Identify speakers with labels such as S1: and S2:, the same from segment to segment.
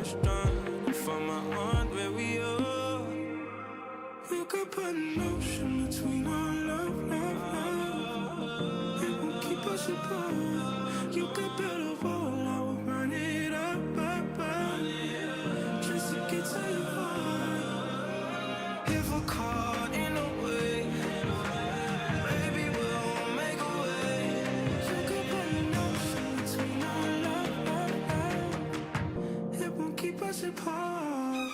S1: question. If I'm on where we are, you could put an ocean between our love, love, love. It won't keep us apart. You could build a wall, I will burn it up, up, up, just to get to your heart. If we're caught in a wave, maybe we'll make a way. You could put an ocean between our love, love, love. It won't keep us apart.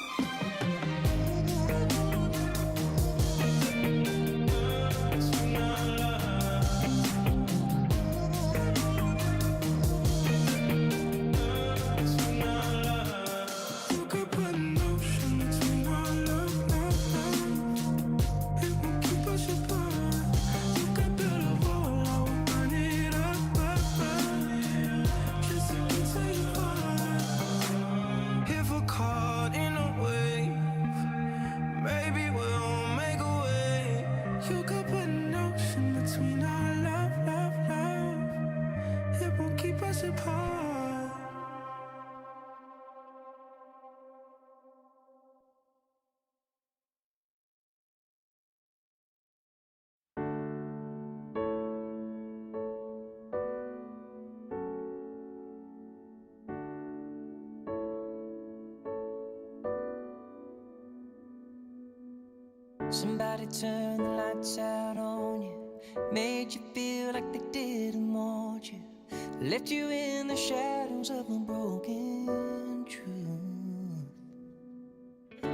S2: Somebody turned the lights out on you, made you feel like they didn't want you, left you in the shadows of a broken truth.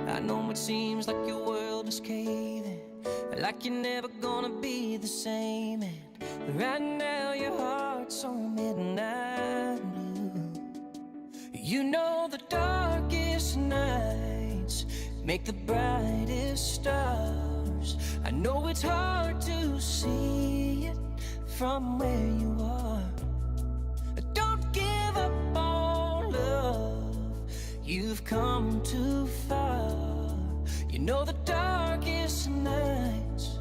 S2: I know it seems like your world is caving, like you're never gonna be the same, and right now your heart's on midnight blue. You know the darkest nights make the brightest stars. I know it's hard to see it from where you are. Don't give up on love, you've come too far. You know the darkest nights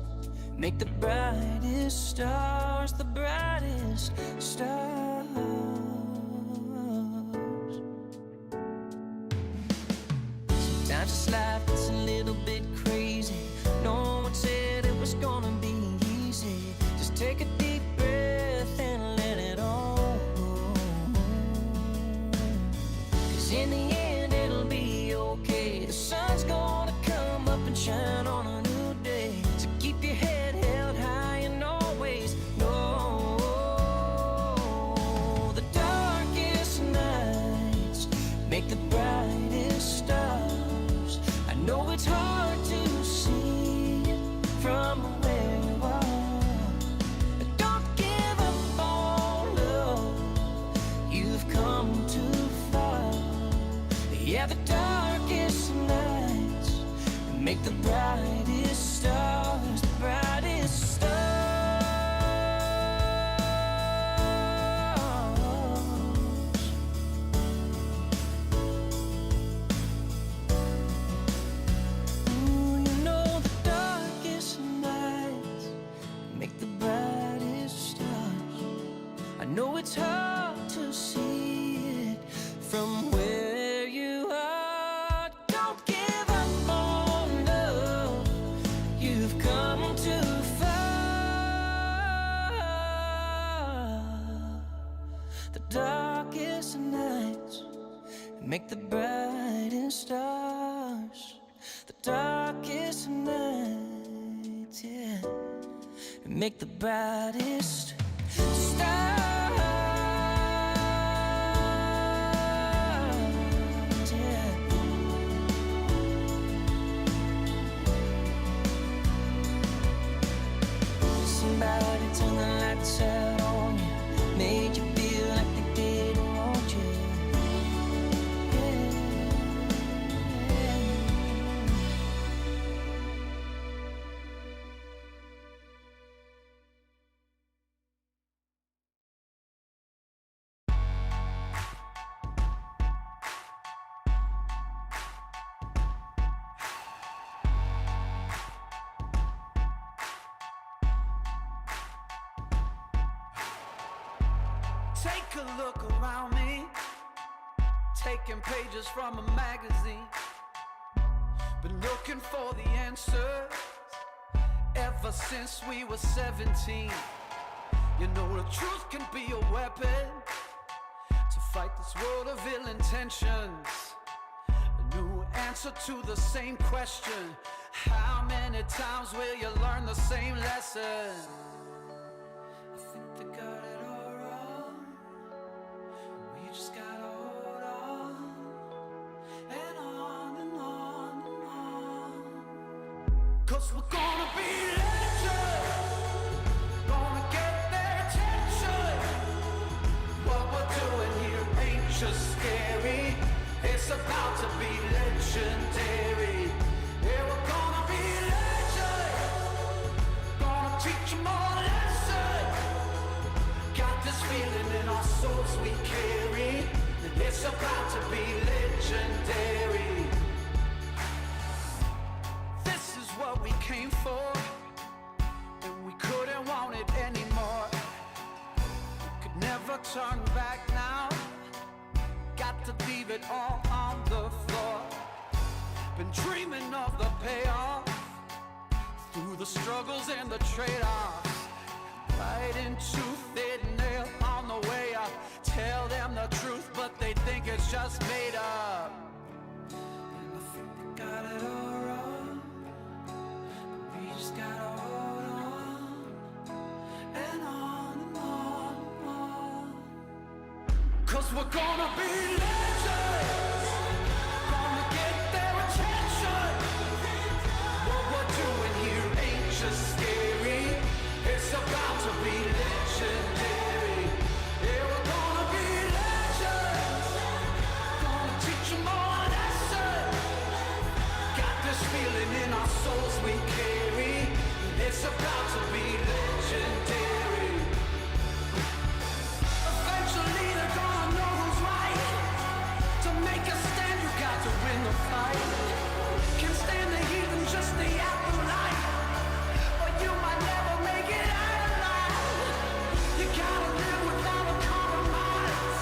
S2: make the brightest stars, the brightest stars. Sometimes this life gets a little bit crazy. No one said it was gonna be easy. Just take a deep breath and let it all go. 'Cause in the end it'll be okay. The sun's gonna come up and shine on a new day. So keep your head held high and always know the darkest nights make the brightest stars. I know it's hard to see it from where you are. Don't give up on love, you've come too far. Yeah, the darkest nights make the brightest stars, the brightest stars. Ooh, you know the darkest nights make the brightest stars. I know it's hard to see it from where you are. Don't give up on love, you've come too far. The darkest nights make the brightest stars. The darkest nights, yeah, make the brightest stars. Somebody turned the lights out on you, made you feel like they didn't want you.
S3: Take a look around me. taking pages from a magazine. Been looking for the answers ever since we were 17. You know the truth can be a weapon to fight this world of ill intentions. A new answer to the same question: how many times will you learn the same lesson? I think they got it all wrong. We just gotta hold on and on and on and on. 'Cause we're gonna be legends, gonna get their attention. What we're doing here ain't just scary, it's about to be legendary. Yeah, we're gonna be legends, gonna teach them all a lesson. Got this feeling in our souls we carry, and it's about to be legendary. This is what we came for, and we couldn't want it anymore. We could never turn back now, got to leave it all on the floor. Been dreaming of the payoff, through the struggles and the trade-offs. Right into thin nail on the way up. Tell them the truth, but they think it's just made up. And I think they got it all wrong, but we just gotta hold on and on and on and on. 'Cause we're gonna be legends, gonna get their attention. What we're doing here ain't just scary, it's about to be legendary. Yeah, we're gonna be legends, gonna teach them all a lesson. Got this feeling in our souls we carry, it's about to be legendary. Eventually they're gonna know who's right. To make a stand you got to win the fight. Can't stand the heat and just the afterlife, or you might never make it out alive. You gotta live without a compromise.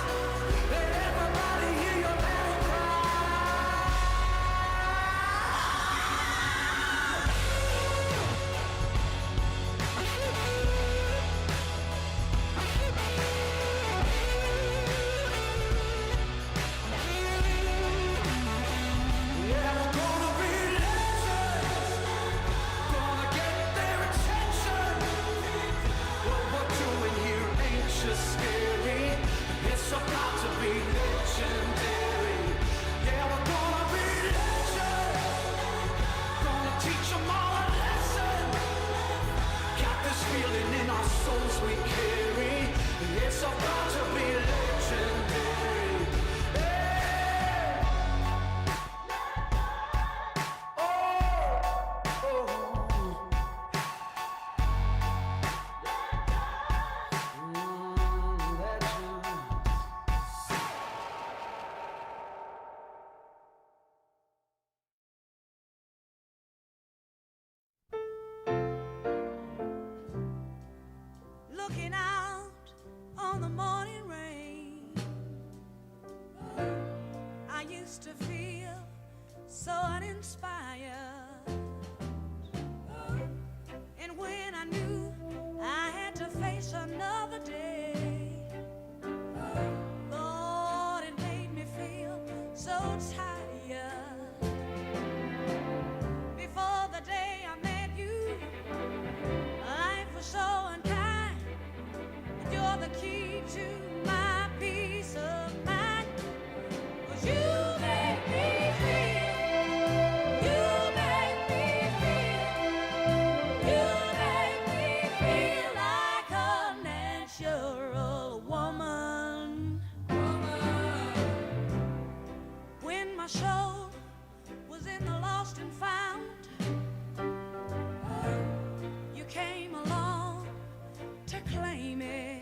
S3: Let everybody hear your battle cry. Yeah, we're gonna be legends, gonna get their attention. What we're doing here ain't just scary, it's about to be legendary. Yeah, we're gonna be legends, gonna teach them all a lesson. Got this feeling in our souls we carry, it's about to be legendary. Hey! Oh, oh. Legends.
S4: Looking out on the morning rain, I used to feel so uninspired. And when I knew I had to face another day, Lord, it made me feel so tired. Before the day I met you, life was so unkind. You're the key to my peace of mind. 'Cause you make me feel, you make me feel, you make me feel like a natural woman. When my soul was in the lost and found, you came along to claim it.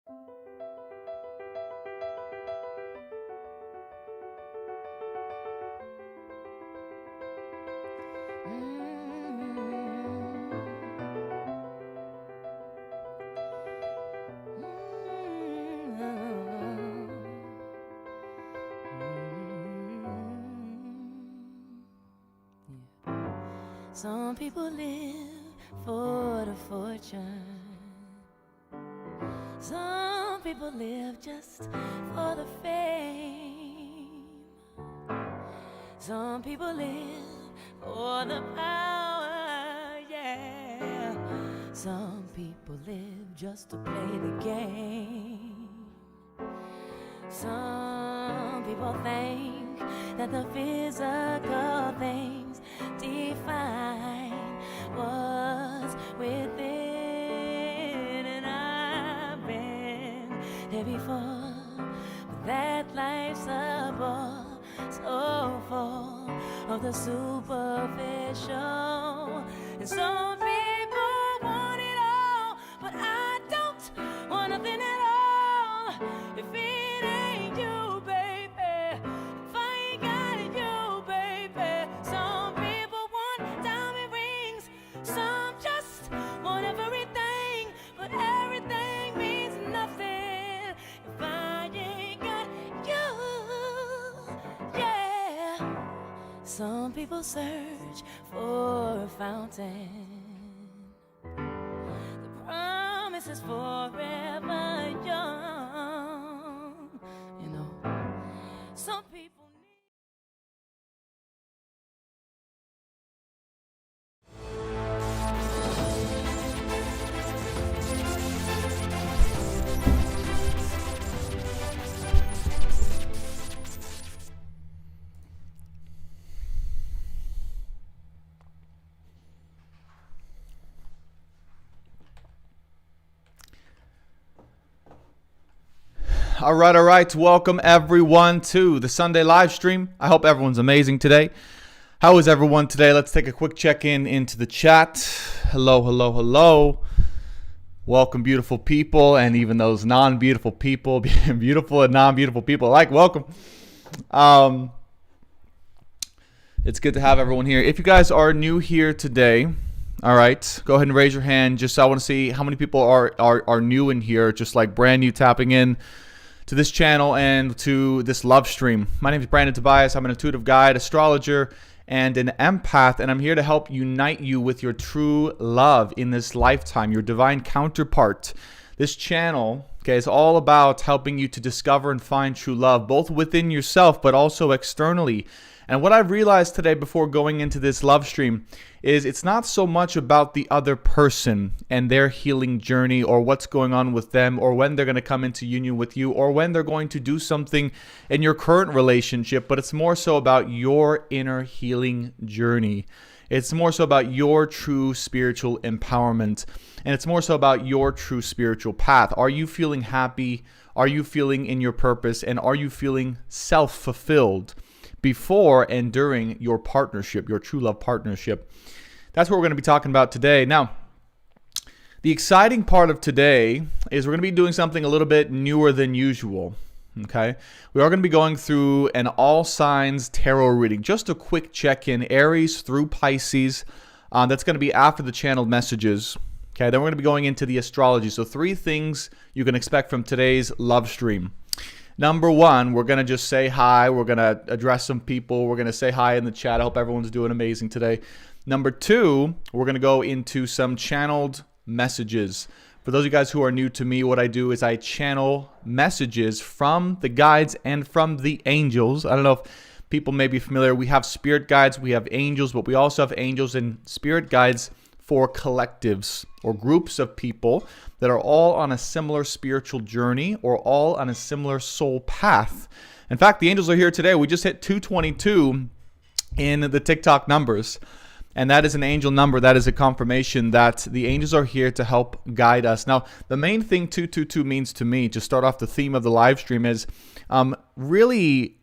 S5: Some people live for the fortune. Some people live just for the fame. Some people live for the power, yeah. Some people live just to play the game. Some people think that the physical things define what's within, and I've been there before, but that life's a bore, so full of the superficial. And some people want it all, but I don't want nothing at all. If it ain't you, baby, if I ain't got it, you, baby. Some people want diamond rings, some just want everything, but everything means nothing if I ain't got you, yeah. Some people search for a fountain. The promise is forever young, you know. Some people need.
S6: All right. Welcome everyone to the Sunday live stream. I hope everyone's amazing today. How is everyone today? Let's take a quick check-in into the chat. Hello. Welcome, beautiful people, and even those non-beautiful people, beautiful and non-beautiful people alike. Welcome. It's good to have everyone here. If you guys are new here today, all right, go ahead and raise your hand. Just I want to see how many people are new in here, just like brand new, tapping in to this channel and to this love stream. My name is Brandon Tobias. I'm an intuitive guide, astrologer, and an empath, and I'm here to help unite you with your true love in this lifetime, your divine counterpart. This channel, okay, is all about helping you to discover and find true love, both within yourself, but also externally. And what I've realized today before going into this love stream is it's not so much about the other person and their healing journey or what's going on with them or when they're going to come into union with you or when they're going to do something in your current relationship, but it's more so about your inner healing journey. It's more so about your true spiritual empowerment, and it's more so about your true spiritual path. Are you feeling happy? Are you feeling in your purpose? And are you feeling self-fulfilled before and during your partnership, your true love partnership? That's what we're going to be talking about today. Now, the exciting part of today is we're going to be doing something a little bit newer than usual. Okay, we are going to be going through an all signs tarot reading. Just a quick check-in, Aries through Pisces. That's going to be after the channeled messages. Okay, then we're going to be going into the astrology. So 3 things you can expect from today's love stream. Number 1, we're going to just say hi. We're going to address some people. We're going to say hi in the chat. I hope everyone's doing amazing today. Number 2, we're going to go into some channeled messages. For those of you guys who are new to me, what I do is I channel messages from the guides and from the angels. I don't know if people may be familiar. We have spirit guides, we have angels, but we also have angels and spirit guides for collectives or groups of people that are all on a similar spiritual journey or all on a similar soul path. In fact, the angels are here today. We just hit 222 in the TikTok numbers. And that is an angel number. That is a confirmation that the angels are here to help guide us. Now, the main thing 222 means to me, to start off the theme of the live stream, is really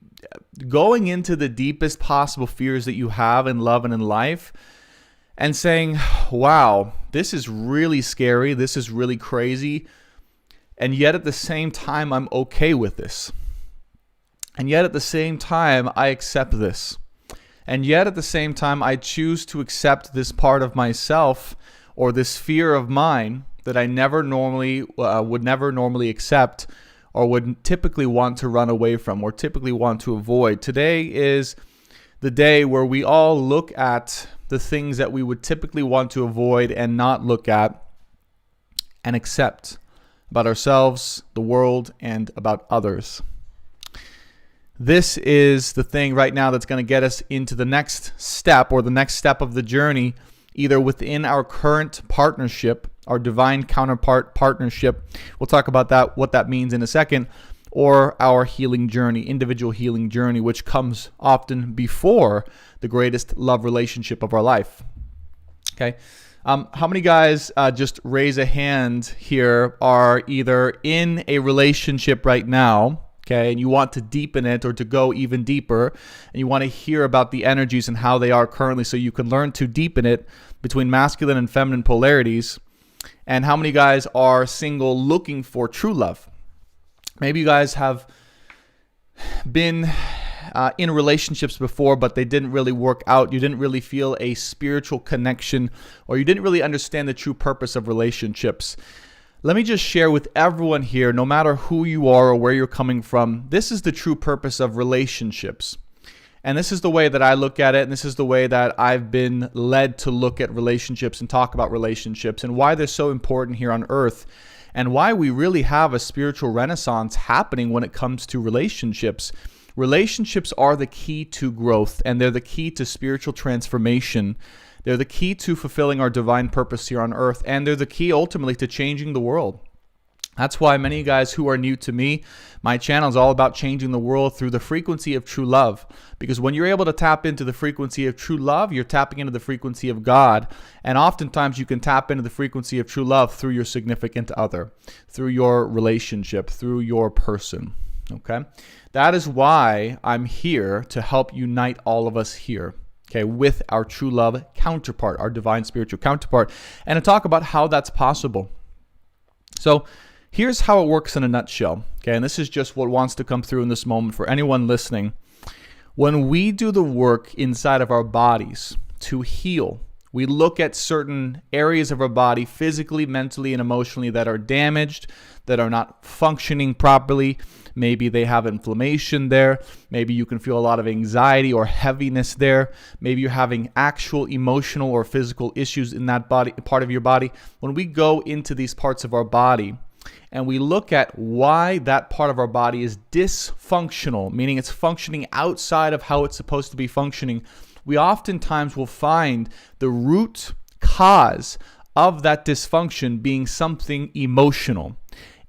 S6: going into the deepest possible fears that you have in love and in life and saying, wow, this is really scary. This is really crazy. And yet at the same time, I'm okay with this. And yet at the same time, I accept this. And yet at the same time, I choose to accept this part of myself or this fear of mine that I never normally would never normally accept or would typically want to run away from or typically want to avoid. Today is the day where we all look at the things that we would typically want to avoid and not look at and accept about ourselves, the world, and about others. This is the thing right now that's going to get us into the next step or the next step of the journey, either within our current partnership, our divine counterpart partnership. We'll talk about that, what that means in a second, or our healing journey, individual healing journey, which comes often before the greatest love relationship of our life. Okay. How many guys, just raise a hand here, are either in a relationship right now, okay, and you want to deepen it or to go even deeper, and you want to hear about the energies and how they are currently so you can learn to deepen it between masculine and feminine polarities? And how many guys are single looking for true love? Maybe you guys have been in relationships before, but they didn't really work out. You didn't really feel a spiritual connection, or you didn't really understand the true purpose of relationships. Let me just share with everyone here, no matter who you are or where you're coming from, this is the true purpose of relationships. And this is the way that I look at it, and this is the way that I've been led to look at relationships and talk about relationships and why they're so important here on earth, and why we really have a spiritual renaissance happening when it comes to relationships. Relationships are the key to growth, and they're the key to spiritual transformation. They're the key to fulfilling our divine purpose here on earth, and they're the key ultimately to changing the world. That's why many guys who are new to me, my channel is all about changing the world through the frequency of true love. Because when you're able to tap into the frequency of true love, you're tapping into the frequency of God. And oftentimes you can tap into the frequency of true love through your significant other, through your relationship, through your person. Okay? That is why I'm here to help unite all of us here. Okay, with our true love counterpart, our divine spiritual counterpart, and to talk about how that's possible. So here's how it works in a nutshell. Okay, and this is just what wants to come through in this moment for anyone listening. When we do the work inside of our bodies to heal, we look at certain areas of our body physically, mentally, and emotionally that are damaged, that are not functioning properly. Maybe they have inflammation there. Maybe you can feel a lot of anxiety or heaviness there. Maybe you're having actual emotional or physical issues in that body, part of your body. When we go into these parts of our body and we look at why that part of our body is dysfunctional, meaning it's functioning outside of how it's supposed to be functioning, we oftentimes will find the root cause of that dysfunction being something emotional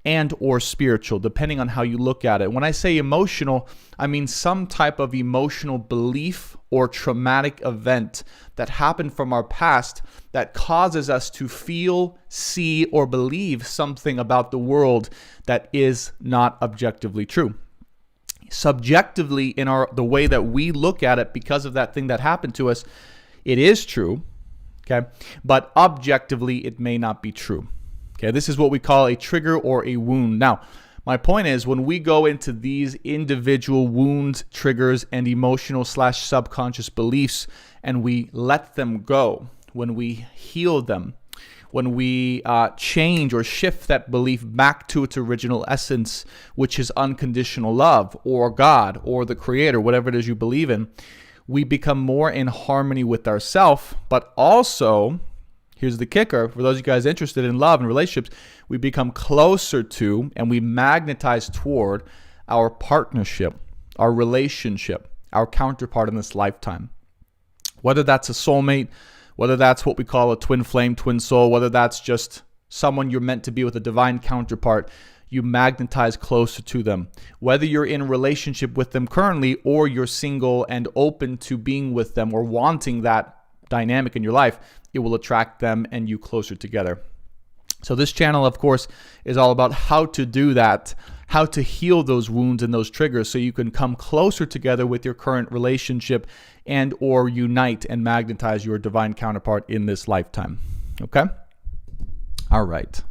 S6: and or spiritual, depending on how you look at it. When I say emotional, I mean some type of emotional belief or traumatic event that happened from our past that causes us to feel, see, or believe something about the world that is not objectively true. Subjectively, in the way that we look at it because of that thing that happened to us, it is true, okay? But objectively, it may not be true. Okay, this is what we call a trigger or a wound. Now, my point is when we go into these individual wounds, triggers, and emotional / subconscious beliefs, and we let them go, when we heal them, when we change or shift that belief back to its original essence, which is unconditional love or God or the Creator, whatever it is you believe in, we become more in harmony with ourselves, but also, here's the kicker, for those of you guys interested in love and relationships, we become closer to and we magnetize toward our partnership, our relationship, our counterpart in this lifetime. Whether that's a soulmate, whether that's what we call a twin flame, twin soul, whether that's just someone you're meant to be with, a divine counterpart, you magnetize closer to them. Whether you're in a relationship with them currently or you're single and open to being with them or wanting that dynamic in your life, it will attract them and you closer together. So this channel, of course, is all about how to do that, how to heal those wounds and those triggers so you can come closer together with your current relationship and or unite and magnetize your divine counterpart in this lifetime. Okay? All right.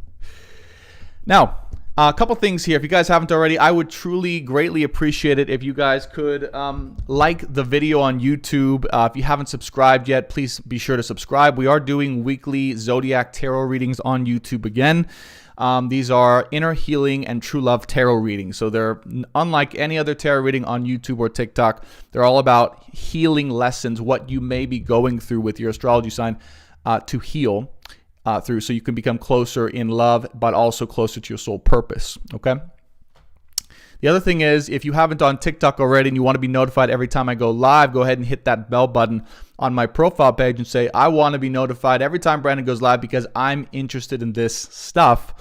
S6: Now, A couple things here. If you guys haven't already, I would truly greatly appreciate it if you guys could like the video on YouTube. If you haven't subscribed yet, please be sure to subscribe. We are doing weekly Zodiac Tarot readings on YouTube again. These are inner healing and true love tarot readings. So they're unlike any other tarot reading on YouTube or TikTok. They're all about healing lessons, what you may be going through with your astrology sign to heal through, so you can become closer in love, but also closer to your soul purpose. Okay. The other thing is, if you haven't on TikTok already and you want to be notified every time I go live, go ahead and hit that bell button on my profile page and say, I want to be notified every time Brandon goes live because I'm interested in this stuff.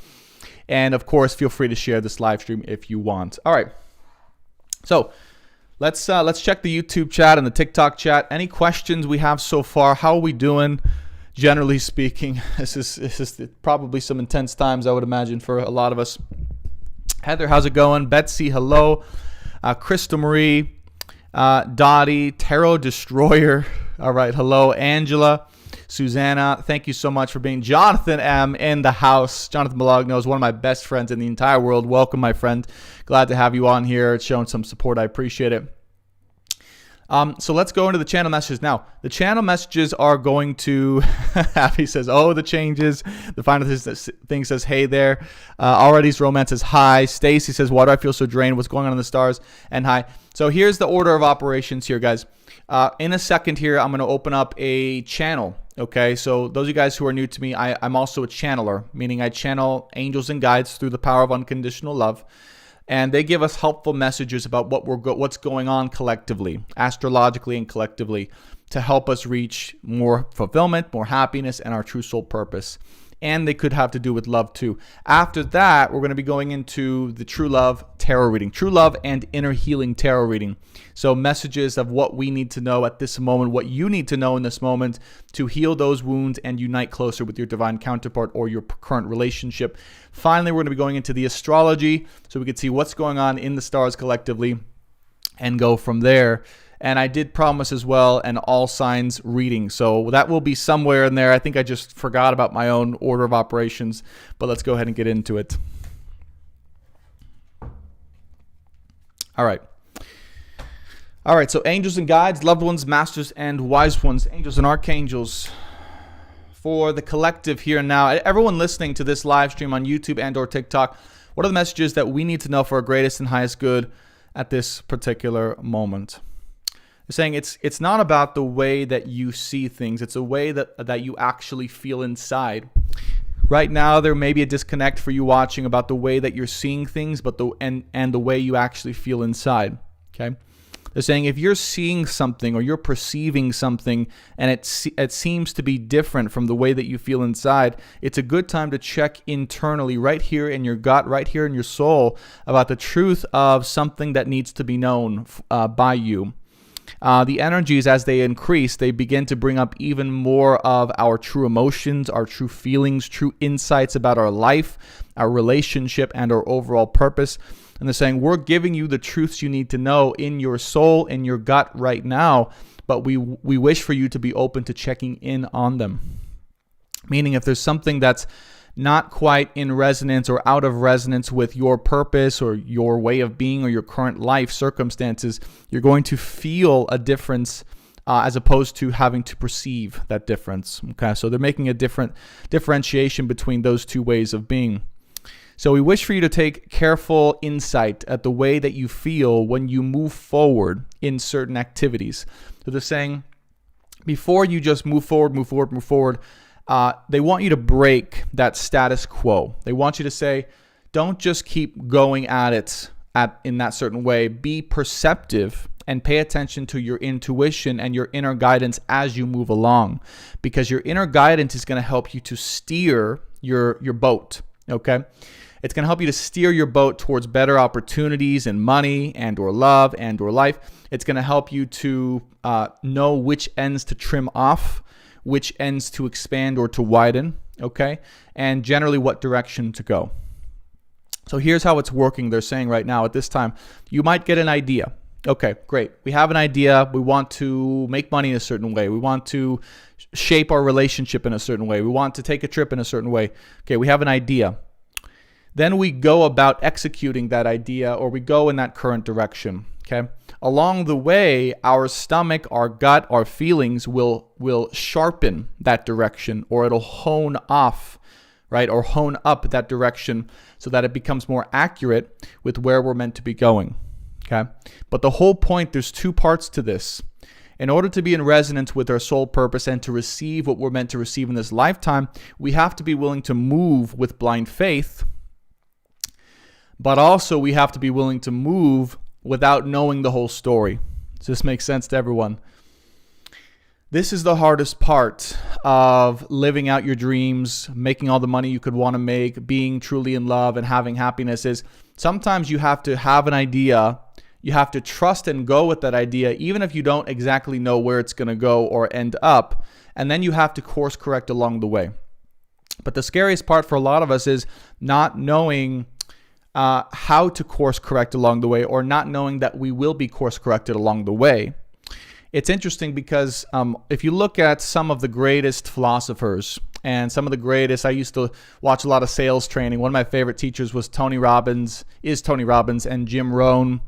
S6: And of course, feel free to share this live stream if you want. All right. So let's check the YouTube chat and the TikTok chat. Any questions we have so far? How are we doing? Generally speaking, this is probably some intense times, I would imagine, for a lot of us. Heather, how's it going? Betsy, hello. Krista Marie, Dottie, Tarot Destroyer. All right, hello. Angela, Susanna, thank you so much for being. Jonathan M. in the house. Jonathan Bologno is one of my best friends in the entire world. Welcome, my friend. Glad to have you on here. It's showing some support. I appreciate it. So let's go into the channel messages now. The channel messages are going to, Happy says, oh, the changes. The final thing says, hey there. Already's romance says, hi. Stacy says, why do I feel so drained? What's going on in the stars? And hi. So here's the order of operations here, guys. In a second here, I'm going to open up a channel. Okay, so those of you guys who are new to me, I'm also a channeler, meaning I channel angels and guides through the power of unconditional love. And they give us helpful messages about what's going on collectively, astrologically and collectively, to help us reach more fulfillment, more happiness, and our true soul purpose. And they could have to do with love too. After that, we're going to be going into the true love tarot reading, true love and inner healing tarot reading. So messages of what we need to know at this moment, what you need to know in this moment to heal those wounds and unite closer with your divine counterpart or your current relationship. Finally, we're going to be going into the astrology so we can see what's going on in the stars collectively and go from there. And I did promise as well an all signs reading. So that will be somewhere in there. I think I just forgot about my own order of operations, but let's go ahead and get into it. All right. All right. So angels and guides, loved ones, masters and wise ones, angels and archangels. For the collective here and now, everyone listening to this live stream on YouTube and or TikTok, what are the messages that we need to know for our greatest and highest good at this particular moment? Saying it's not about the way that you see things. It's a way that you actually feel inside. Right now, there may be a disconnect for you watching about the way that you're seeing things, but and the way you actually feel inside. Okay, they're saying if you're seeing something or you're perceiving something and it seems to be different from the way that you feel inside, it's a good time to check internally, right here in your gut, right here in your soul, about the truth of something that needs to be known by you. The energies, as they increase, they begin to bring up even more of our true emotions, our true feelings, true insights about our life, our relationship, and our overall purpose. And they're saying, we're giving you the truths you need to know in your soul, in your gut right now, but we wish for you to be open to checking in on them. Meaning if there's something that's not quite in resonance or out of resonance with your purpose or your way of being or your current life circumstances, you're going to feel a difference as opposed to having to perceive that difference. Okay, so they're making a different differentiation between those two ways of being. So we wish for you to take careful insight at the way that you feel when you move forward in certain activities. So they're saying, before you just move forward, they want you to break that status quo. They want you to say, don't just keep going at it in that certain way. Be perceptive and pay attention to your intuition and your inner guidance as you move along, because your inner guidance is going to help you to steer your boat. Okay, it's going to help you to steer your boat towards better opportunities and money and or love and or life. It's going to help you to know which ends to trim off, which ends to expand or to widen, okay? And generally what direction to go. So here's how it's working. They're saying right now at this time, you might get an idea. Okay, great. We have an idea. We want to make money in a certain way. We want to shape our relationship in a certain way. We want to take a trip in a certain way. Okay, we have an idea. then we go about executing that idea, or we go in that current direction. Okay. Along the way, our stomach, our gut, our feelings will sharpen that direction, or it'll hone off, right? Or hone up that direction so that it becomes more accurate with where we're meant to be going. Okay. But the whole point, there's two parts to this. In order to be in resonance with our soul purpose and to receive what we're meant to receive in this lifetime, we have to be willing to move with blind faith, but also we have to be willing to move without knowing the whole story. Does this make sense to everyone? This is the hardest part of living out your dreams, making all the money you could want to make, being truly in love and having happiness, is sometimes you have to have an idea. You have to trust and go with that idea, even if you don't exactly know where it's going to go or end up. And then you have to course correct along the way. But the scariest part for a lot of us is not knowing how to course correct along the way, or not knowing that we will be course corrected along the way. It's interesting because if you look at some of the greatest philosophers and some of the greatest, I used to watch a lot of sales training. One of my favorite teachers was Tony Robbins, and Jim Rohn,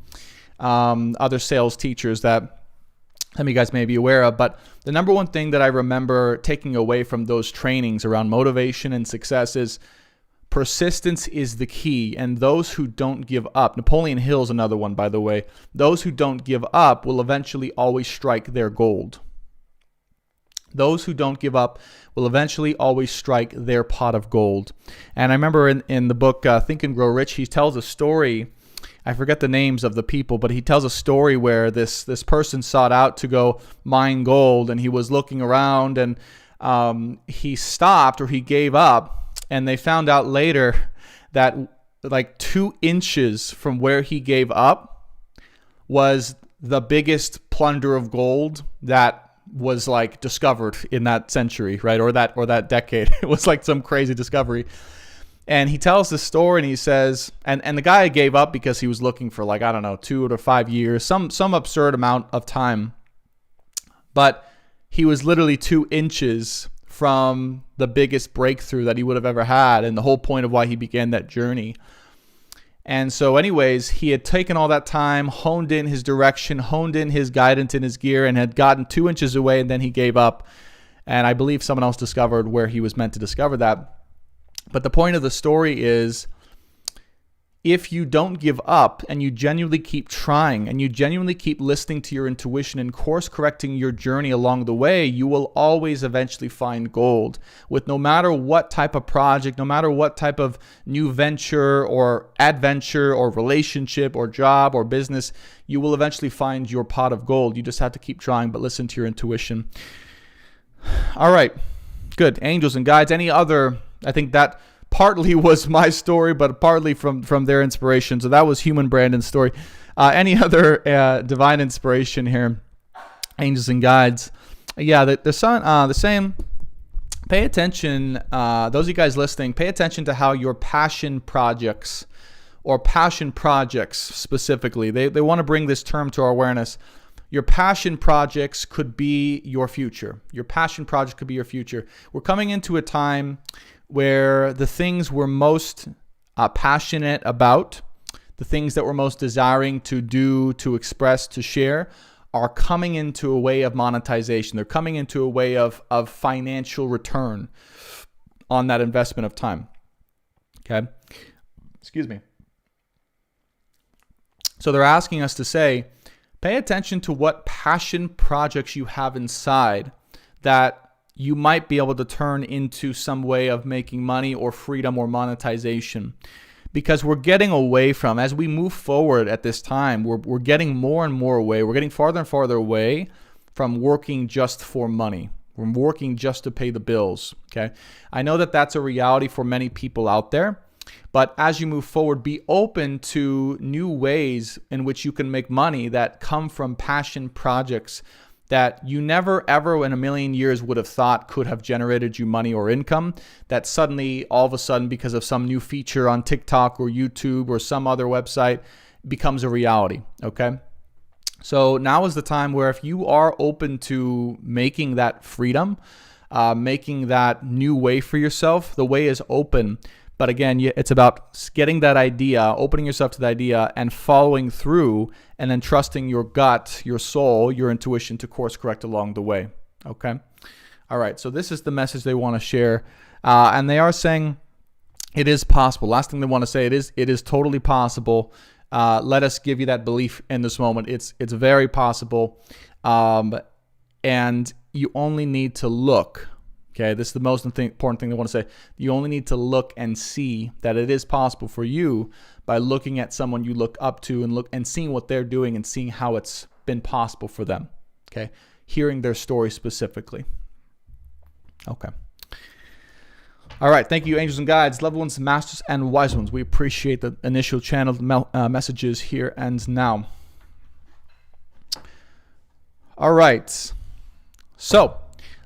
S6: other sales teachers that some of you guys may be aware of. But the number one thing that I remember taking away from those trainings around motivation and success is persistence is the key, and those who don't give up. Napoleon Hill's another one, by the way. Those who don't give up will eventually always strike their gold. Those who don't give up will eventually always strike their pot of gold. And I remember in the book Think and Grow Rich, he tells a story. I forget the names of the people, but he tells a story where this person sought out to go mine gold, and he was looking around, and he stopped, or he gave up. And they found out later that like 2 inches from where he gave up was the biggest plunder of gold that was like discovered in that century, right? Or that decade. It was like some crazy discovery. And he tells this story, and he says, and the guy gave up because he was looking for like, I don't know, 2 to 5 years, some absurd amount of time. But he was literally 2 inches from the biggest breakthrough that he would have ever had, and the whole point of why he began that journey. And so anyways, he had taken all that time, honed in his direction, honed in his guidance in his gear, and had gotten 2 inches away, and then he gave up. And I believe someone else discovered where he was meant to discover that. But the point of the story is, if you don't give up and you genuinely keep trying and you genuinely keep listening to your intuition and course correcting your journey along the way, you will always eventually find gold. With no matter what type of project, no matter what type of new venture or adventure or relationship or job or business, you will eventually find your pot of gold. You just have to keep trying, but listen to your intuition. All right, good. Angels and guides. Any other, I think that partly was my story, but partly from their inspiration. So that was Human Brandon's story. Any other divine inspiration here? Angels and guides. Yeah, the same. Pay attention, those of you guys listening, pay attention to how your passion projects, or passion projects specifically, they want to bring this term to our awareness. Your passion projects could be your future. Your passion project could be your future. We're coming into a time where the things we're most passionate about, the things that we're most desiring to do, to express, to share, are coming into a way of monetization. They're coming into a way of financial return on that investment of time. Okay? Excuse me. So they're asking us to say, pay attention to what passion projects you have inside that you might be able to turn into some way of making money or freedom or monetization. Because we're getting away from, as we move forward at this time, we're getting more and more away. We're getting farther and farther away from working just for money. We're working just to pay the bills, okay? I know that that's a reality for many people out there. But as you move forward, be open to new ways in which you can make money that come from passion projects that you never, ever in a million years would have thought could have generated you money or income, that suddenly, all of a sudden, because of some new feature on TikTok or YouTube or some other website, becomes a reality, okay? So now is the time where if you are open to making that freedom, making that new way for yourself, the way is open. But again, it's about getting that idea, opening yourself to the idea, and following through, and then trusting your gut, your soul, your intuition to course correct along the way. Okay? All right, so this is the message they want to share. And they are saying it is possible. Last thing they want to say, it is totally possible. Let us give you that belief in this moment. It's very possible. And you only need to look. Okay, this is the most important thing they want to say. You only need to look and see that it is possible for you by looking at someone you look up to and seeing what they're doing and seeing how it's been possible for them. Okay, hearing their story specifically. Okay. All right, thank you, angels and guides, loved ones, masters, and wise ones. We appreciate the initial channeled messages here and now. All right, so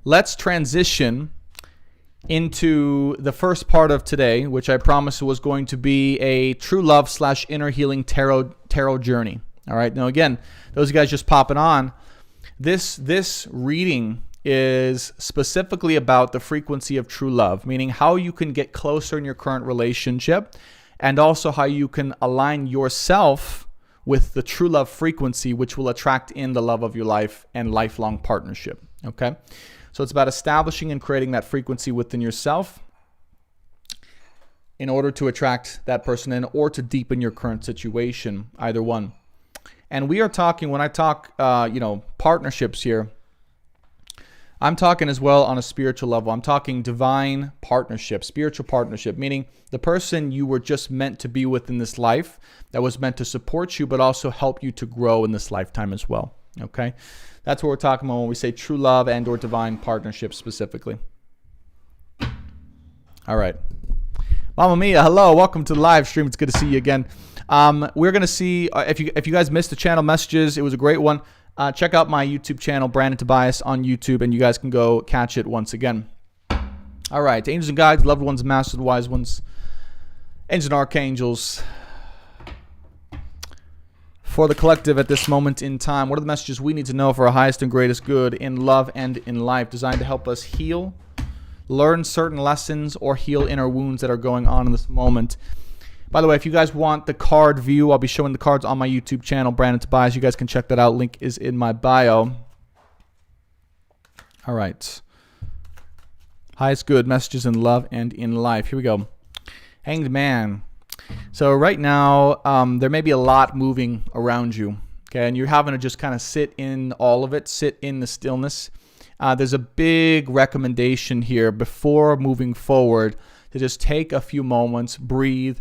S6: let's transition into the first part of today, which I promised was going to be a true love / inner healing tarot journey. All right, now again, those guys just popping on, this reading is specifically about the frequency of true love, meaning how you can get closer in your current relationship, and also how you can align yourself with the true love frequency, which will attract in the love of your life and lifelong partnership. Okay, so it's about establishing and creating that frequency within yourself in order to attract that person in, or to deepen your current situation, either one. And we are talking, when I talk partnerships here, I'm talking as well on a spiritual level. I'm talking divine partnership, spiritual partnership, meaning the person you were just meant to be with in this life, that was meant to support you, but also help you to grow in this lifetime as well. Okay? That's what we're talking about when we say true love and or divine partnership specifically. All right. Mama Mia, hello. Welcome to the live stream. It's good to see you again. We're going to see, if you guys missed the channel messages, it was a great one. Check out my YouTube channel, Brandon Tobias on YouTube, and you guys can go catch it once again. All right, angels and guides, loved ones, masters, wise ones, angels and archangels. For the collective at this moment in time, what are the messages we need to know for our highest and greatest good in love and in life, designed to help us heal, learn certain lessons, or heal inner wounds that are going on in this moment? By the way, if you guys want the card view, I'll be showing the cards on my YouTube channel, Brandon Tobias. You guys can check that out. Link is in my bio. All right. Highest good, messages in love and in life. Here we go. Hanged Man. So right now, there may be a lot moving around you. Okay, and you're having to just kind of sit in all of it, sit in the stillness. There's a big recommendation here before moving forward to just take a few moments, breathe,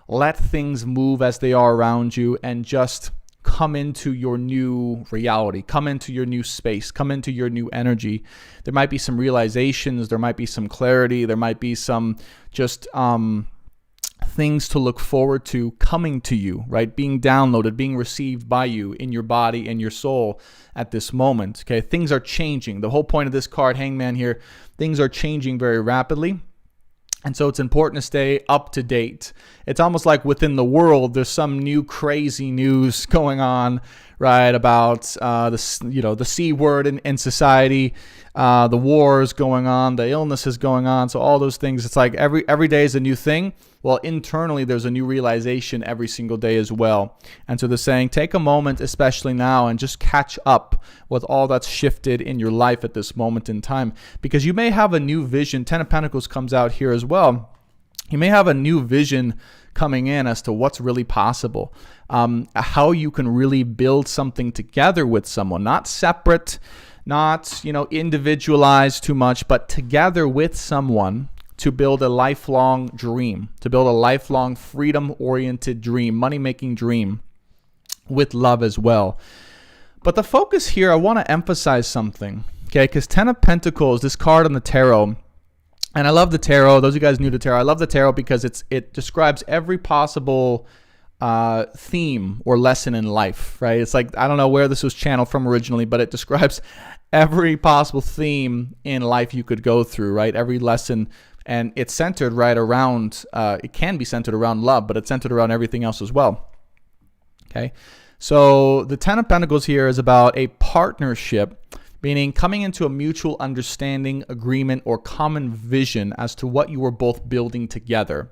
S6: let things move as they are around you, and just come into your new reality, come into your new space, come into your new energy. There might be some realizations, there might be some clarity, there might be some just things to look forward to coming to you, right? Being downloaded, being received by you in your body and your soul at this moment. Okay, things are changing. The whole point of this card, Hangman here, things are changing very rapidly. And so it's important to stay up to date. It's almost like within the world, there's some new crazy news going on, right? About the C word in society, the wars going on, the illnesses going on. So all those things, it's like every day is a new thing. Well, internally, there's a new realization every single day as well. And so they're saying, take a moment, especially now, and just catch up with all that's shifted in your life at this moment in time. Because you may have a new vision. Ten of Pentacles comes out here as well. You may have a new vision coming in as to what's really possible. How you can really build something together with someone. Not separate, not individualized too much, but together with someone, to build a lifelong dream, to build a lifelong freedom-oriented dream, money-making dream with love as well. But the focus here, I want to emphasize something, okay? Because Ten of Pentacles, this card on the tarot, and I love the tarot. Those of you guys new to tarot, I love the tarot because it describes every possible theme or lesson in life, right? It's like, I don't know where this was channeled from originally, but it describes every possible theme in life you could go through, right? Every lesson. And it's centered right around, it can be centered around love, but it's centered around everything else as well. Okay. So the Ten of Pentacles here is about a partnership, meaning coming into a mutual understanding, agreement, or common vision as to what you were both building together.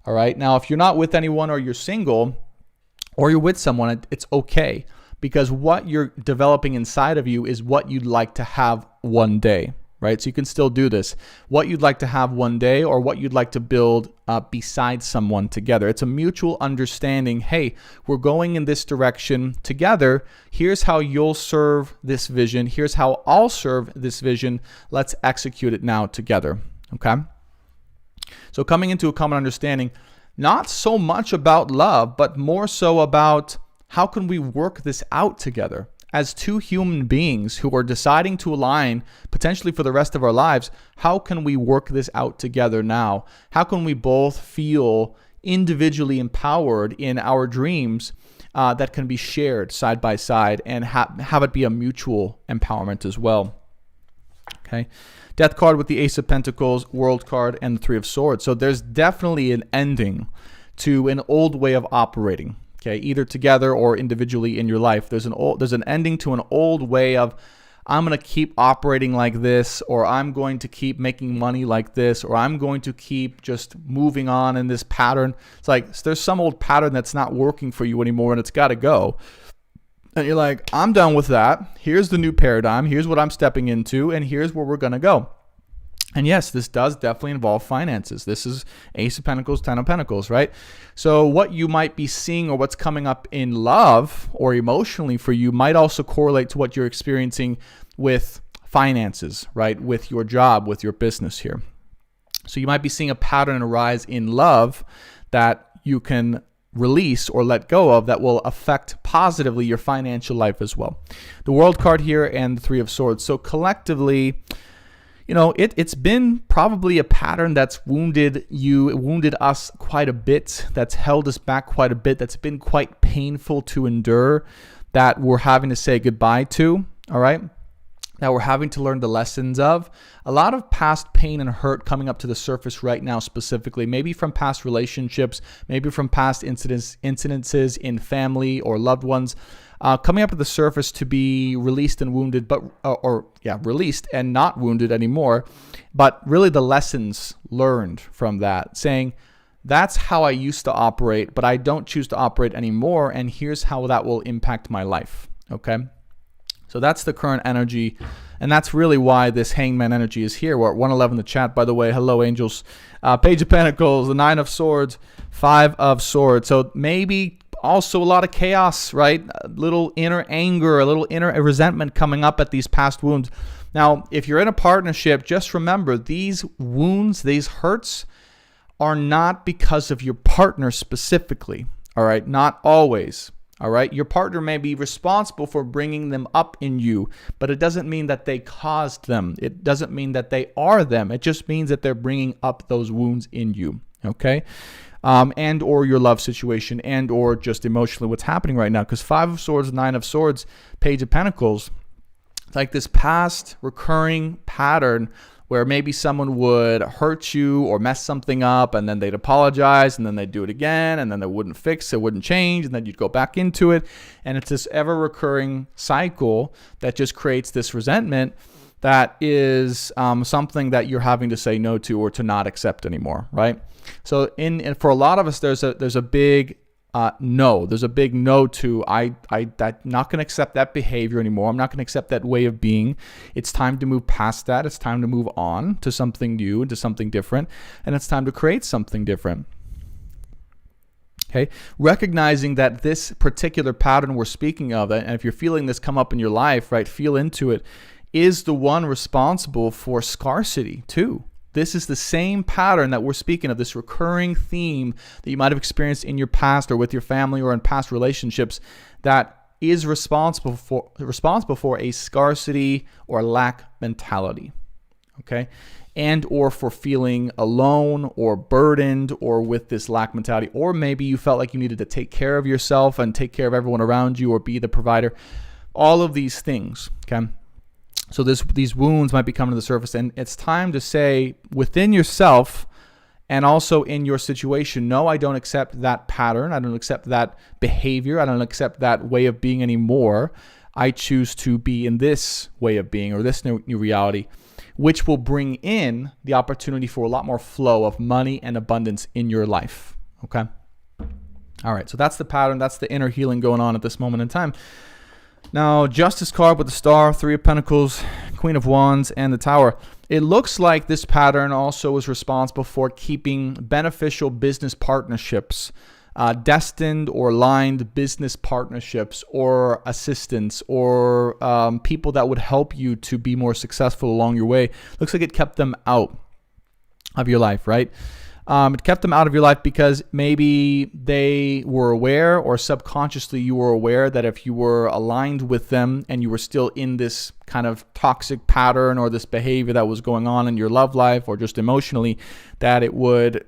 S6: All right. Now, if you're not with anyone or you're single or you're with someone, it's okay, because what you're developing inside of you is what you'd like to have one day, right? So you can still do this. What you'd like to have one day, or what you'd like to build beside someone together. It's a mutual understanding. Hey, we're going in this direction together. Here's how you'll serve this vision. Here's how I'll serve this vision. Let's execute it now together. Okay? So coming into a common understanding, not so much about love, but more so about how can we work this out together as two human beings who are deciding to align potentially for the rest of our lives. How can we work this out together now? How can we both feel individually empowered in our dreams that can be shared side by side, and have it be a mutual empowerment as well? Okay. Death card with the Ace of Pentacles, World card, and the Three of Swords. So there's definitely an ending to an old way of operating. Okay, either together or individually in your life. There's an ending to an old way of, I'm going to keep operating like this, or I'm going to keep making money like this, or I'm going to keep just moving on in this pattern. It's like there's some old pattern that's not working for you anymore, and it's got to go. And you're like, I'm done with that. Here's the new paradigm. Here's what I'm stepping into, and here's where we're going to go. And yes, this does definitely involve finances. This is Ace of Pentacles, Ten of Pentacles, right? So what you might be seeing, or what's coming up in love or emotionally for you, might also correlate to what you're experiencing with finances, right? With your job, with your business here. So you might be seeing a pattern arise in love that you can release or let go of, that will affect positively your financial life as well. The World card here and the Three of Swords. So collectively, you know, it's been probably a pattern that's wounded us quite a bit, that's held us back quite a bit, that's been quite painful to endure, that we're having to say goodbye to, all right? That we're having to learn the lessons of. A lot of past pain and hurt coming up to the surface right now specifically, maybe from past relationships, maybe from past incidences in family or loved ones, coming up to the surface to be released and wounded, released and not wounded anymore. But really the lessons learned from that, saying, that's how I used to operate, but I don't choose to operate anymore, and here's how that will impact my life, okay? So that's the current energy, and that's really why this Hangman energy is here. We're at 111 in the chat, by the way. Hello, angels. Page of Pentacles, the Nine of Swords, Five of Swords. So maybe also a lot of chaos, right? A little inner anger, a little inner resentment coming up at these past wounds. Now, if you're in a partnership, just remember these wounds, these hurts are not because of your partner specifically, all right? Not always. All right, your partner may be responsible for bringing them up in you, but it doesn't mean that they caused them. It doesn't mean that they are them. It just means that they're bringing up those wounds in you, okay? And or your love situation, and or just emotionally what's happening right now. Because Five of Swords, Nine of Swords, Page of Pentacles, it's like this past recurring pattern where maybe someone would hurt you or mess something up, and then they'd apologize, and then they'd do it again, and then they wouldn't fix it, wouldn't change, and then you'd go back into it. And it's this ever-recurring cycle that just creates this resentment that is something that you're having to say no to or to not accept anymore, right? So for a lot of us, there's a big no. There's a big no to I'm not going to accept that behavior anymore. I'm not going to accept that way of being. It's time to move past that. It's time to move on to something new and to something different. And it's time to create something different. Okay, recognizing that this particular pattern we're speaking of, and if you're feeling this come up in your life, right, feel into it, is the one responsible for scarcity too. This is the same pattern that we're speaking of, this recurring theme that you might have experienced in your past or with your family or in past relationships that is responsible for a scarcity or lack mentality, okay? And or for feeling alone or burdened or with this lack mentality, or maybe you felt like you needed to take care of yourself and take care of everyone around you or be the provider. All of these things, okay? So these wounds might be coming to the surface, and it's time to say within yourself and also in your situation, no, I don't accept that pattern. I don't accept that behavior. I don't accept that way of being anymore. I choose to be in this way of being or this new reality. which will bring in the opportunity for a lot more flow of money and abundance in your life. Okay? All right, so that's the pattern. That's the inner healing going on at this moment in time. Now, Justice card with the Star, Three of Pentacles, Queen of Wands, and the Tower. It looks like this pattern also is responsible for keeping beneficial business partnerships, destined or aligned business partnerships or assistants or people that would help you to be more successful along your way. Looks like it kept them out of your life, right? It kept them out of your life because maybe they were aware, or subconsciously you were aware, that if you were aligned with them and you were still in this kind of toxic pattern or this behavior that was going on in your love life or just emotionally, that it would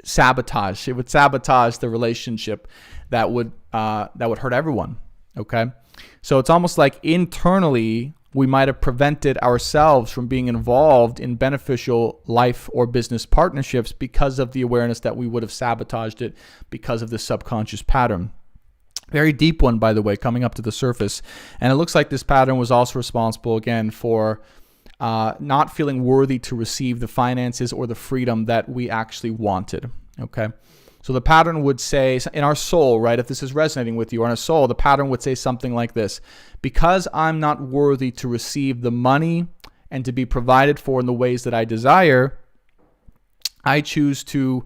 S6: sabotage. It would sabotage the relationship that would hurt everyone. Okay, so it's almost like internally we might have prevented ourselves from being involved in beneficial life or business partnerships because of the awareness that we would have sabotaged it because of this subconscious pattern. Very deep one, by the way, coming up to the surface. And it looks like this pattern was also responsible, again, for not feeling worthy to receive the finances or the freedom that we actually wanted. Okay. So the pattern would say, in our soul, right, if this is resonating with you, or in our soul, the pattern would say something like this: because I'm not worthy to receive the money and to be provided for in the ways that I desire, I choose to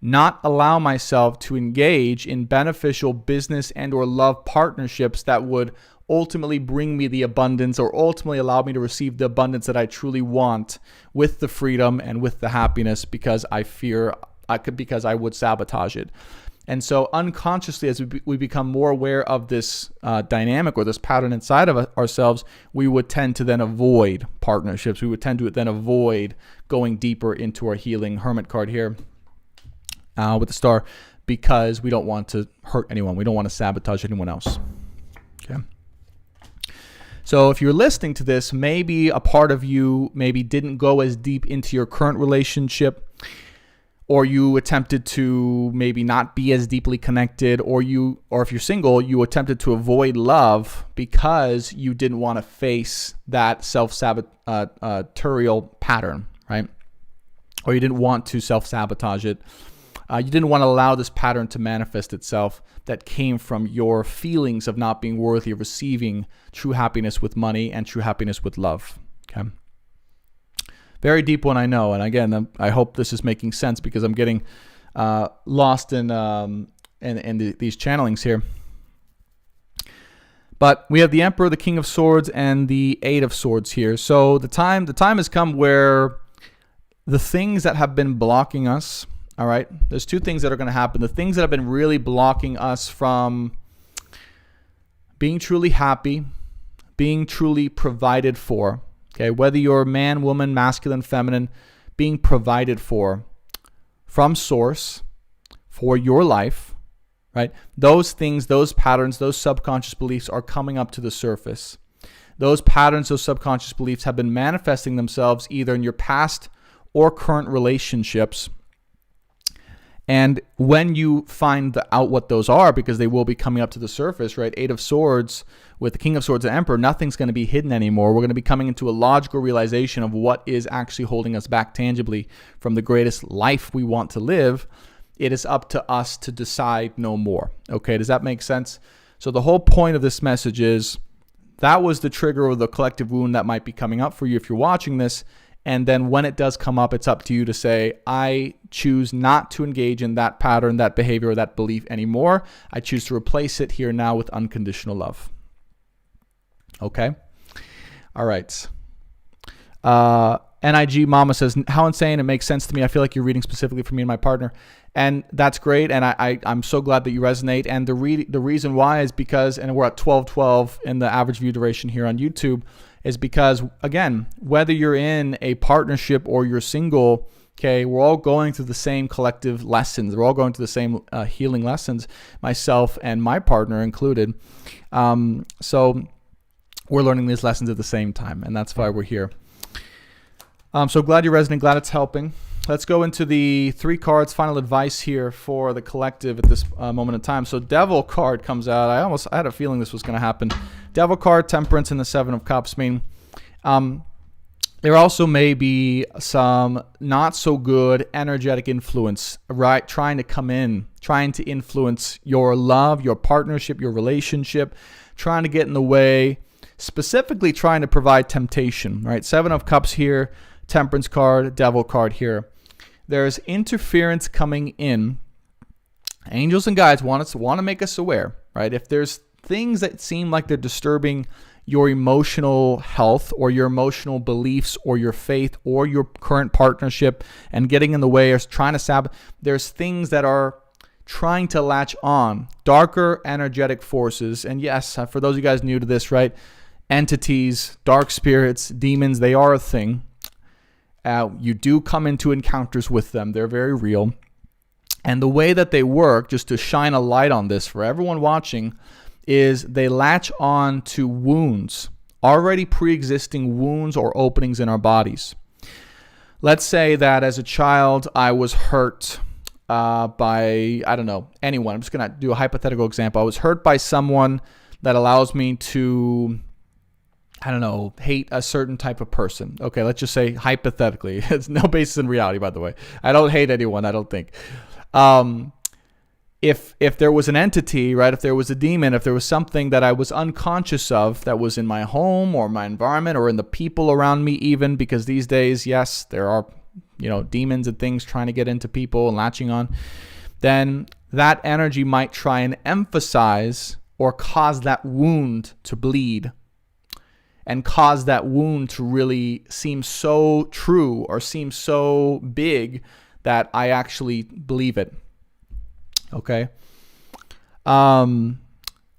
S6: not allow myself to engage in beneficial business and or love partnerships that would ultimately bring me the abundance, or ultimately allow me to receive the abundance that I truly want, with the freedom and with the happiness, because because I would sabotage it. And so unconsciously, as we become more aware of this dynamic or this pattern inside of ourselves, we would tend to then avoid partnerships. We would tend to then avoid going deeper into our healing. Hermit card here with the Star, because we don't want to hurt anyone. We don't want to sabotage anyone else. Okay. So if you're listening to this, maybe a part of you maybe didn't go as deep into your current relationship, or you attempted to maybe not be as deeply connected, or if you're single, you attempted to avoid love because you didn't want to face that self-sabotorial pattern, right? Or you didn't want to self-sabotage it. You didn't want to allow this pattern to manifest itself that came from your feelings of not being worthy of receiving true happiness with money and true happiness with love, okay? Very deep one, I know. And again, I hope this is making sense, because I'm getting lost in these channelings here. But we have the Emperor, the King of Swords, and the Eight of Swords here. So the time has come where the things that have been blocking us, all right, there's two things that are going to happen. The things that have been really blocking us from being truly happy, being truly provided for, okay, whether you're man, woman, masculine, feminine, being provided for from source for your life, right? Those things, those patterns, those subconscious beliefs are coming up to the surface. Those patterns, those subconscious beliefs have been manifesting themselves either in your past or current relationships. And when you find out what those are, because they will be coming up to the surface, right? Eight of Swords with the King of Swords and Emperor, nothing's going to be hidden anymore. We're going to be coming into a logical realization of what is actually holding us back tangibly from the greatest life we want to live. It is up to us to decide no more. Okay, does that make sense? So the whole point of this message is that was the trigger or the collective wound that might be coming up for you if you're watching this. And then when it does come up, it's up to you to say, I choose not to engage in that pattern, that behavior, or that belief anymore. I choose to replace it here now with unconditional love. Okay? All right. NIG Mama says, how insane. It makes sense to me. I feel like you're reading specifically for me and my partner. And that's great. And I'm so glad that you resonate. And the reason why is because, and we're at 12:12 in the average view duration here on YouTube, is because, again, whether you're in a partnership or you're single, okay, we're all going through the same collective lessons. We're all going through the same healing lessons, myself and my partner included. So we're learning these lessons at the same time, and that's why we're here. So glad you're resonating, glad it's helping. Let's go into the 3 cards, final advice here for the collective at this moment in time. So Devil card comes out. I had a feeling this was going to happen. Devil card, Temperance, and the 7 of Cups. I mean, There also may be some not so good energetic influence, right? Trying to come in, trying to influence your love, your partnership, your relationship, trying to get in the way, specifically trying to provide temptation, right? 7 of Cups here, Temperance card, Devil card here. There's interference coming in. Angels and guides want to make us aware, right? If there's things that seem like they're disturbing your emotional health or your emotional beliefs or your faith or your current partnership and getting in the way or trying to sabotage, there's things that are trying to latch on, darker energetic forces. And yes, for those of you guys new to this, right? Entities, dark spirits, demons, they are a thing. You do come into encounters with them. They're very real. And the way that they work, just to shine a light on this for everyone watching, is they latch on to wounds, already pre-existing wounds or openings in our bodies. Let's say that as a child, I was hurt by, I don't know, anyone. I'm just going to do a hypothetical example. I was hurt by someone that allows me to, I don't know, hate a certain type of person. Okay, let's just say hypothetically. It's no basis in reality, by the way. I don't hate anyone, I don't think. If there was an entity, right, if there was a demon, if there was something that I was unconscious of that was in my home or my environment or in the people around me even, because these days, yes, there are, demons and things trying to get into people and latching on, then that energy might try and emphasize or cause that wound to bleed and cause that wound to really seem so true or seem so big that I actually believe it. Okay. And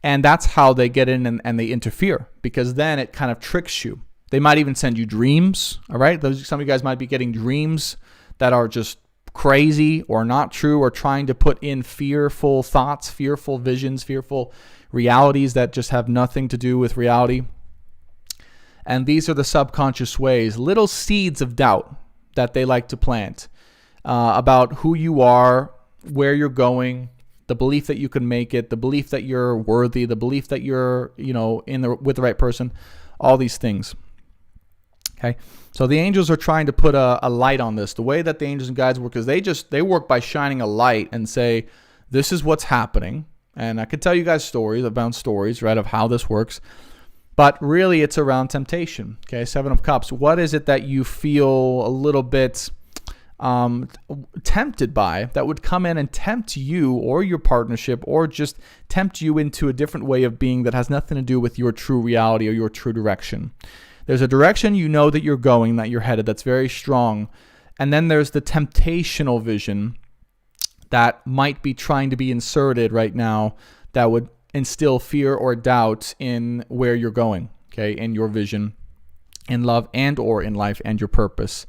S6: that's how they get in and they interfere, because then it kind of tricks you. They might even send you dreams. All right. Some of you guys might be getting dreams that are just crazy or not true, or trying to put in fearful thoughts, fearful visions, fearful realities that just have nothing to do with reality. And these are the subconscious ways, little seeds of doubt that they like to plant about who you are, where you're going, the belief that you can make it, the belief that you're worthy, the belief that you're, with the right person, all these things. Okay. So the angels are trying to put a light on this. The way that the angels and guides work is they work by shining a light and say, this is what's happening. And I could tell you guys stories, right, of how this works. But really it's around temptation. Okay. 7 of Cups. What is it that you feel a little bit tempted by, that would come in and tempt you or your partnership, or just tempt you into a different way of being that has nothing to do with your true reality or your true direction? There's a direction that you're going, that you're headed, that's very strong. And then there's the temptational vision that might be trying to be inserted right now that would instill fear or doubt in where you're going, okay, in your vision, in love and or in life and your purpose.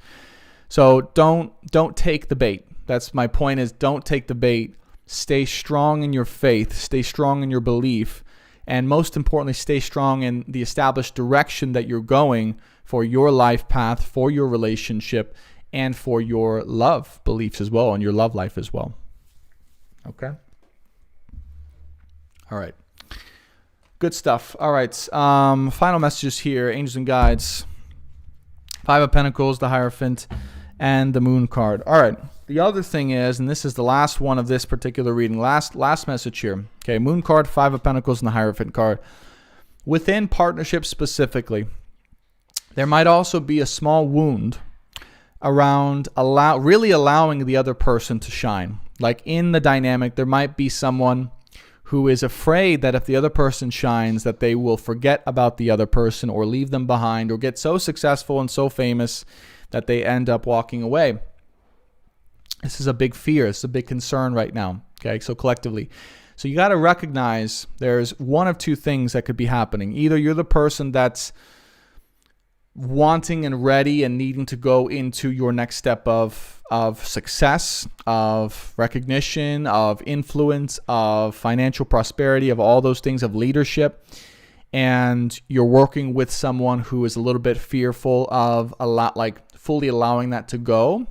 S6: So don't take the bait. That's my point, is don't take the bait. Stay strong in your faith. Stay strong in your belief. And most importantly, stay strong in the established direction that you're going for your life path, for your relationship, and for your love beliefs as well, and your love life as well. Okay? All right. Good stuff. All right. Final messages here. Angels and guides. 5 of Pentacles, the Hierophant, and the Moon card. All right. The other thing is, and this is the last one of this particular reading, last message here. Okay, Moon card, 5 of Pentacles, and the Hierophant card. Within partnerships specifically, there might also be a small wound around really allowing the other person to shine. Like in the dynamic, there might be someone who is afraid that if the other person shines, that they will forget about the other person or leave them behind, or get so successful and so famous that they end up walking away. This is a big fear. It's a big concern right now. Okay, so collectively. So you got to recognize there's one of two things that could be happening. Either you're the person that's wanting and ready and needing to go into your next step of success, of recognition, of influence, of financial prosperity, of all those things, of leadership, and you're working with someone who is a little bit fearful of fully allowing that to go.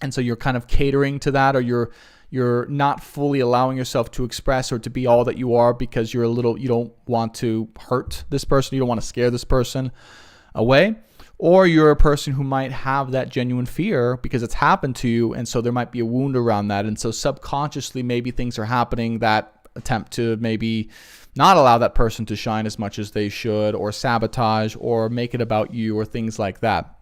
S6: And so you're kind of catering to that, or you're not fully allowing yourself to express or to be all that you are, because you don't want to hurt this person, you don't want to scare this person away. Or you're a person who might have that genuine fear because it's happened to you, and so there might be a wound around that. And so subconsciously, maybe things are happening that attempt to maybe not allow that person to shine as much as they should, or sabotage, or make it about you, or things like that.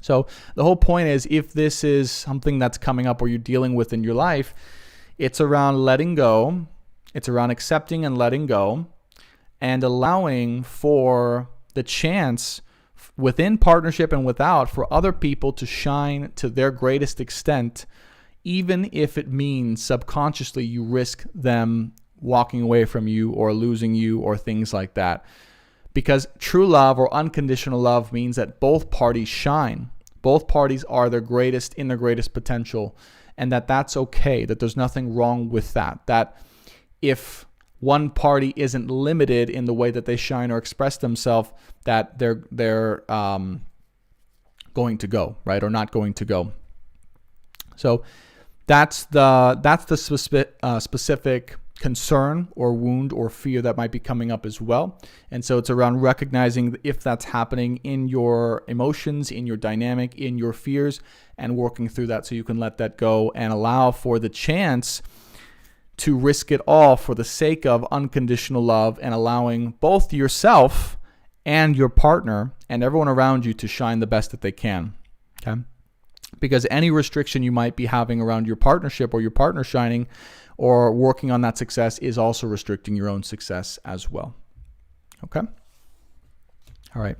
S6: So the whole point is, if this is something that's coming up or you're dealing with in your life, it's around letting go. It's around accepting and letting go, and allowing for the chance within partnership and without for other people to shine to their greatest extent, even if it means subconsciously you risk them walking away from you or losing you or things like that. Because true love or unconditional love means that both parties shine. Both parties are their greatest in their greatest potential, and that's okay, that there's nothing wrong with that. That if one party isn't limited in the way that they shine or express themselves, that they're going to go, right, or not going to go. So that's the specific concern or wound or fear that might be coming up as well. And so it's around recognizing if that's happening in your emotions, in your dynamic, in your fears, and working through that so you can let that go and allow for the chance to risk it all for the sake of unconditional love, and allowing both yourself and your partner and everyone around you to shine the best that they can. Okay? Because any restriction you might be having around your partnership or your partner shining or working on that success is also restricting your own success as well. Okay? All right.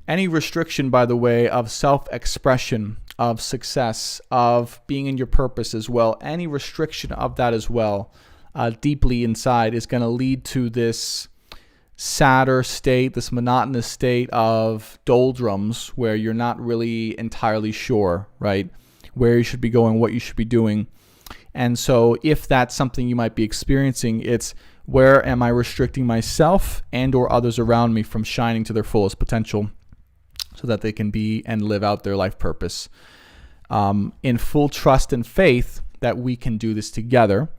S6: Any restriction, by the way, of self-expression, of success, of being in your purpose as well, any restriction of that as well, deeply inside, is going to lead to this sadder state, this monotonous state of doldrums where you're not really entirely sure, right, where you should be going, what you should be doing. And so if that's something you might be experiencing, it's where am I restricting myself and or others around me from shining to their fullest potential so that they can be and live out their life purpose, in full trust and faith that we can do this together,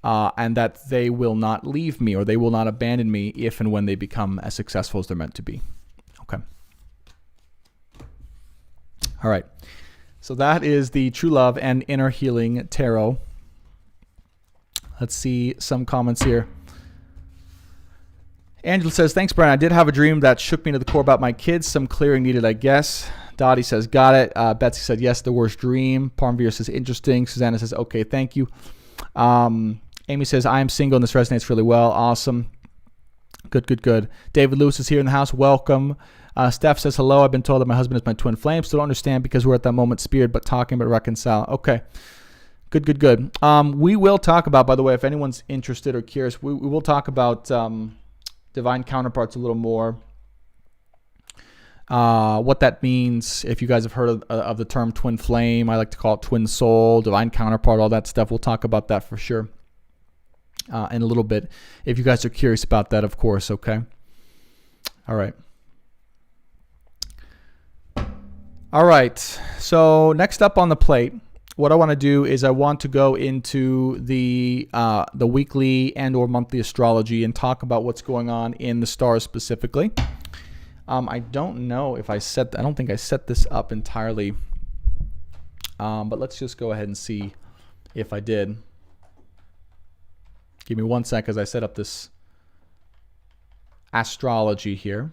S6: and that they will not leave me or they will not abandon me if and when they become as successful as they're meant to be. Okay. All right. So that is the True Love and Inner Healing Tarot. Let's see some comments here. Angela says, thanks, Brian. I did have a dream that shook me to the core about my kids. Some clearing needed, I guess. Dottie says, got it. Betsy said, yes, the worst dream. Parmveer says, interesting. Susanna says, okay, thank you. Amy says, I am single and this resonates really well. Awesome. Good, good, good. David Lewis is here in the house. Welcome. Steph says, hello. I've been told that my husband is my twin flame. Still don't understand because we're at that moment spirit, but talking about reconcile. Okay. Good, good, good. We will talk about, by the way, if anyone's interested or curious, we will talk about divine counterparts a little more. What that means, if you guys have heard of the term twin flame, I like to call it twin soul, divine counterpart, all that stuff. We'll talk about that for sure in a little bit. If you guys are curious about that, of course, okay? All right. All right, so next up on the plate, what I want to do is I want to go into the weekly and or monthly astrology and talk about what's going on in the stars specifically. I don't know if I don't think I set this up entirely, but let's just go ahead and see if I did. Give me 1 sec as I set up this astrology here.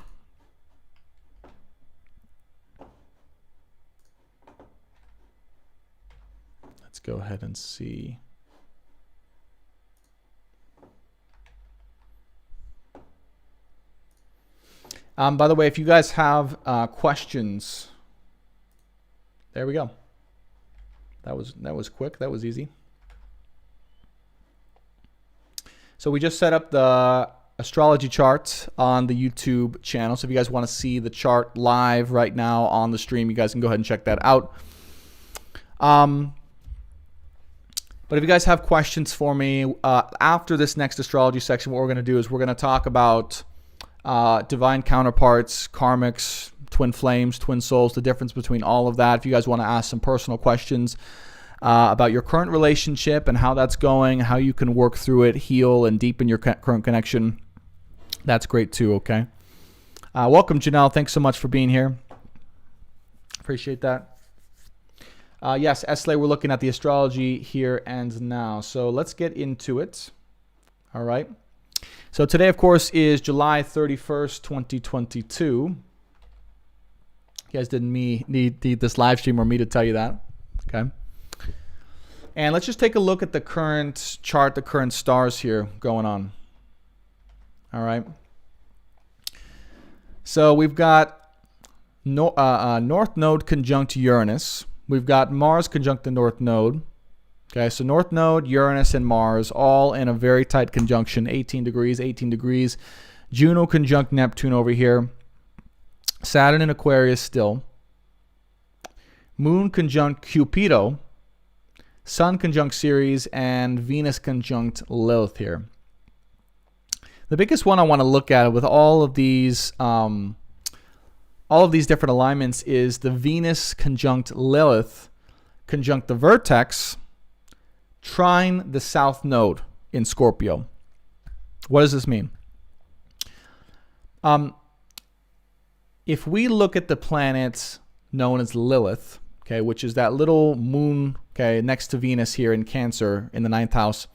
S6: Let's go ahead and see. By the way, if you guys have questions, there we go. That was quick. That was easy. So we just set up the astrology chart on the YouTube channel. So if you guys want to see the chart live right now on the stream, you guys can go ahead and check that out. But if you guys have questions for me after this next astrology section, what we're going to do is we're going to talk about divine counterparts, karmics, twin flames, twin souls, the difference between all of that. If you guys want to ask some personal questions about your current relationship and how that's going, how you can work through it, heal, and deepen your current connection, that's great too, okay? Welcome, Janelle. Thanks so much for being here. Appreciate that. Yes, Esley, we're looking at the astrology here and now. So let's get into it. All right. So today, of course, is July 31st, 2022. You guys didn't need this live stream or me to tell you that. Okay. And let's just take a look at the current chart, the current stars here going on. All right. So we've got North Node conjunct Uranus. We've got Mars conjunct the North Node. Okay, so North Node, Uranus, and Mars all in a very tight conjunction, 18 degrees, 18 degrees. Juno conjunct Neptune over here. Saturn in Aquarius still. Moon conjunct Cupido. Sun conjunct Ceres, and Venus conjunct Lilith here. The biggest one I want to look at with all of these different alignments is the Venus conjunct Lilith conjunct the vertex trine the South Node in Scorpio. What does this mean? If we look at the planets known as Lilith, okay, which is that little moon, okay, next to Venus here in Cancer in the 9th house,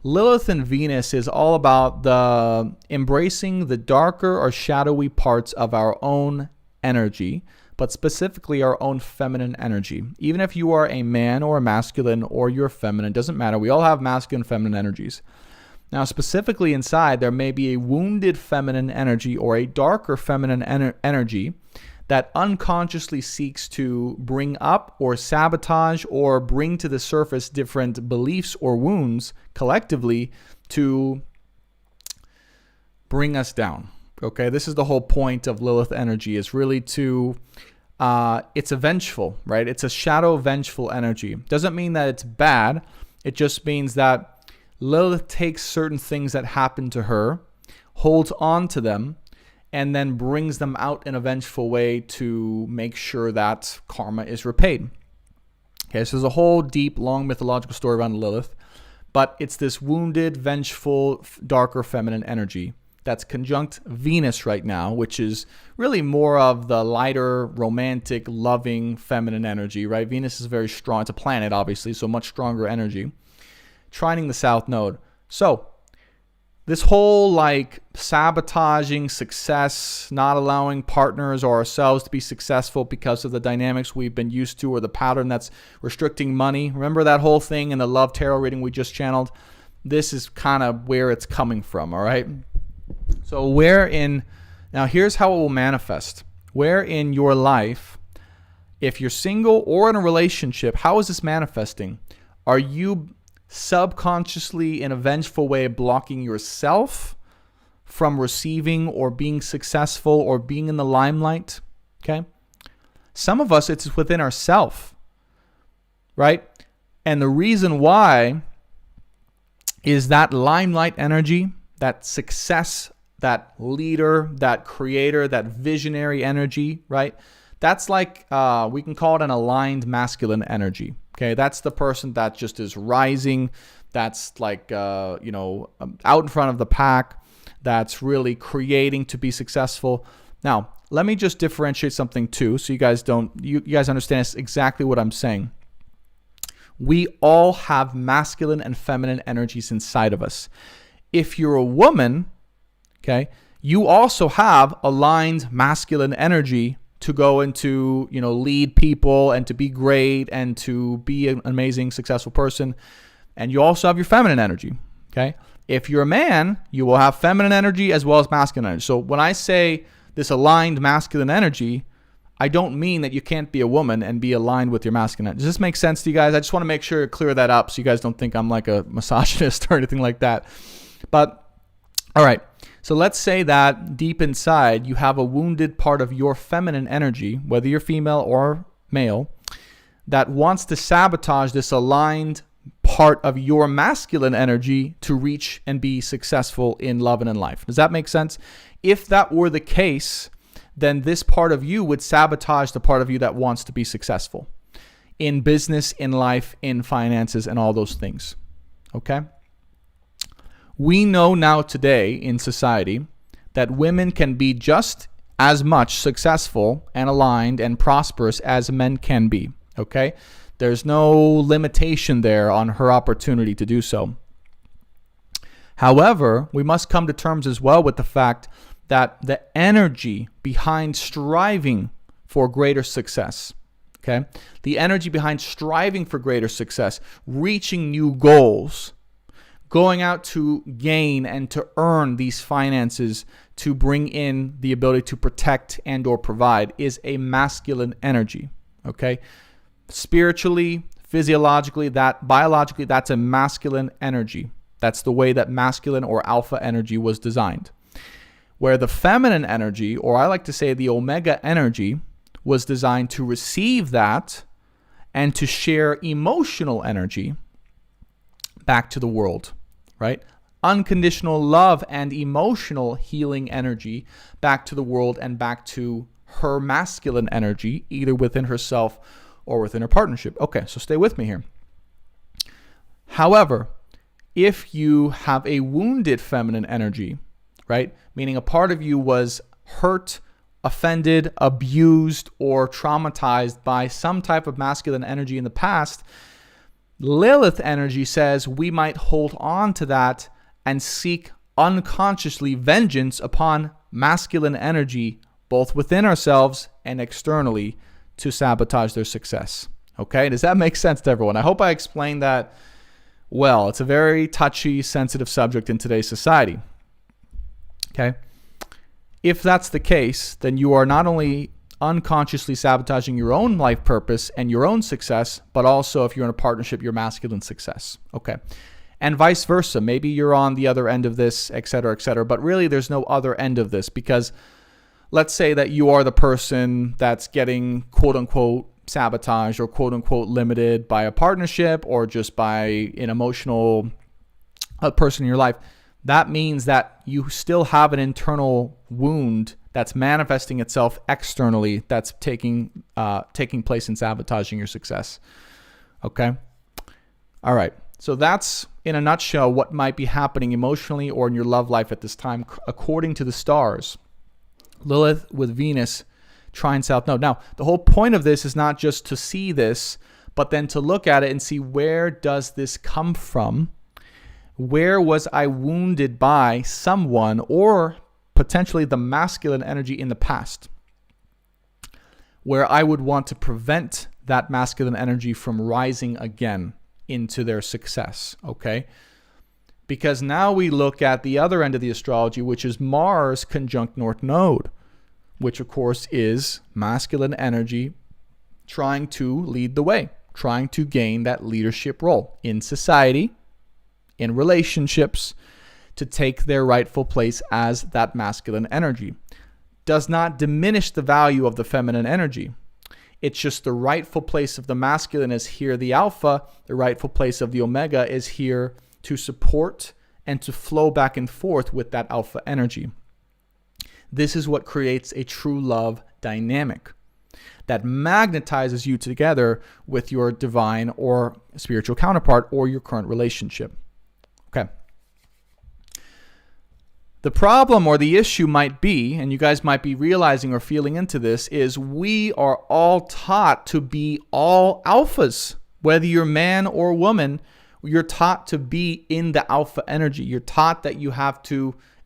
S6: Lilith and Venus is all about the embracing the darker or shadowy parts of our own energy, but specifically our own feminine energy. Even if you are a man or a masculine or you're feminine, doesn't matter. We all have masculine and feminine energies. Now, specifically inside, there may be a wounded feminine energy or a darker feminine energy that unconsciously seeks to bring up or sabotage or bring to the surface different beliefs or wounds collectively to bring us down. Okay, this is the whole point of Lilith energy, is really to, it's a vengeful, right? It's a shadow vengeful energy. Doesn't mean that it's bad. It just means that Lilith takes certain things that happen to her, holds on to them, and then brings them out in a vengeful way to make sure that karma is repaid. Okay, so there's a whole deep, long mythological story around Lilith, but it's this wounded, vengeful, darker feminine energy that's conjunct Venus right now, which is really more of the lighter, romantic, loving, feminine energy, right? Venus is very strong. It's a planet, obviously, so much stronger energy. Trining the South Node. So this whole like sabotaging success, not allowing partners or ourselves to be successful because of the dynamics we've been used to or the pattern that's restricting money. Remember that whole thing in the Love Tarot reading we just channeled? This is kind of where it's coming from, all right? So now here's how it will manifest. Where in your life, if you're single or in a relationship, how is this manifesting? Are you subconsciously in a vengeful way blocking yourself from receiving or being successful or being in the limelight? Okay. Some of us, it's within ourself, right? And the reason why is that limelight energy, that success, that leader, that creator, that visionary energy, right? That's like, we can call it an aligned masculine energy. Okay, that's the person that just is rising. That's like, out in front of the pack. That's really creating to be successful. Now, let me just differentiate something too, so you guys understand exactly what I'm saying. We all have masculine and feminine energies inside of us. If you're a woman, okay, you also have aligned masculine energy to go into, lead people and to be great and to be an amazing, successful person. And you also have your feminine energy, okay? If you're a man, you will have feminine energy as well as masculine energy. So when I say this aligned masculine energy, I don't mean that you can't be a woman and be aligned with your masculine energy. Does this make sense to you guys? I just want to make sure to clear that up so you guys don't think I'm like a misogynist or anything like that. But, all right. So let's say that deep inside you have a wounded part of your feminine energy, whether you're female or male, that wants to sabotage this aligned part of your masculine energy to reach and be successful in love and in life. Does that make sense? If that were the case, then this part of you would sabotage the part of you that wants to be successful in business, in life, in finances, and all those things. Okay? We know now today in society that women can be just as much successful and aligned and prosperous as men can be. Okay? There's no limitation there on her opportunity to do so. However, we must come to terms as well with the fact that the energy behind striving for greater success, okay? The energy behind striving for greater success, reaching new goals, going out to gain and to earn these finances to bring in the ability to protect and or provide is a masculine energy, okay? Spiritually, physiologically, biologically, that's a masculine energy. That's the way that masculine or alpha energy was designed. Where the feminine energy, or I like to say the omega energy, was designed to receive that and to share emotional energy back to the world, right? Unconditional love and emotional healing energy back to the world and back to her masculine energy, either within herself or within her partnership. Okay, so stay with me here. However, if you have a wounded feminine energy, right, meaning a part of you was hurt, offended, abused, or traumatized by some type of masculine energy in the past, Lilith energy says we might hold on to that and seek unconsciously vengeance upon masculine energy, both within ourselves and externally, to sabotage their success. Okay, does that make sense to everyone? I hope I explained that well. It's a very touchy, sensitive subject in today's society. Okay, if that's the case, then you are not only unconsciously sabotaging your own life purpose and your own success, but also, if you're in a partnership, your masculine success. Okay, and vice versa. Maybe you're on the other end of this, et cetera, but really there's no other end of this, because let's say that you are the person that's getting quote unquote sabotaged or quote unquote limited by a partnership or just by an emotional person in your life. That means that you still have an internal wound that's manifesting itself externally, that's taking place in sabotaging your success. Okay? All right. So that's, in a nutshell, what might be happening emotionally or in your love life at this time, according to the stars. Lilith with Venus trine South Node. Now, the whole point of this is not just to see this, but then to look at it and see, where does this come from? Where was I wounded by someone or potentially the masculine energy in the past, where I would want to prevent that masculine energy from rising again into their success, okay? Because now we look at the other end of the astrology, which is Mars conjunct North Node, which of course is masculine energy trying to lead the way, trying to gain that leadership role in society, in relationships, to take their rightful place as that masculine energy. Does not diminish the value of the feminine energy. It's just the rightful place of the masculine is here, the alpha. The rightful place of the omega is here to support and to flow back and forth with that alpha energy. This is what creates a true love dynamic that magnetizes you together with your divine or spiritual counterpart or your current relationship. Okay. The problem or the issue might be, and you guys might be realizing or feeling into this, is we are all taught to be all alphas. Whether you're man or woman, you're taught to be in the alpha energy. You're taught that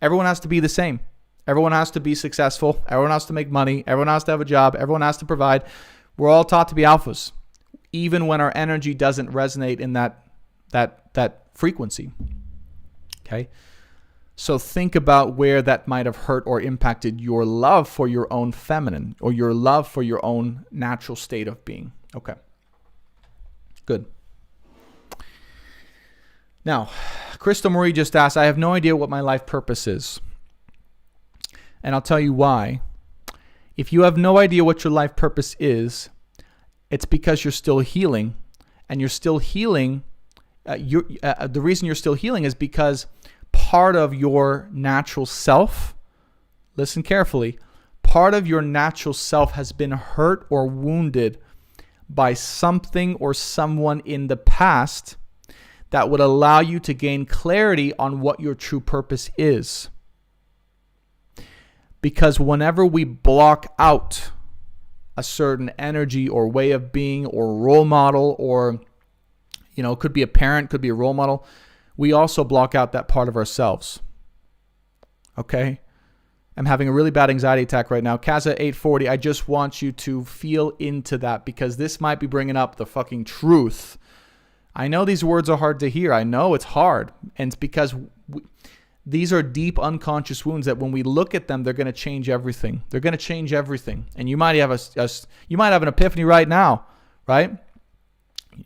S6: everyone has to be the same. Everyone has to be successful. Everyone has to make money. Everyone has to have a job. Everyone has to provide. We're all taught to be alphas, even when our energy doesn't resonate in that frequency. Okay? So think about where that might have hurt or impacted your love for your own feminine or your love for your own natural state of being. Okay. Good. Now, Crystal Marie just asked, I have no idea what my life purpose is. And I'll tell you why. If you have no idea what your life purpose is, it's because you're still healing. And you're still healing. The reason you're still healing is because part of your natural self, listen carefully, part of your natural self has been hurt or wounded by something or someone in the past that would allow you to gain clarity on what your true purpose is. Because whenever we block out a certain energy or way of being or role model, or, it could be a parent, could be a role model, we also block out that part of ourselves. Okay? I'm having a really bad anxiety attack right now. Kaza 840, I just want you to feel into that, because this might be bringing up the fucking truth. I know these words are hard to hear. I know it's hard. And it's because these are deep unconscious wounds that when we look at them, they're going to change everything. They're going to change everything. And you might have an epiphany right now, right?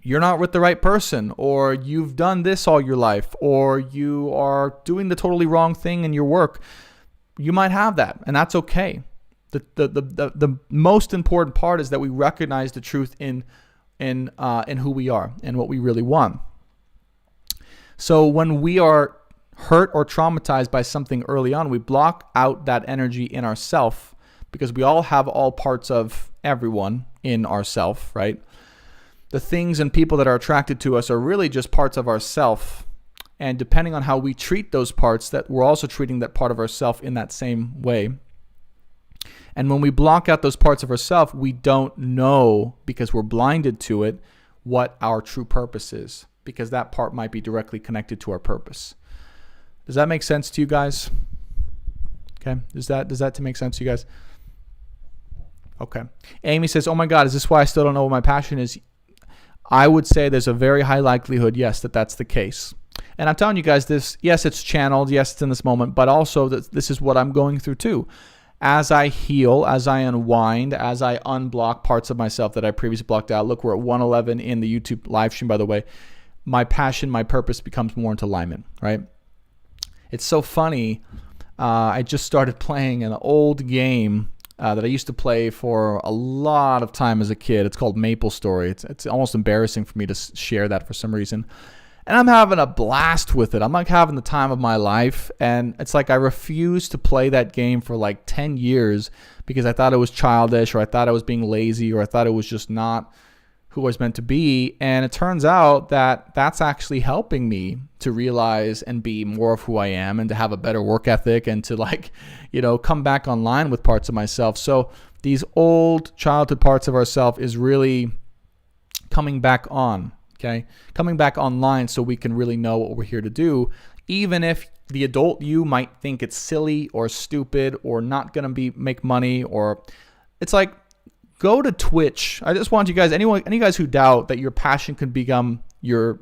S6: You're not with the right person, or you've done this all your life, or you are doing the totally wrong thing in your work. You might have that, and that's okay. The most important part is that we recognize the truth in who we are and what we really want. So when we are hurt or traumatized by something early on, we block out that energy in ourself, because we all have all parts of everyone in ourself, right? The things and people that are attracted to us are really just parts of ourself. And depending on how we treat those parts, that we're also treating that part of ourself in that same way. And when we block out those parts of ourself, we don't know, because we're blinded to it, what our true purpose is, because that part might be directly connected to our purpose. Does that make sense to you guys? Okay. Does that make sense to you guys? Okay. Amy says, oh my God, is this why I still don't know what my passion is? I would say there's a very high likelihood, yes, that's the case. And I'm telling you guys this, yes, it's channeled, yes, it's in this moment, but also this is what I'm going through too. As I heal, as I unwind, as I unblock parts of myself that I previously blocked out. Look, we're at 111 in the YouTube live stream, by the way. My passion, my purpose becomes more into alignment, right? It's so funny. I just started playing an old game that I used to play for a lot of time as a kid. It's called Maple Story. It's almost embarrassing for me to share that for some reason. And I'm having a blast with it. I'm like having the time of my life. And it's like I refused to play that game for like 10 years because I thought it was childish, or I thought I was being lazy, or I thought it was just not who I was meant to be. And it turns out that that's actually helping me to realize and be more of who I am, and to have a better work ethic, and to come back online with parts of myself. So these old childhood parts of ourselves is really coming back on. Okay, coming back online so we can really know what we're here to do, even if the adult you might think it's silly or stupid or not going to make money, or it's like, go to Twitch. I just want you guys, any guys who doubt that your passion can become your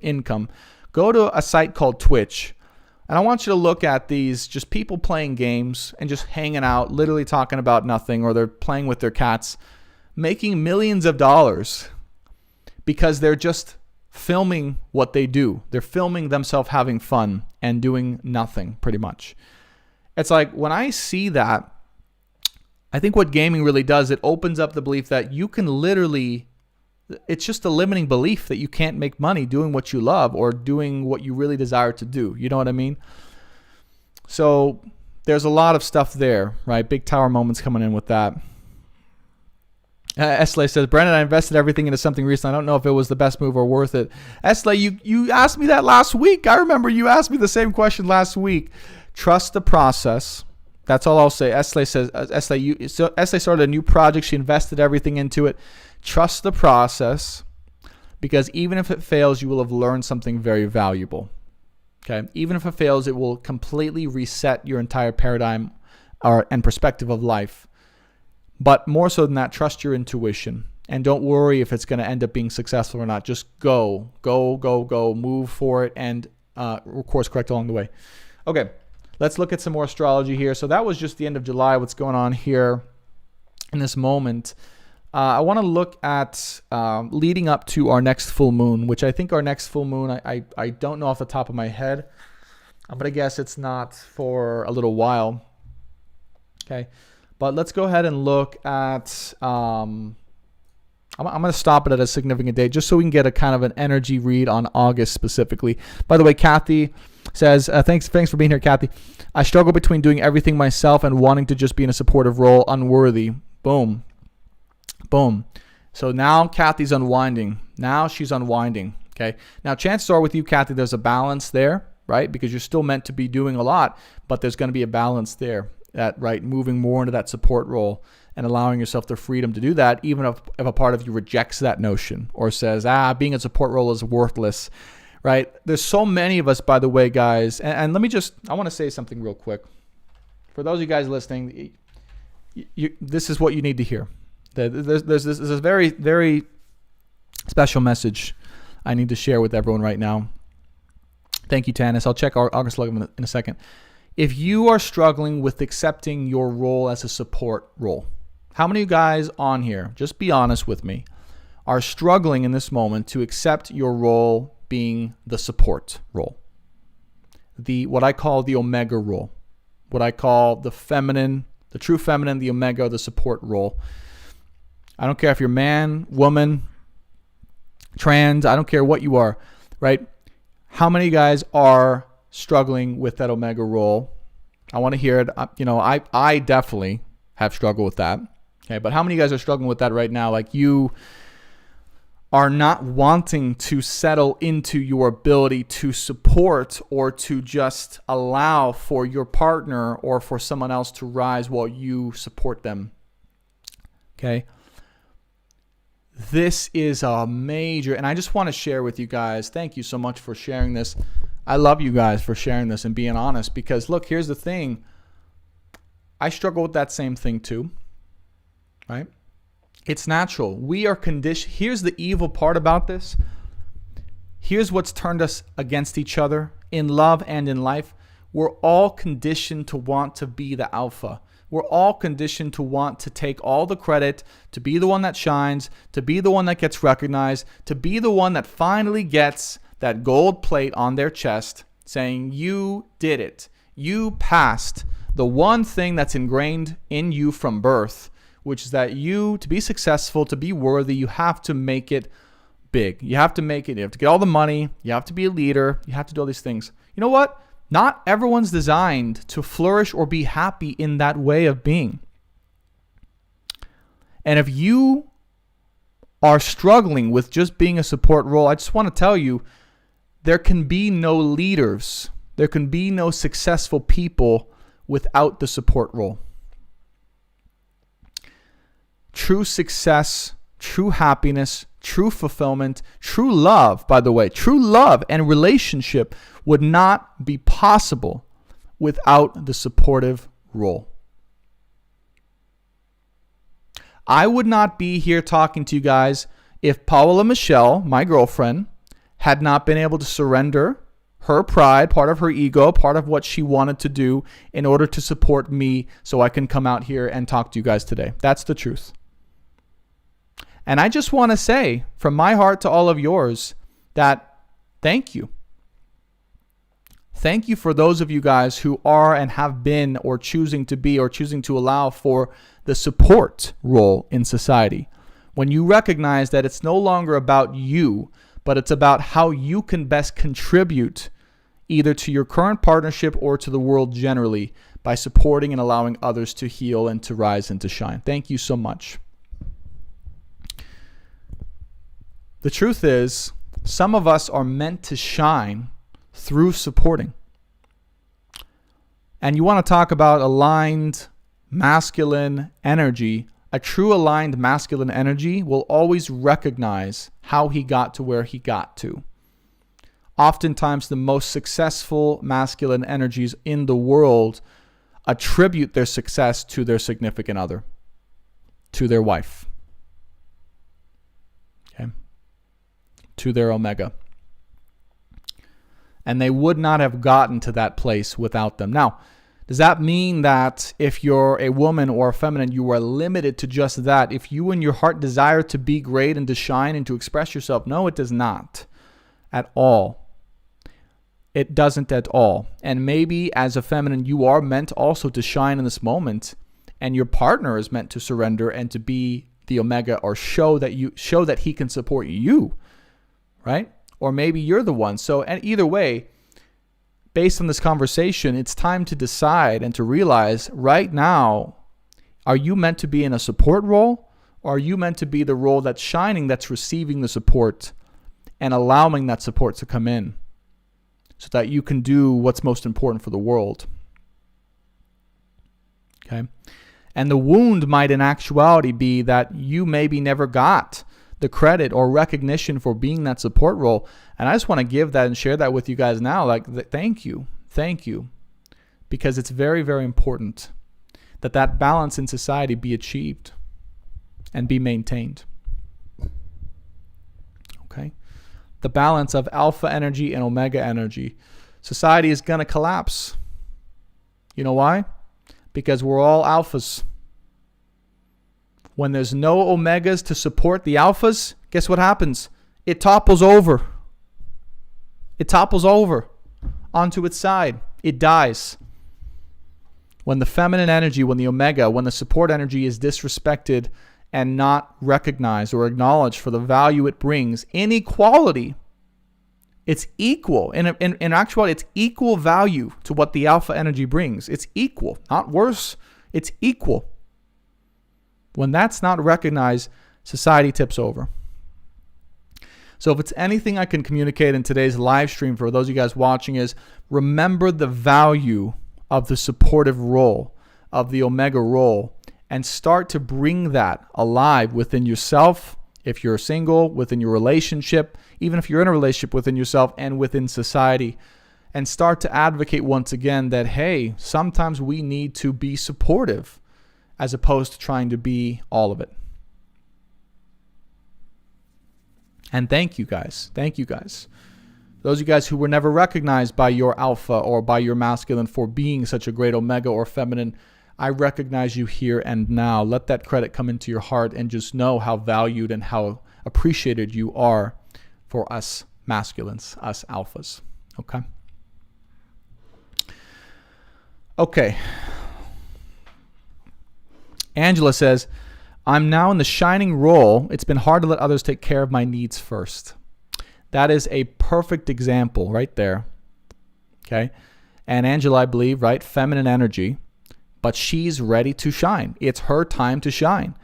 S6: income, go to a site called Twitch. And I want you to look at these just people playing games and just hanging out, literally talking about nothing, or they're playing with their cats, making millions of dollars. Because they're just filming what they do. They're filming themselves having fun and doing nothing, pretty much. It's like, when I see that, I think what gaming really does, it opens up the belief that you can literally, it's just a limiting belief that you can't make money doing what you love or doing what you really desire to do. You know what I mean? So there's a lot of stuff there, right? Big tower moments coming in with that. Esley says, Brandon, I invested everything into something recently. I don't know if it was the best move or worth it. Esley, you asked me that last week. I remember you asked me the same question last week. Trust the process. That's all I'll say. Esley says, Esley started a new project. She invested everything into it. Trust the process, because even if it fails, you will have learned something very valuable. Okay? Even if it fails, it will completely reset your entire paradigm and perspective of life. But more so than that, trust your intuition, and don't worry if it's going to end up being successful or not. Just go, move for it, and course correct along the way. Okay, let's look at some more astrology here. So that was just the end of July. What's going on here in this moment? I want to look at leading up to our next full moon, which I think our next full moon, I don't know off the top of my head, but I guess it's not for a little while. Okay. But let's go ahead and look at, I'm going to stop it at a significant date just so we can get a kind of an energy read on August specifically. By the way, Kathy says, thanks for being here, Kathy. I struggle between doing everything myself and wanting to just be in a supportive role, unworthy. Boom. Boom. So now Kathy's unwinding. Now she's unwinding. Okay. Now chances are with you, Kathy, there's a balance there, right? Because you're still meant to be doing a lot, but there's going to be a balance there. right, moving more into that support role and allowing yourself the freedom to do that, even if a part of you rejects that notion or says, being a support role is worthless, right? There's so many of us, by the way, guys, and let me I want to say something real quick. For those of you guys listening, this is what you need to hear. There's this very, very special message I need to share with everyone right now. Thank you, Tanis. I'll check August 11 in a second. If you are struggling with accepting your role as a support role, how many of you guys on here, just be honest with me, are struggling in this moment to accept your role being the support role? What I call the omega role, what I call the feminine, the true feminine, the omega, the support role. I don't care if you're man, woman, trans, I don't care what you are, right? How many of you guys are struggling with that omega role? I want to hear it. I definitely have struggled with that. Okay, but how many of you guys are struggling with that right now? Like, you are not wanting to settle into your ability to support or to just allow for your partner or for someone else to rise while you support them. Okay? This is a major, and I just want to share with you guys, thank you so much for sharing this. I love you guys for sharing this and being honest, because look, here's the thing. I struggle with that same thing too, right? It's natural. We are conditioned. Here's the evil part about this. Here's what's turned us against each other in love and in life. We're all conditioned to want to be the alpha. We're all conditioned to want to take all the credit, to be the one that shines, to be the one that gets recognized, to be the one that finally gets that gold plate on their chest saying, you did it. You passed the one thing that's ingrained in you from birth, which is that to be successful, to be worthy, you have to make it big. You have to get all the money. You have to be a leader. You have to do all these things. You know what? Not everyone's designed to flourish or be happy in that way of being. And if you are struggling with just being a support role, I just want to tell you, there can be no leaders. There can be no successful people without the support role. True success, true happiness, true fulfillment, true love, by the way, true love and relationship would not be possible without the supportive role. I would not be here talking to you guys if Paula Michelle, my girlfriend, had not been able to surrender her pride, part of her ego, part of what she wanted to do in order to support me so I can come out here and talk to you guys today. That's the truth. And I just want to say from my heart to all of yours that thank you. Thank you for those of you guys who are and have been or choosing to be or choosing to allow for the support role in society. When you recognize that it's no longer about you, but it's about how you can best contribute either to your current partnership or to the world generally by supporting and allowing others to heal and to rise and to shine. Thank you so much. The truth is, some of us are meant to shine through supporting. And you want to talk about aligned masculine energy. A true aligned masculine energy will always recognize how he got to where he got to. Oftentimes, the most successful masculine energies in the world attribute their success to their significant other, to their wife, okay, to their omega. And they would not have gotten to that place without them. Now, does that mean that if you're a woman or a feminine, you are limited to just that? If you in your heart desire to be great and to shine and to express yourself, no, it does not at all. It doesn't at all. And maybe as a feminine, you are meant also to shine in this moment, and your partner is meant to surrender and to be the omega or show that he can support you, right? Or maybe you're the one. So, and either way, based on this conversation, it's time to decide and to realize right now, are you meant to be in a support role, or are you meant to be the role that's shining, that's receiving the support and allowing that support to come in so that you can do what's most important for the world? Okay. And the wound might in actuality be that you maybe never got the credit or recognition for being that support role. And I just want to give that and share that with you guys now. Like, thank you. Thank you. Because it's very, very important that that balance in society be achieved and be maintained. Okay? The balance of alpha energy and omega energy. Society is going to collapse. You know why? Because we're all alphas. When there's no omegas to support the alphas, guess what happens? It topples over. It topples over onto its side. It dies. When the feminine energy, when the omega, when the support energy is disrespected and not recognized or acknowledged for the value it brings, inequality, it's equal. In actuality, it's equal value to what the alpha energy brings. It's equal, not worse. It's equal. When that's not recognized, society tips over. So if it's anything I can communicate in today's live stream for those of you guys watching is remember the value of the supportive role, of the omega role, and start to bring that alive within yourself, if you're single, within your relationship, even if you're in a relationship within yourself and within society, and start to advocate once again that, hey, sometimes we need to be supportive as opposed to trying to be all of it. And thank you guys. Thank you guys. Those of you guys who were never recognized by your alpha or by your masculine for being such a great omega or feminine, I recognize you here and now. Let that credit come into your heart and just know how valued and how appreciated you are for us masculines, us alphas. Okay? Okay. Angela says, I'm now in the shining role. It's been hard to let others take care of my needs first. That is a perfect example right there. Okay? And Angela, I believe, right? Feminine energy. But she's ready to shine. It's her time to shine.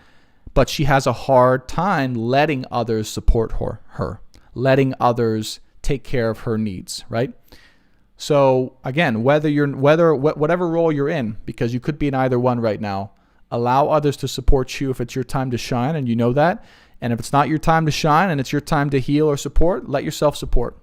S6: But she has a hard time letting others support her, letting others take care of her needs, right? So again, whatever role you're in, because you could be in either one right now, allow others to support you if it's your time to shine and you know that. And if it's not your time to shine and it's your time to heal or support, let yourself support.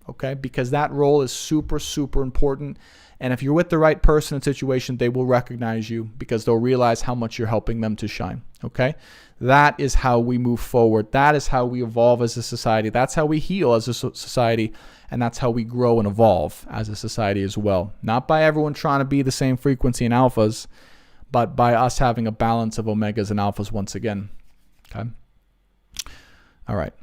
S6: Okay? Because that role is super, super important. And if you're with the right person and situation, they will recognize you because they'll realize how much you're helping them to shine. Okay? That is how we move forward. That is how we evolve as a society. That's how we heal as a society. And that's how we grow and evolve as a society as well. Not by everyone trying to be the same frequency in alphas, but by us having a balance of omegas and alphas once again. Okay? All right.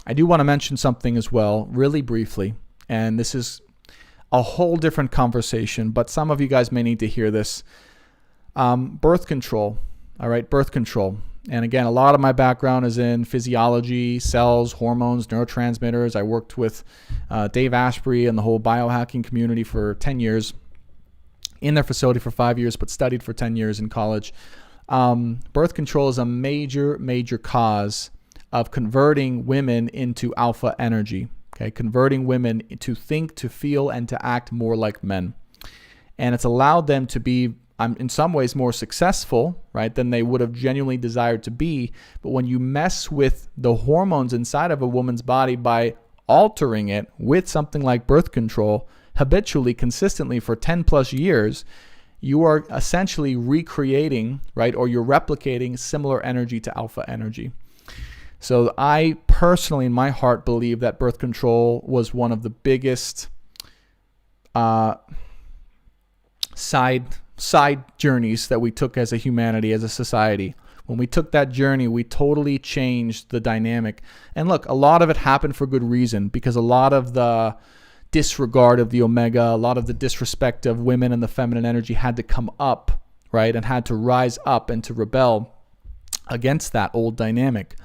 S6: I do want to mention something as well, really briefly. And this is a whole different conversation, but some of you guys may need to hear this. Birth control. All right, birth control. And again, a lot of my background is in physiology, cells, hormones, neurotransmitters. I worked with Dave Asprey and the whole biohacking community for 10 years, in their facility for 5 years, but studied for 10 years in college. Birth control is a major, major cause of converting women into alpha energy. Okay, converting women to think, to feel, and to act more like men. And it's allowed them to be, in some ways, more successful, right, than they would have genuinely desired to be. But when you mess with the hormones inside of a woman's body by altering it with something like birth control, habitually, consistently for 10 plus years, you are essentially recreating, right, or you're replicating similar energy to alpha energy. So I personally, in my heart, believe that birth control was one of the biggest side journeys that we took as a humanity, as a society. When we took that journey, we totally changed the dynamic. And look, a lot of it happened for good reason, because a lot of the disregard of the omega, a lot of the disrespect of women and the feminine energy had to come up, right, and had to rise up and to rebel against that old dynamic.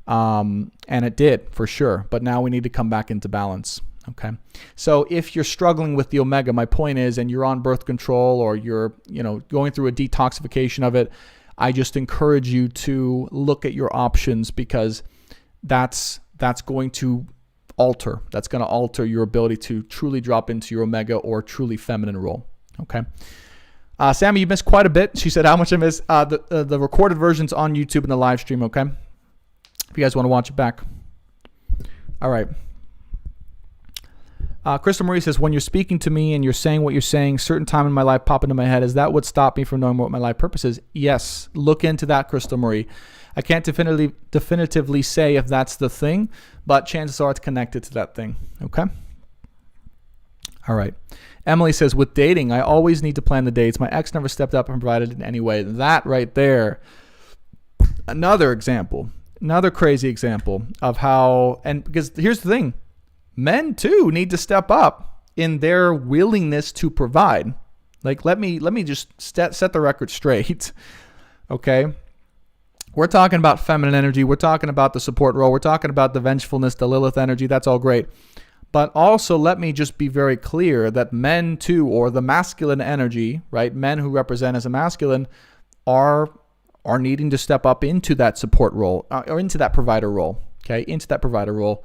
S6: And it did, for sure. But now we need to come back into balance. Okay. So if you're struggling with the omega, my point is, and you're on birth control or you're, going through a detoxification of it, I just encourage you to look at your options, because that's going to alter your ability to truly drop into your omega or truly feminine role. Okay. Sammy, you missed quite a bit. She said how much I missed. The recorded version's on YouTube in the live stream, okay? If you guys want to watch it back. All right. Crystal Marie says, when you're speaking to me and you're saying what you're saying, certain time in my life pop into my head. Is that what stopped me from knowing what my life purpose is? Yes. Look into that, Crystal Marie. I can't definitively say if that's the thing, but chances are it's connected to that thing. Okay? All right. Emily says, with dating, I always need to plan the dates. My ex never stepped up and provided in any way. That right there, another example, another crazy example of how, and because here's the thing, men too need to step up in their willingness to provide. Like, let me just set the record straight. Okay? We're talking about feminine energy. We're talking about the support role. We're talking about the vengefulness, the Lilith energy. That's all great. But also, let me just be very clear that men too, or the masculine energy, right? Men who represent as a masculine are needing to step up into that support role, or into that provider role, okay? Into that provider role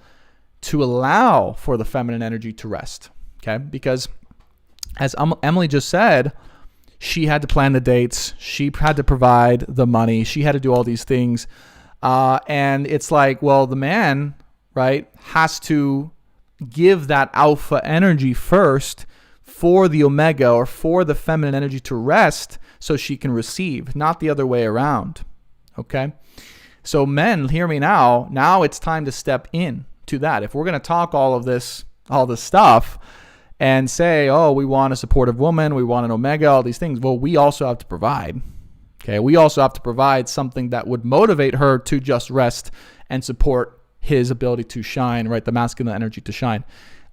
S6: to allow for the feminine energy to rest, okay? Because as Emily just said, she had to plan the dates. She had to provide the money. She had to do all these things. And it's like, well, the man, right, has to give that alpha energy first for the omega or for the feminine energy to rest so she can receive, not the other way around. Okay? So men, hear me now. Now it's time to step in to that. If we're going to talk all this stuff and say, oh, we want a supportive woman, we want an omega, all these things, well, we also have to provide. Okay? We also have to provide something that would motivate her to just rest and support his ability to shine, right? The masculine energy to shine.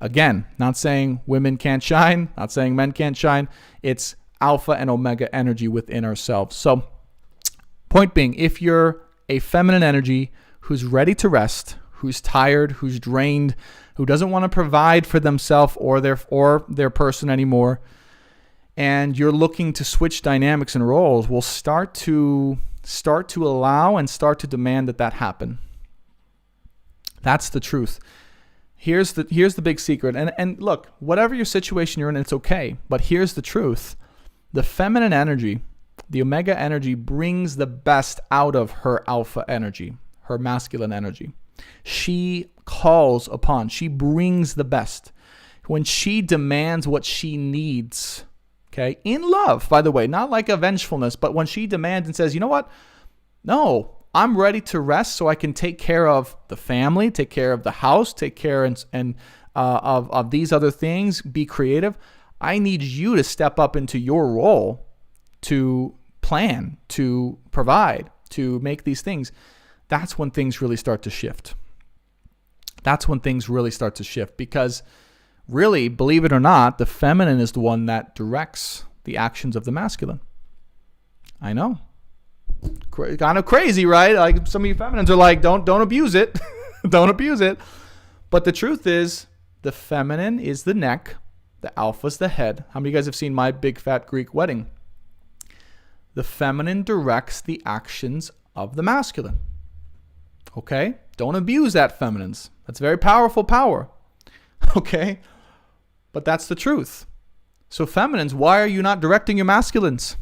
S6: Again, not saying women can't shine, not saying men can't shine. It's alpha and omega energy within ourselves. So, point being, if you're a feminine energy who's ready to rest, who's tired, who's drained, who doesn't want to provide for themselves or their person anymore, and you're looking to switch dynamics and roles, we'll start to allow and start to demand that happen. That's the truth. Here's the big secret. And look, whatever your situation you're in, it's okay. But here's the truth. The feminine energy, the omega energy, brings the best out of her alpha energy, her masculine energy. She calls upon, she brings the best. When she demands what she needs, okay, in love, by the way, not like a vengefulness, but when she demands and says, you know what? No, I'm ready to rest so I can take care of the family, take care of the house, take care of these other things, be creative. I need you to step up into your role to plan, to provide, to make these things. That's when things really start to shift. That's when things really start to shift because really, believe it or not, the feminine is the one that directs the actions of the masculine. I know. Kind of crazy, right? Like some of you feminines are like, don't abuse it. Don't abuse it. But the truth is, the feminine is the neck, the alpha's the head. How many of you guys have seen My Big Fat Greek Wedding? The feminine directs the actions of the masculine. Okay? Don't abuse that, feminines. That's very powerful power. Okay? But that's the truth. So feminines, why are you not directing your masculines?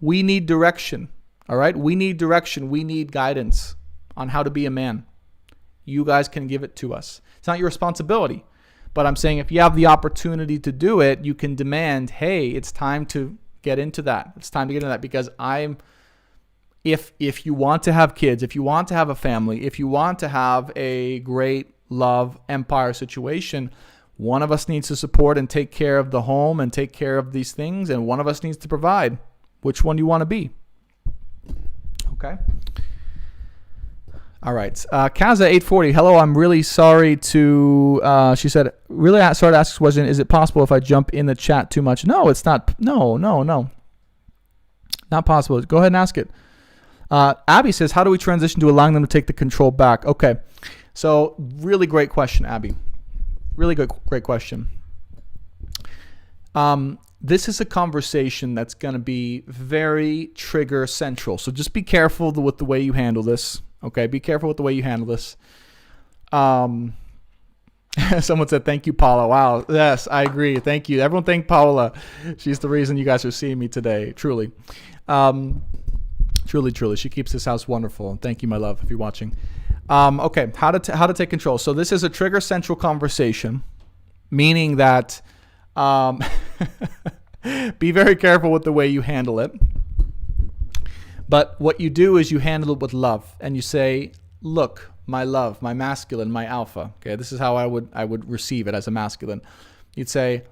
S6: We need direction. All right? We need direction. We need guidance on how to be a man. You guys can give it to us. It's not your responsibility. But I'm saying if you have the opportunity to do it, you can demand, hey, it's time to get into that. It's time to get into that because if you want to have kids, if you want to have a family, if you want to have a great love empire situation, one of us needs to support and take care of the home and take care of these things, and one of us needs to provide. Which one do you want to be? Okay. All right. Kaza840. Hello, I'm really sorry to, she said, really sorry to ask this question. Is it possible if I jump in the chat too much? No, it's not. No. Not possible. Go ahead and ask it. Abby says, how do we transition to allowing them to take the control back? Okay. So really great question, Abby. Really great question. This is a conversation that's going to be very trigger central. So just be careful with the way you handle this. Okay, be careful with the way you handle this. Someone said, thank you, Paula. Wow. Yes, I agree. Thank you. Everyone thank Paula. She's the reason you guys are seeing me today. Truly. Truly. She keeps this house wonderful. Thank you, my love, if you're watching. Okay. How to take control. So this is a trigger central conversation, meaning that be very careful with the way you handle it. But what you do is you handle it with love, and you say, look, my love, my masculine, my alpha. Okay, this is how I would receive it as a masculine. You'd say,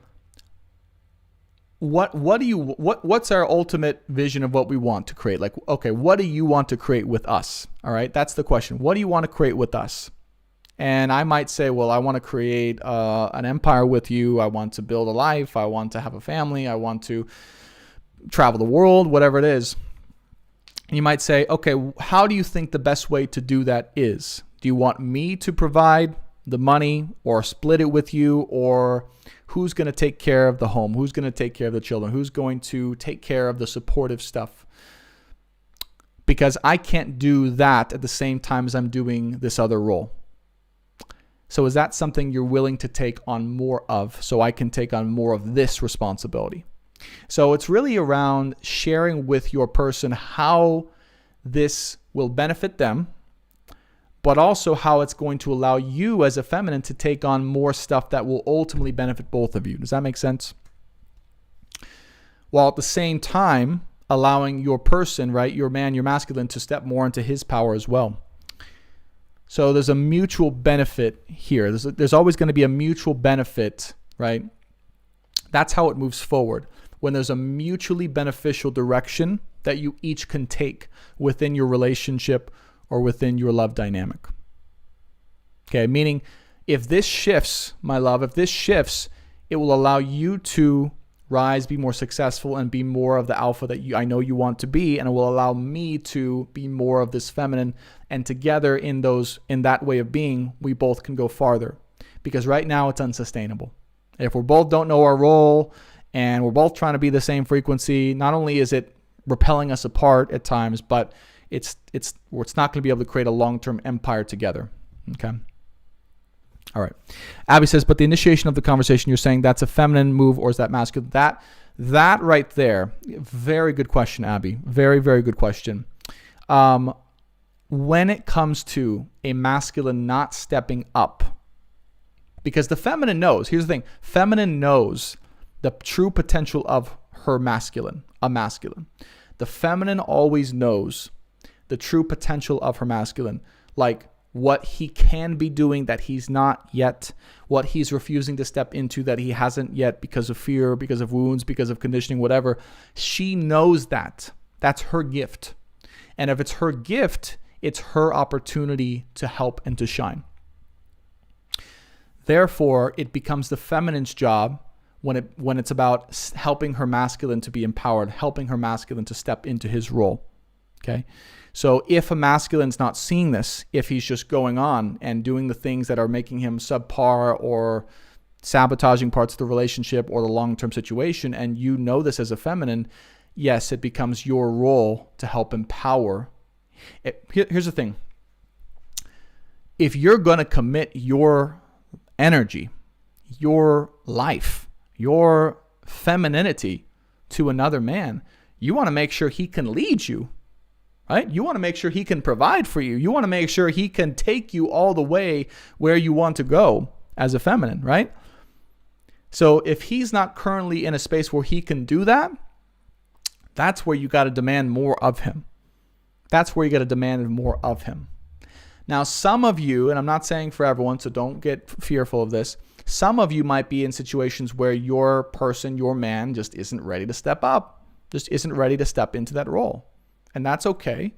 S6: what's our ultimate vision of what we want to create? Like, okay, what do you want to create with us? All right, that's the question. What do you want to create with us? And I might say, well, I want to create an empire with you. I want to build a life. I want to have a family. I want to travel the world, whatever it is. And you might say, okay, how do you think the best way to do that is? Do you want me to provide the money or split it with you? Or who's going to take care of the home? Who's going to take care of the children? Who's going to take care of the supportive stuff? Because I can't do that at the same time as I'm doing this other role. So is that something you're willing to take on more of, so I can take on more of this responsibility? So it's really around sharing with your person how this will benefit them, but also how it's going to allow you as a feminine to take on more stuff that will ultimately benefit both of you. Does that make sense? While at the same time allowing your person, right, your man, your masculine, to step more into his power as well. So there's a mutual benefit here. There's always going to be a mutual benefit, right? That's how it moves forward. When there's a mutually beneficial direction that you each can take within your relationship or within your love dynamic. Okay, meaning if this shifts, my love, if this shifts, it will allow you to rise, be more successful, and be more of the alpha that I know you want to be, and it will allow me to be more of this feminine, and together in that way of being, we both can go farther. Because right now it's unsustainable. If we both don't know our role, and we're both trying to be the same frequency, not only is it repelling us apart at times, but it's not going to be able to create a long-term empire together. Okay. All right. Abby says, but the initiation of the conversation, you're saying that's a feminine move, or is that masculine? That right there, very good question, Abby. Very, very good question. When it comes to a masculine not stepping up, because the feminine knows, here's the thing, feminine knows the true potential of her masculine, a masculine. The feminine always knows the true potential of her masculine, like what he can be doing that he's not yet, what he's refusing to step into that he hasn't yet because of fear, because of wounds, because of conditioning, whatever. She knows that. That's her gift. And if it's her gift, it's her opportunity to help and to shine. Therefore, it becomes the feminine's job when it's about helping her masculine to be empowered, helping her masculine to step into his role. Okay? So if a masculine's not seeing this, if he's just going on and doing the things that are making him subpar or sabotaging parts of the relationship or the long-term situation, and you know this as a feminine, yes, it becomes your role to help empower. Here's the thing. If you're going to commit your energy, your life, your femininity to another man, you want to make sure he can lead you, right? You want to make sure he can provide for you. You want to make sure he can take you all the way where you want to go as a feminine, right? So if he's not currently in a space where he can do that, that's where you got to demand more of him. That's where you got to demand more of him. Now, some of you, and I'm not saying for everyone, so don't get fearful of this, some of you might be in situations where your person, your man, just isn't ready to step up, just isn't ready to step into that role. And that's okay.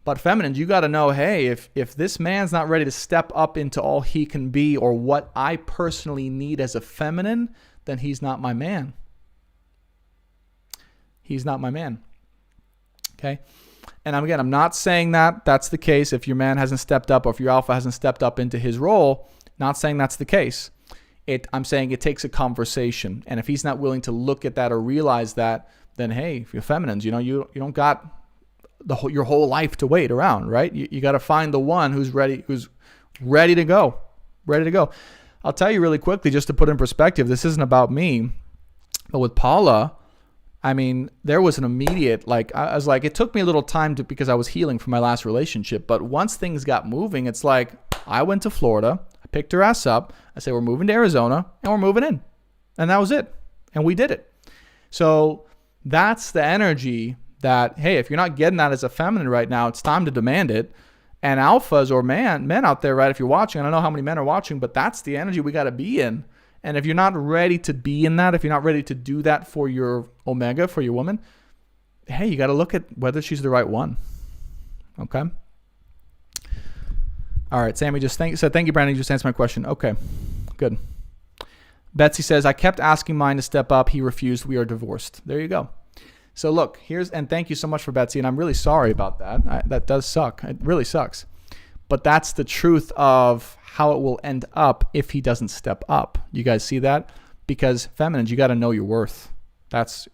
S6: But feminines, you got to know, hey, if this man's not ready to step up into all he can be or what I personally need as a feminine, then he's not my man. He's not my man. Okay? And again, I'm not saying that that's the case if your man hasn't stepped up or if your alpha hasn't stepped up into his role. Not saying that's the case. I'm saying it takes a conversation. And if he's not willing to look at that or realize that, then hey, if you're feminines, you don't got your whole life to wait around, right? You got to find the one who's ready to go, ready to go. I'll tell you really quickly, just to put in perspective, this isn't about me, but with Paula, I mean, there was an immediate, like, I was like, it took me a little time because I was healing from my last relationship. But once things got moving, it's like, I went to Florida, I picked her ass up, I said, we're moving to Arizona, and we're moving in. And that was it. And we did it. So that's the energy that, hey, if you're not getting that as a feminine right now, it's time to demand it. And alphas or men out there, right, if you're watching, I don't know how many men are watching, but that's the energy we got to be in. And if you're not ready to be in that, if you're not ready to do that for your omega, for your woman, hey, you got to look at whether she's the right one. Okay? All right, Sammy just said, thank you, Brandon. You just answered my question. Okay, good. Betsy says, I kept asking mine to step up. He refused. We are divorced. There you go. So look, and thank you so much for Betsy, and I'm really sorry about that. That does suck. It really sucks. But that's the truth of how it will end up if he doesn't step up. You guys see that? Because feminines, you got to know your worth. That's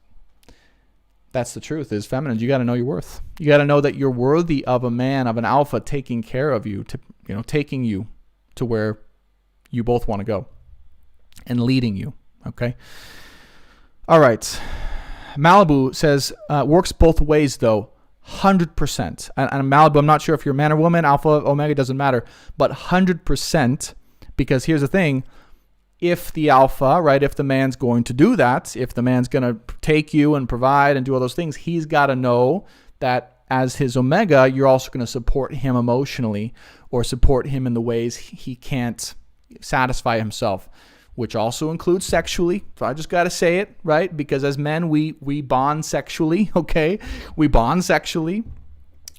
S6: the truth, is feminines, you got to know your worth. You got to know that you're worthy of a man, of an alpha taking care of you, taking you to where you both want to go and leading you. Okay? All right. Malibu says, works both ways though, 100%. And Malibu, I'm not sure if you're a man or woman, alpha, omega, doesn't matter, but 100%, because here's the thing, if the alpha, right, if the man's going to do that, if the man's going to take you and provide and do all those things, he's got to know that as his omega, you're also going to support him emotionally or support him in the ways he can't satisfy himself, which also includes sexually. So I just got to say it, right? Because as men, we bond sexually, okay? We bond sexually.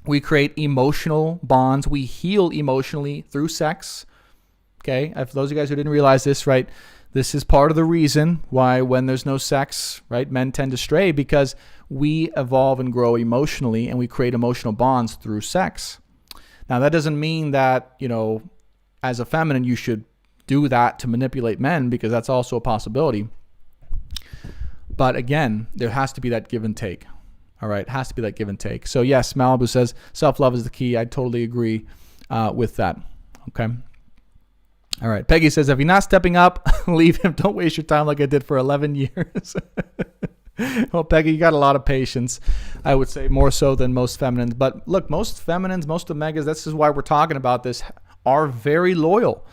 S6: We create emotional bonds. We heal emotionally through sex, okay? For those of you guys who didn't realize this, right, this is part of the reason why when there's no sex, right, men tend to stray, because we evolve and grow emotionally and we create emotional bonds through sex. Now, that doesn't mean that, as a feminine, you should do that to manipulate men, because that's also a possibility. But again, there has to be that give and take. All right, it has to be that give and take. So yes, Malibu says self-love is the key. I totally agree with that. Okay. All right. Peggy says, if you're not stepping up, leave him. Don't waste your time like I did for 11 years. Well, Peggy, you got a lot of patience. I would say more so than most feminines. But look, most feminines, most omegas, this is why we're talking about this, are very loyal.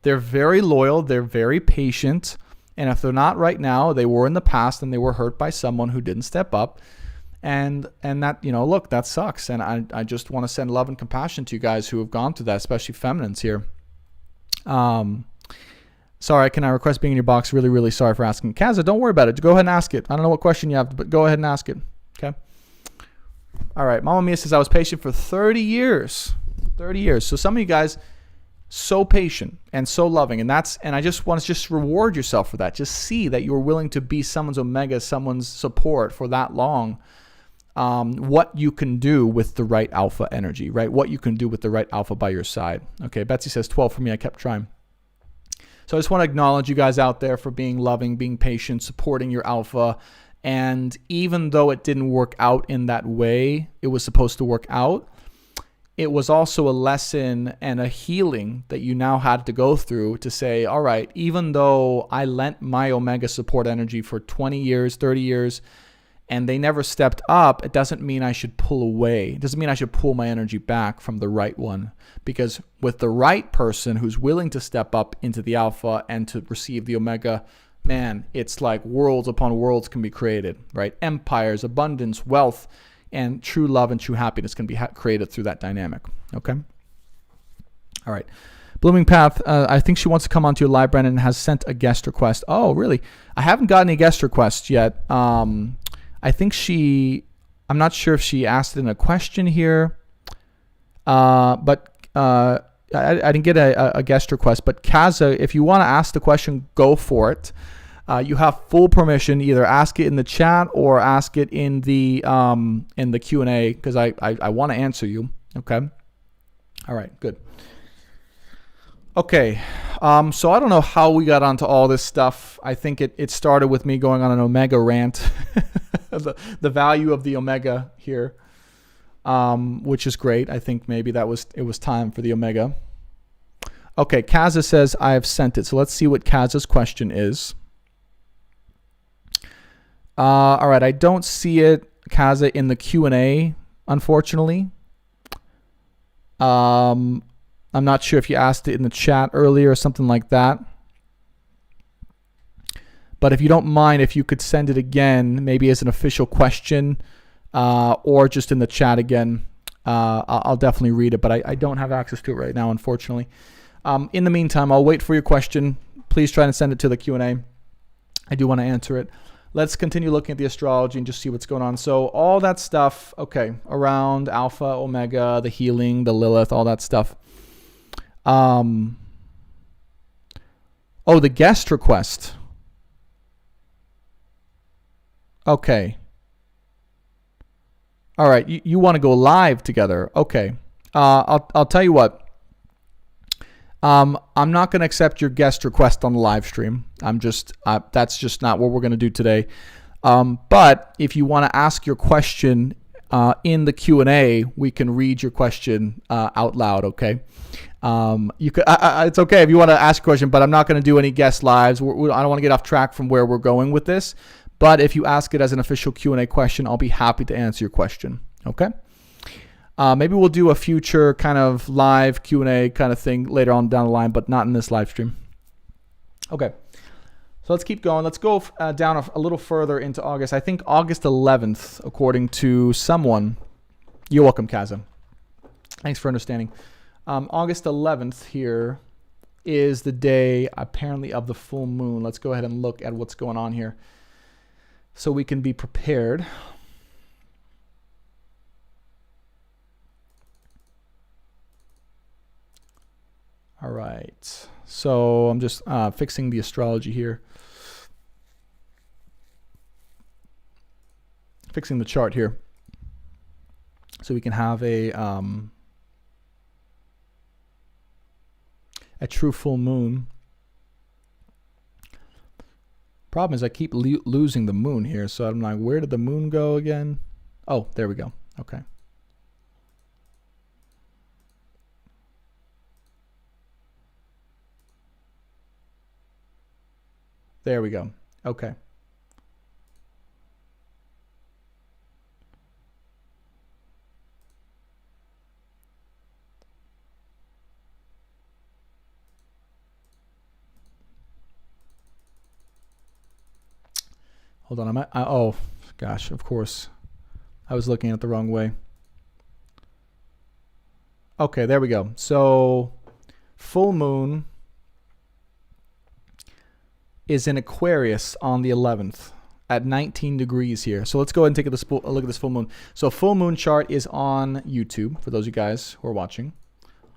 S6: They're very loyal. They're very patient. And if they're not right now, they were in the past and they were hurt by someone who didn't step up. And that, look, that sucks. And I just want to send love and compassion to you guys who have gone through that, especially feminines here. Sorry, can I request being in your box? Really, really sorry for asking. Kaza, don't worry about it. Go ahead and ask it. I don't know what question you have, but go ahead and ask it. Okay. All right. Mama Mia says, I was patient for 30 years. 30 years. So some of you guys, so patient and so loving. And I just want to just reward yourself for that. Just see that you're willing to be someone's omega, someone's support for that long. What you can do with the right alpha energy, right? What you can do with the right alpha by your side. Okay, Betsy says 12 for me. I kept trying. So I just want to acknowledge you guys out there for being loving, being patient, supporting your alpha. And even though it didn't work out in that way it was supposed to work out, it was also a lesson and a healing that you now had to go through to say, all right, even though I lent my omega support energy for 20 years, 30 years, and they never stepped up, it doesn't mean I should pull away. It doesn't mean I should pull my energy back from the right one. Because with the right person who's willing to step up into the alpha and to receive the omega, man, it's like worlds upon worlds can be created, right? Empires, abundance, wealth, and true love and true happiness can be created through that dynamic. Okay? All right. Blooming Path, I think she wants to come onto your live, Brennan, and has sent a guest request. Oh, really? I haven't gotten any guest requests yet. I think I'm not sure if she asked it in a question here, but I didn't get a guest request. But Kaza, if you want to ask the question, go for it. You have full permission. Either ask it in the chat or ask it in the Q&A, because I want to answer you. Okay. All right. Good. Okay. So I don't know how we got onto all this stuff. I think it started with me going on an omega rant, the value of the omega here, which is great. I think maybe it was time for the omega. Okay, Kaza says I have sent it. So let's see what Kaza's question is. All right, I don't see it, Kaza, in the Q&A, unfortunately. I'm not sure if you asked it in the chat earlier or something like that. But if you don't mind, if you could send it again, maybe as an official question, or just in the chat again, I'll definitely read it. But I don't have access to it right now, unfortunately. In the meantime, I'll wait for your question. Please try to send it to the Q&A. I do want to answer it. Let's continue looking at the astrology and just see what's going on. So all that stuff, okay, around Alpha, Omega, the healing, the Lilith, all that stuff. Oh, the guest request. Okay. All right, you want to go live together. Okay. I'll tell you what. I'm not going to accept your guest request on the live stream. That's just not what we're going to do today. But if you want to ask your question in the Q&A, we can read your question out loud, okay? You could. It's okay if you want to ask a question, but I'm not going to do any guest lives. I don't want to get off track from where we're going with this. But if you ask it as an official Q&A question, I'll be happy to answer your question, okay? Maybe we'll do a future kind of live Q&A kind of thing later on down the line, but not in this live stream. Okay, so let's keep going. Let's go down a little further into August. I think August 11th, according to someone. You're welcome, Kaza. Thanks for understanding. August 11th here is the day, apparently, of the full moon. Let's go ahead and look at what's going on here so we can be prepared. All right, so I'm just fixing the astrology here. Fixing the chart here. So we can have a true full moon. Problem is I keep losing the moon here, so I'm like, where did the moon go again? Oh, there we go. Okay. There we go. Okay. Hold on. Oh, gosh, of course. I was looking at it the wrong way. Okay, there we go. So, full moon is in Aquarius on the 11th at 19 degrees here. So let's go ahead and take a look at this full moon. So full moon chart is on YouTube for those of you guys who are watching.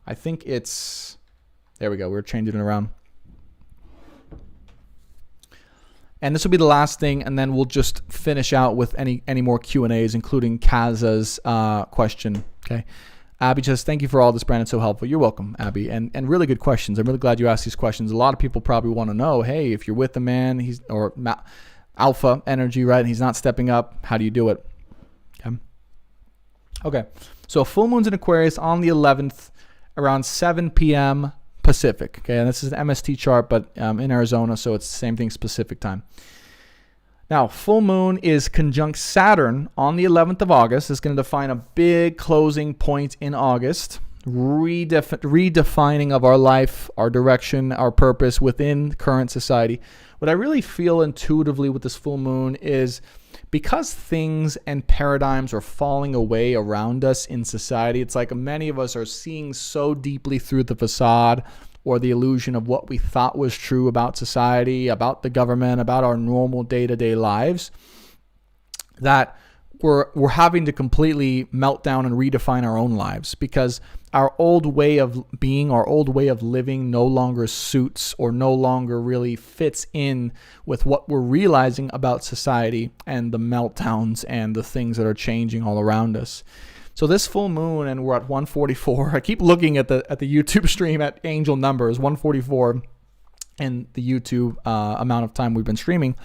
S6: I think it's, there we go. We're changing it around. And this will be the last thing, and then we'll just finish out with any more Q&As, including Kaza's question. Okay. Abby says, thank you for all this, Brandon. So helpful. You're welcome, Abby. And really good questions. I'm really glad you asked these questions. A lot of people probably want to know, hey, if you're with a man, alpha energy, right? And he's not stepping up. How do you do it? Okay. So full moon's in Aquarius on the 11th around 7 p.m. Pacific. Okay. And this is an MST chart, but in Arizona. So it's the same thing, Pacific time. Now, full moon is conjunct Saturn on the 11th of August. It's going to define a big closing point in August, redefining of our life, our direction, our purpose within current society. What I really feel intuitively with this full moon is because things and paradigms are falling away around us in society, it's like many of us are seeing so deeply through the facade or the illusion of what we thought was true about society, about the government, about our normal day-to-day lives, that we're having to completely melt down and redefine our own lives because our old way of being, our old way of living no longer suits or no longer really fits in with what we're realizing about society and the meltdowns and the things that are changing all around us. So this full moon, and we're at 144. I keep looking at the YouTube stream at angel numbers, 144, and the YouTube amount of time we've been streaming.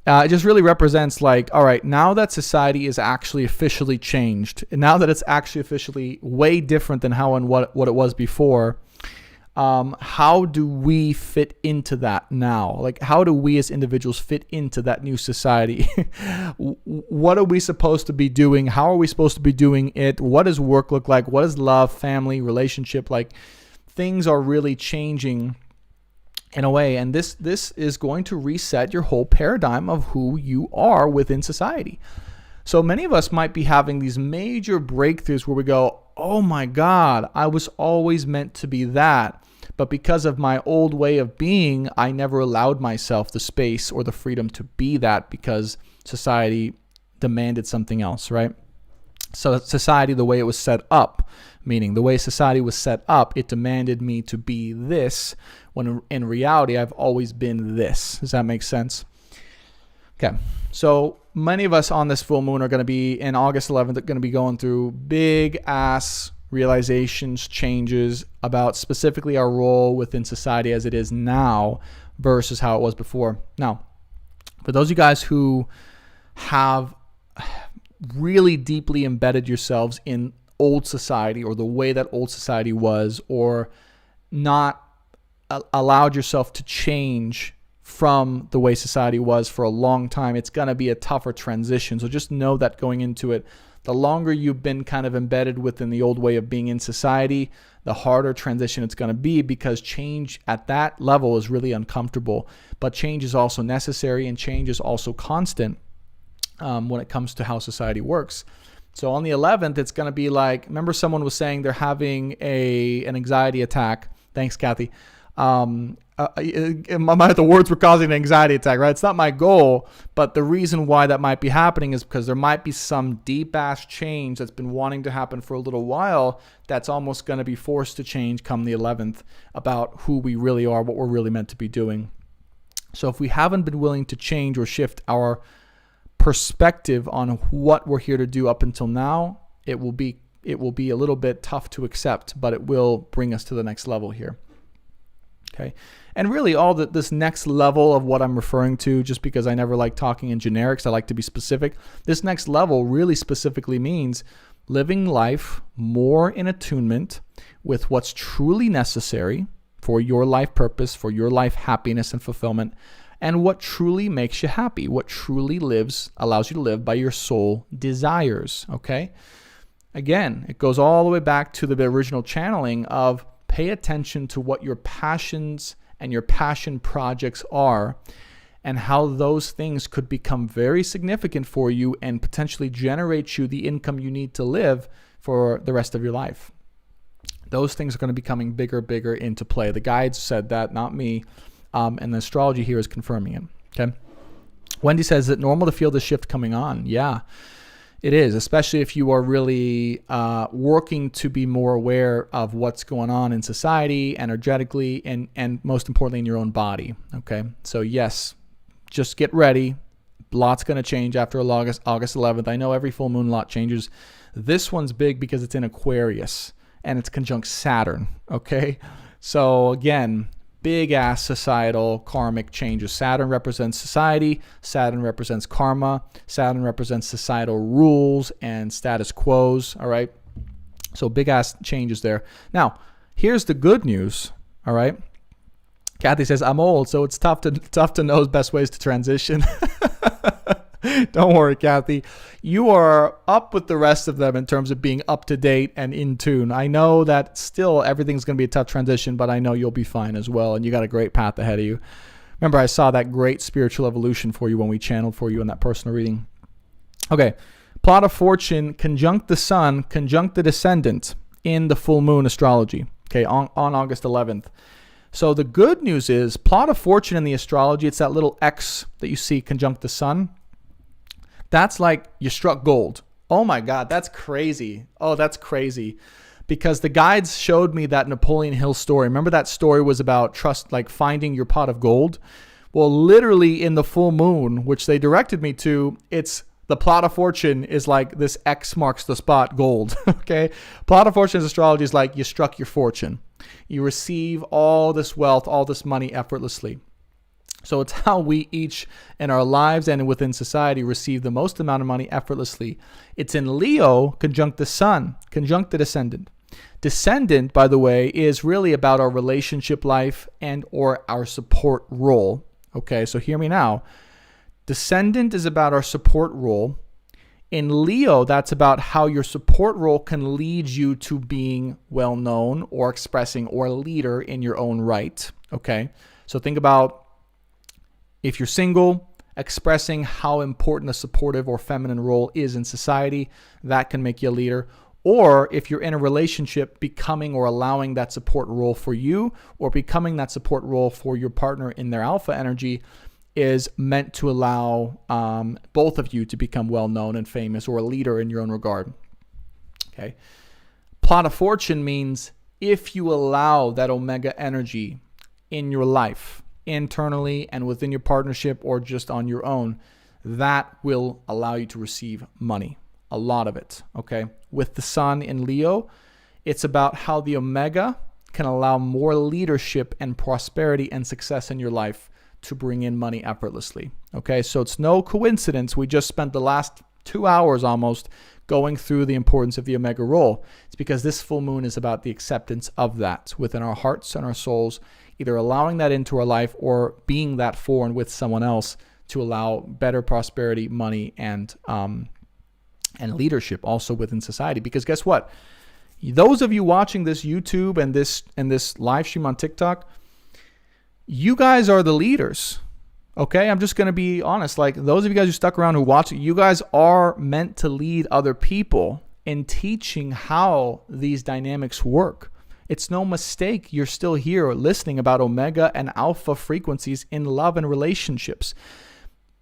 S6: It just really represents like, all right, now that society is actually officially changed, and now that it's actually officially way different than how and what it was before, how do we fit into that now? Like, how do we as individuals fit into that new society? What are we supposed to be doing? How are we supposed to be doing it? What does work look like? What is love, family, relationship like? Things are really changing in a way, and this is going to reset your whole paradigm of who you are within society. So many of us might be having these major breakthroughs where we go, oh my God, I was always meant to be that. But because of my old way of being, I never allowed myself the space or the freedom to be that because society demanded something else, right? So society, the way it was set up, meaning the way society was set up, it demanded me to be this, when in reality, I've always been this. Does that make sense? Okay, so many of us on this full moon are going to be, in August 11th, going to be going through big ass realizations, changes about specifically our role within society as it is now versus how it was before. Now, for those of you guys who have really deeply embedded yourselves in old society or the way that old society was, or not allowed yourself to change from the way society was for a long time, it's going to be a tougher transition. So just know that going into it, the longer you've been kind of embedded within the old way of being in society, the harder transition it's going to be, because change at that level is really uncomfortable. But change is also necessary, and change is also constant when it comes to how society works. So on the 11th, it's going to be like, remember someone was saying they're having an anxiety attack. Thanks, Kathy. The words were causing an anxiety attack, right? It's not my goal, but the reason why that might be happening is because there might be some deep ass change that's been wanting to happen for a little while that's almost going to be forced to change come the 11th about who we really are, what we're really meant to be doing. So if we haven't been willing to change or shift our perspective on what we're here to do up until now, it will be a little bit tough to accept, but it will bring us to the next level here. Okay. And really this next level of what I'm referring to, just because I never like talking in generics, I like to be specific. This next level really specifically means living life more in attunement with what's truly necessary for your life purpose, for your life happiness and fulfillment, and what truly makes you happy, what truly allows you to live by your soul desires. Okay. Again, it goes all the way back to the original channeling of pay attention to what your passions and your passion projects are, and how those things could become very significant for you and potentially generate you the income you need to live for the rest of your life. Those things are going to be coming bigger into play. The guides said that, not me, and the astrology here is confirming it. Okay. Wendy says, is it normal to feel the shift coming on? Yeah. It is, especially if you are really working to be more aware of what's going on in society, energetically, and most importantly in your own body. Okay, so yes, just get ready. Lot's going to change after August 11th. I know every full moon lot changes. This one's big because it's in Aquarius and it's conjunct Saturn. Okay, so again, big ass societal karmic changes. Saturn represents society. Saturn represents karma. Saturn represents societal rules and status quos. All right. So big ass changes there. Now, here's the good news. All right. Kathy says, I'm old, so it's tough to know best ways to transition. Don't worry, Kathy. You are up with the rest of them in terms of being up to date and in tune. I know that still everything's going to be a tough transition, but I know you'll be fine as well, and you got a great path ahead of you. Remember, I saw that great spiritual evolution for you when we channeled for you in that personal reading. Okay, plot of fortune, conjunct the sun, conjunct the descendant in the full moon astrology, okay, on August 11th. So the good news is, plot of fortune in the astrology, it's that little X that you see conjunct the sun. That's like you struck gold. Oh my God, that's crazy. Oh, that's crazy. Because the guides showed me that Napoleon Hill story. Remember that story was about trust, like finding your pot of gold? Well, literally in the full moon, which they directed me to, it's the plot of fortune is like this X marks the spot gold. Okay. Plot of fortune astrology is like you struck your fortune. You receive all this wealth, all this money effortlessly. So it's how we each in our lives and within society receive the most amount of money effortlessly. It's in Leo, conjunct the sun, conjunct the descendant. Descendant, by the way, is really about our relationship life and or our support role. Okay, so hear me now. Descendant is about our support role. In Leo, that's about how your support role can lead you to being well known or expressing or a leader in your own right. Okay, so think about if you're single, expressing how important a supportive or feminine role is in society, that can make you a leader. Or if you're in a relationship, becoming or allowing that support role for you or becoming that support role for your partner in their alpha energy is meant to allow both of you to become well-known and famous or a leader in your own regard. Okay. Plot of fortune means if you allow that omega energy in your life, internally and within your partnership or just on your own, that will allow you to receive money. A lot of it, okay? With the sun in Leo, it's about how the omega can allow more leadership and prosperity and success in your life to bring in money effortlessly, okay? So it's no coincidence we just spent the last 2 hours almost going through the importance of the omega role. It's because this full moon is about the acceptance of that within our hearts and our souls, either allowing that into our life or being that for and with someone else to allow better prosperity, money, and leadership also within society. Because guess what? Those of you watching this YouTube and this live stream on TikTok, you guys are the leaders. Okay, I'm just going to be honest. Like those of you guys who stuck around who watch it, you guys are meant to lead other people in teaching how these dynamics work. It's no mistake you're still here listening about omega and alpha frequencies in love and relationships.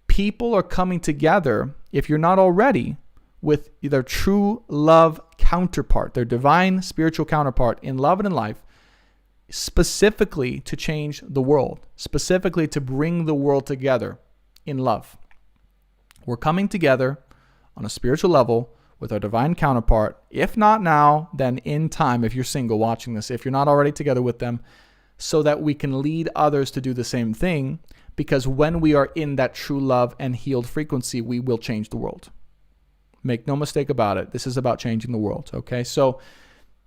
S6: People are coming together, if you're not already, with their true love counterpart, their divine spiritual counterpart in love and in life, specifically to change the world, specifically to bring the world together in love. We're coming together on a spiritual level with our divine counterpart, if not now, then in time, if you're single watching this, if you're not already together with them, so that we can lead others to do the same thing, because when we are in that true love and healed frequency, we will change the world. Make no mistake about it. This is about changing the world, okay? So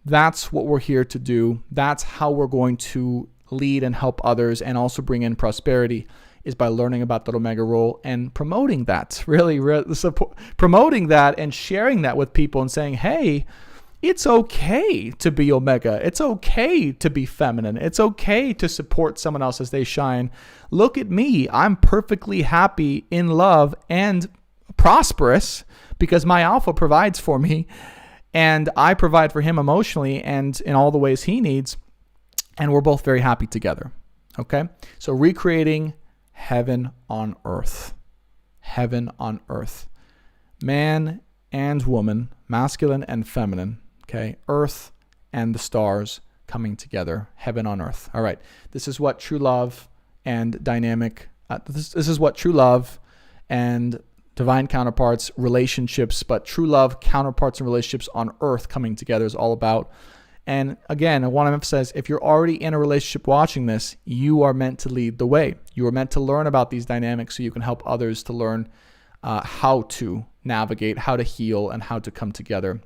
S6: that's what we're here to do. That's how we're going to lead and help others and also bring in prosperity, is by learning about the omega role and promoting that, really promoting that and sharing that with people and saying, hey, it's okay to be omega. It's okay to be feminine. It's okay to support someone else as they shine. Look at me. I'm perfectly happy in love and prosperous because my alpha provides for me and I provide for him emotionally and in all the ways he needs. And we're both very happy together. Okay? So recreating heaven on earth. Heaven on earth. Man and woman, masculine and feminine. Okay? Earth and the stars coming together. Heaven on earth. All right. This is what true love and dynamic, this is what true love and divine counterparts, relationships, but true love, counterparts, and relationships on earth coming together is all about. And again, I want to emphasize, if you're already in a relationship watching this, you are meant to lead the way. You are meant to learn about these dynamics so you can help others to learn how to navigate, how to heal, and how to come together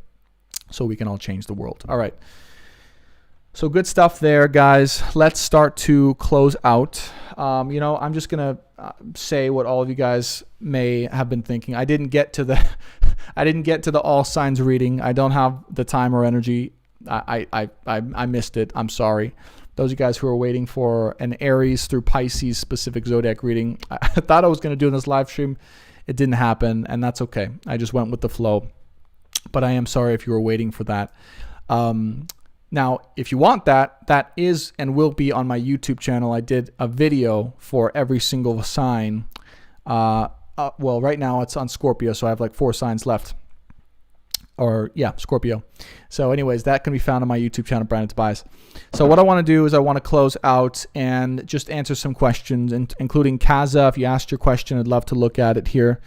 S6: so we can all change the world. All right. So good stuff there, guys. Let's start to close out. I'm just going to say what all of you guys may have been thinking. I didn't get to the all signs reading. I don't have the time or energy. I missed it. I'm sorry. Those of you guys who are waiting for an Aries through Pisces specific zodiac reading, I thought I was going to do in this live stream. It didn't happen, and that's okay. I just went with the flow. But I am sorry if you were waiting for that. Now, if you want that, that is and will be on my YouTube channel. I did a video for every single sign. Well, right now it's on Scorpio, so I have like 4 signs left. Scorpio. So anyways, that can be found on my YouTube channel, Brandon Tobias. So what I want to do is I want to close out and just answer some questions, including Kaza. If you asked your question, I'd love to look at it here.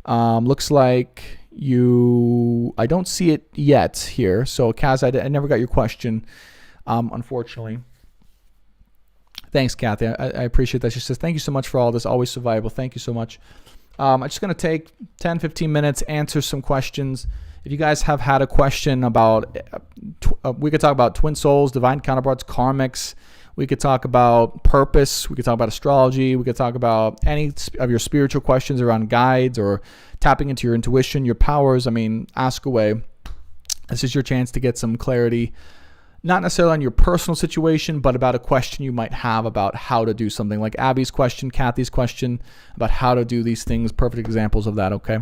S6: Looks like I don't see it yet here. So Kaz, I never got your question, unfortunately. Thanks, Kathy. I appreciate that. She says, thank you so much for all this. Always survivable. Thank you so much. I'm just going to take 10, 15 minutes, answer some questions, If you guys have had a question about, we could talk about twin souls, divine counterparts, karmics. We could talk about purpose. We could talk about astrology. We could talk about any of your spiritual questions around guides or tapping into your intuition, your powers. I mean, ask away. This is your chance to get some clarity, not necessarily on your personal situation, but about a question you might have about how to do something, like Abby's question, Kathy's question about how to do these things. Perfect examples of that, okay?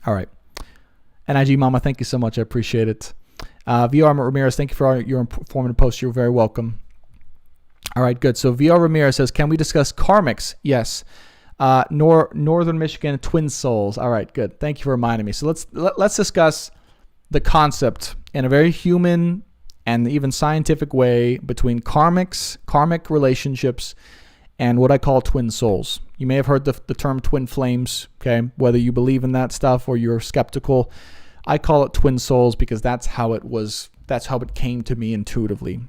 S6: All right. NIG Mama, thank you so much. I appreciate it. VR Ramirez, thank you for your informative post. You're very welcome. All right, good. So VR Ramirez says, can we discuss karmics? Yes. Northern Michigan twin souls. All right, good. Thank you for reminding me. So let's discuss the concept in a very human and even scientific way between karmic relationships, and what I call twin souls. You may have heard the term twin flames, okay? Whether you believe in that stuff or you're skeptical, I call it twin souls because that's how it came to me intuitively.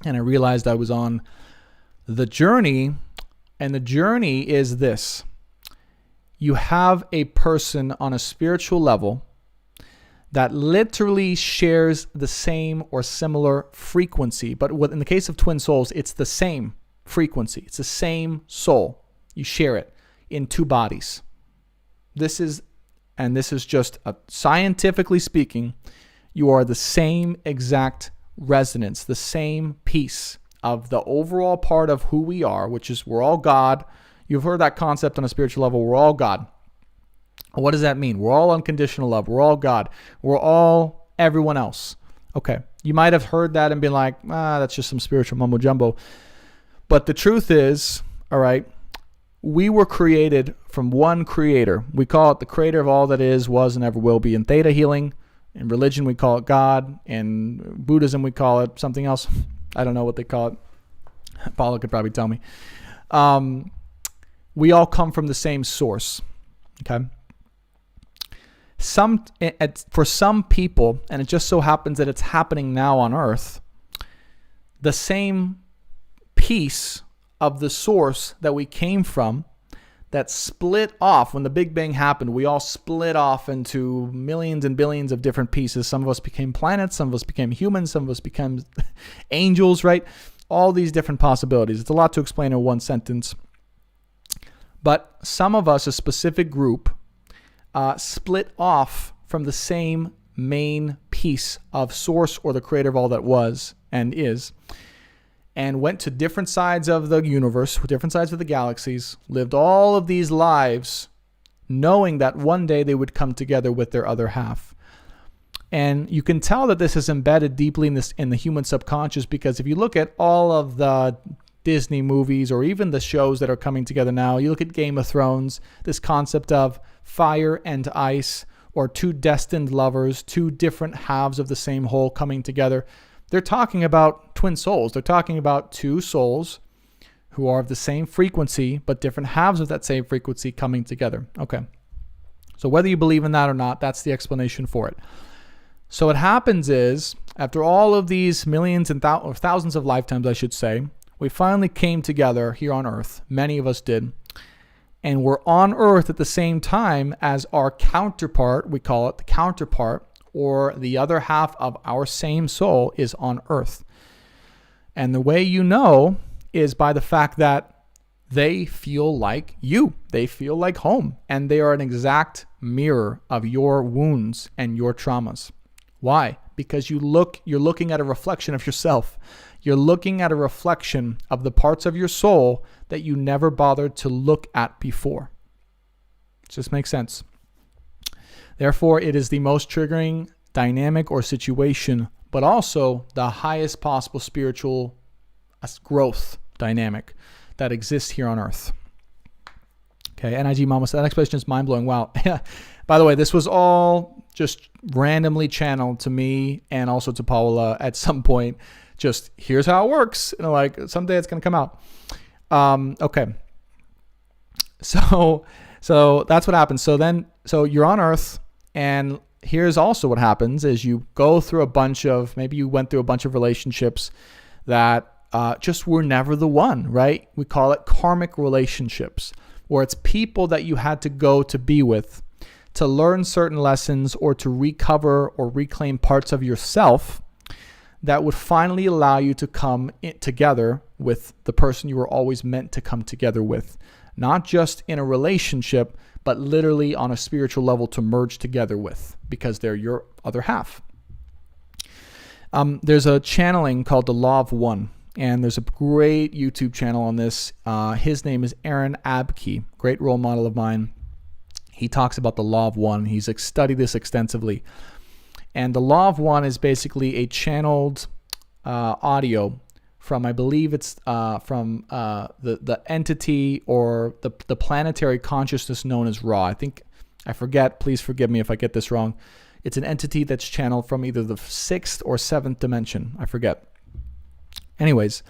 S6: And I realized I was on the journey, and the journey is this. You have a person on a spiritual level that literally shares the same or similar frequency. But in the case of twin souls, it's the same frequency. It's the same soul. You share it in two bodies. This is just scientifically speaking, you are the same exact resonance, the same piece of the overall part of who we are, which is we're all God. You've heard that concept on a spiritual level. We're all God. What does that mean? We're all unconditional love. We're all God. We're all everyone else. Okay. You might have heard that and been like, that's just some spiritual mumbo jumbo. But the truth is, all right, we were created from one creator. We call it the creator of all that is, was, and ever will be. In theta healing, in religion, we call it God. In Buddhism, we call it something else. I don't know what they call it. Paula could probably tell me. We all come from the same source. Okay. For some people, and it just so happens that it's happening now on Earth, the same piece of the source that we came from that split off when the Big Bang happened. We all split off into millions and billions of different pieces. Some of us became planets, some of us became humans, some of us became angels, right? All these different possibilities. It's a lot to explain in one sentence. But some of us, a specific group, split off from the same main piece of source or the creator of all that was and is, and went to different sides of the universe, different sides of the galaxies, lived all of these lives knowing that one day they would come together with their other half. And you can tell that this is embedded deeply in the human subconscious, because if you look at all of the Disney movies or even the shows that are coming together now, you look at Game of Thrones, this concept of fire and ice, or two destined lovers, two different halves of the same whole coming together. They're talking about twin souls. They're talking about two souls who are of the same frequency, but different halves of that same frequency coming together. Okay. So whether you believe in that or not, that's the explanation for it. So what happens is, after all of these millions and thousands of lifetimes, I should say, we finally came together here on Earth. Many of us did. And we're on Earth at the same time as our counterpart, we call it the counterpart, or the other half of our same soul is on Earth. And the way you know is by the fact that they feel like you. They feel like home. And they are an exact mirror of your wounds and your traumas. Why? Because you're looking at a reflection of yourself. You're looking at a reflection of the parts of your soul that you never bothered to look at before. Does this make sense? Therefore, it is the most triggering dynamic or situation, but also the highest possible spiritual growth dynamic that exists here on Earth. Okay, NIG Mama said that explanation is mind-blowing. Wow. By the way, this was all just randomly channeled to me and also to Paula at some point. Just, here's how it works. And like, someday it's going to come out. Okay. So that's what happens. So you're on Earth, and here's also what happens is you go through maybe you went through a bunch of relationships that just were never the one, right? We call it karmic relationships, where it's people that you had to go to be with to learn certain lessons or to recover or reclaim parts of yourself that would finally allow you to come together with the person you were always meant to come together with. Not just in a relationship, but literally on a spiritual level to merge together with, because they're your other half. There's a channeling called The Law of One, and there's a great YouTube channel on this. His name is Aaron Abke, great role model of mine. He talks about the Law of One. He's studied this extensively. And the Law of One is basically a channeled audio from, I believe it's from the entity or the planetary consciousness known as Ra. I forget, please forgive me if I get this wrong. It's an entity that's channeled from either the 6th or 7th dimension. I forget. Anyways,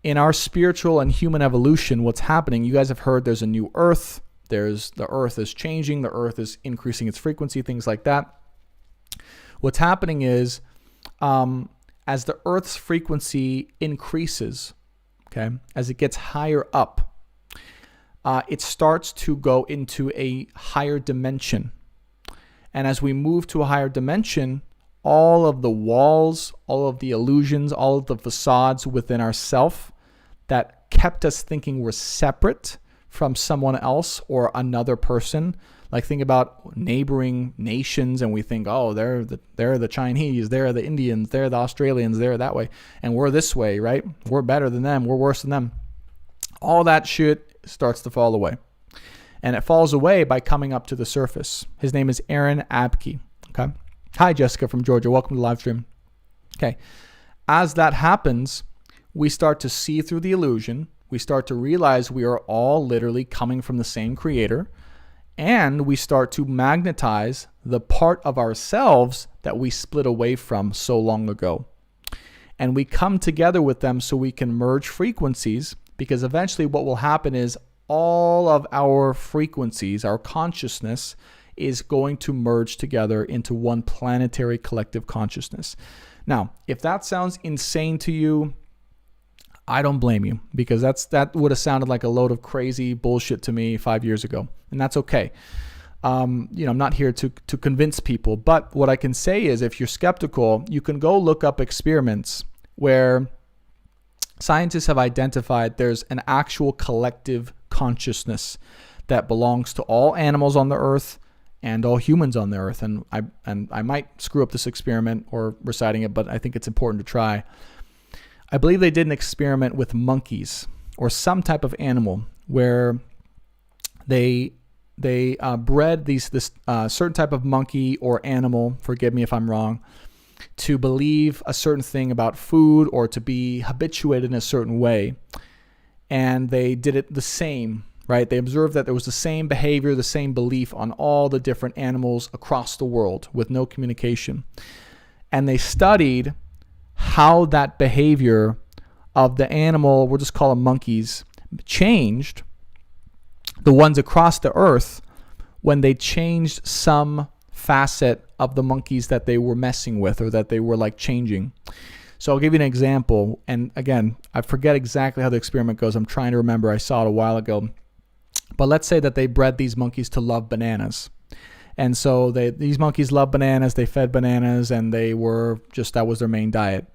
S6: in our spiritual and human evolution, what's happening, you guys have heard there's a new Earth. The Earth is changing. The Earth is increasing its frequency, things like that. What's happening is, as the Earth's frequency increases, okay, as it gets higher up, it starts to go into a higher dimension. And as we move to a higher dimension, all of the walls, all of the illusions, all of the facades within ourself that kept us thinking we're separate from someone else or another person. Like, think about neighboring nations and we think, oh, they're the Chinese, they're the Indians, they're the Australians, they're that way. And we're this way, right? We're better than them. We're worse than them. All that shit starts to fall away. And it falls away by coming up to the surface. His name is Aaron Abke. Okay. Hi, Jessica from Georgia. Welcome to the live stream. Okay. As that happens, we start to see through the illusion. We start to realize we are all literally coming from the same creator. And we start to magnetize the part of ourselves that we split away from so long ago. And we come together with them so we can merge frequencies, because eventually what will happen is all of our frequencies, our consciousness, is going to merge together into one planetary collective consciousness. Now, if that sounds insane to you, I don't blame you, because that would have sounded like a load of crazy bullshit to me 5 years ago, and that's okay. I'm not here to convince people, but what I can say is, if you're skeptical, you can go look up experiments where scientists have identified there's an actual collective consciousness that belongs to all animals on the earth and all humans on the earth. And I might screw up this experiment or reciting it, but I think it's important to try. I believe they did an experiment with monkeys or some type of animal where they bred this certain type of monkey or animal, forgive me if I'm wrong, to believe a certain thing about food or to be habituated in a certain way. And they did it the same, right? They observed that there was the same behavior, the same belief on all the different animals across the world with no communication. And they studied how that behavior of the animal, we'll just call them monkeys, changed, the ones across the earth, when they changed some facet of the monkeys that they were messing with or that they were like changing. So I'll give you an example. And again, I forget exactly how the experiment goes. I'm trying to remember. I saw it a while ago. But let's say that they bred these monkeys to love bananas. And so these monkeys love bananas, they fed bananas, and that was their main diet.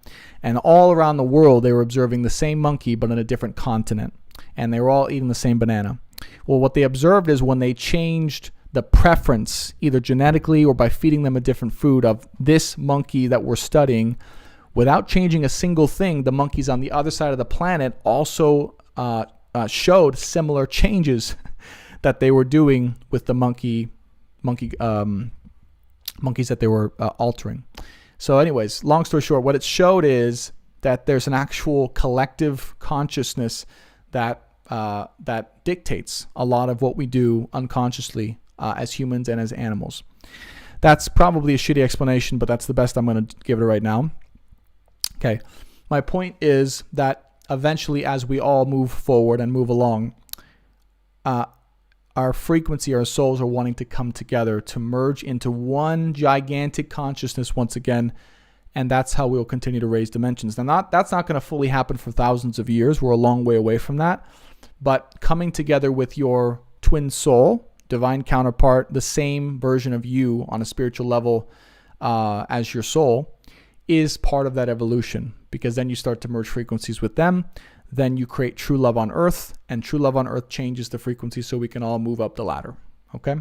S6: And all around the world, they were observing the same monkey, but in a different continent. And they were all eating the same banana. Well, what they observed is when they changed the preference, either genetically or by feeding them a different food of this monkey that we're studying, without changing a single thing, the monkeys on the other side of the planet also showed similar changes that they were doing with the monkeys that they were altering. So anyways, long story short, what it showed is that there's an actual collective consciousness that dictates a lot of what we do unconsciously as humans and as animals. That's probably a shitty explanation, but that's the best I'm going to give it right now. Okay, my point is that eventually, as we all move forward and move along, our frequency, our souls are wanting to come together to merge into one gigantic consciousness once again, and that's how we'll continue to raise dimensions. Now, that's not going to fully happen for thousands of years. We're a long way away from that, but coming together with your twin soul, divine counterpart, the same version of you on a spiritual level as your soul, is part of that evolution, because then you start to merge frequencies with them. Then you create true love on earth, and true love on earth changes the frequency so we can all move up the ladder. Okay?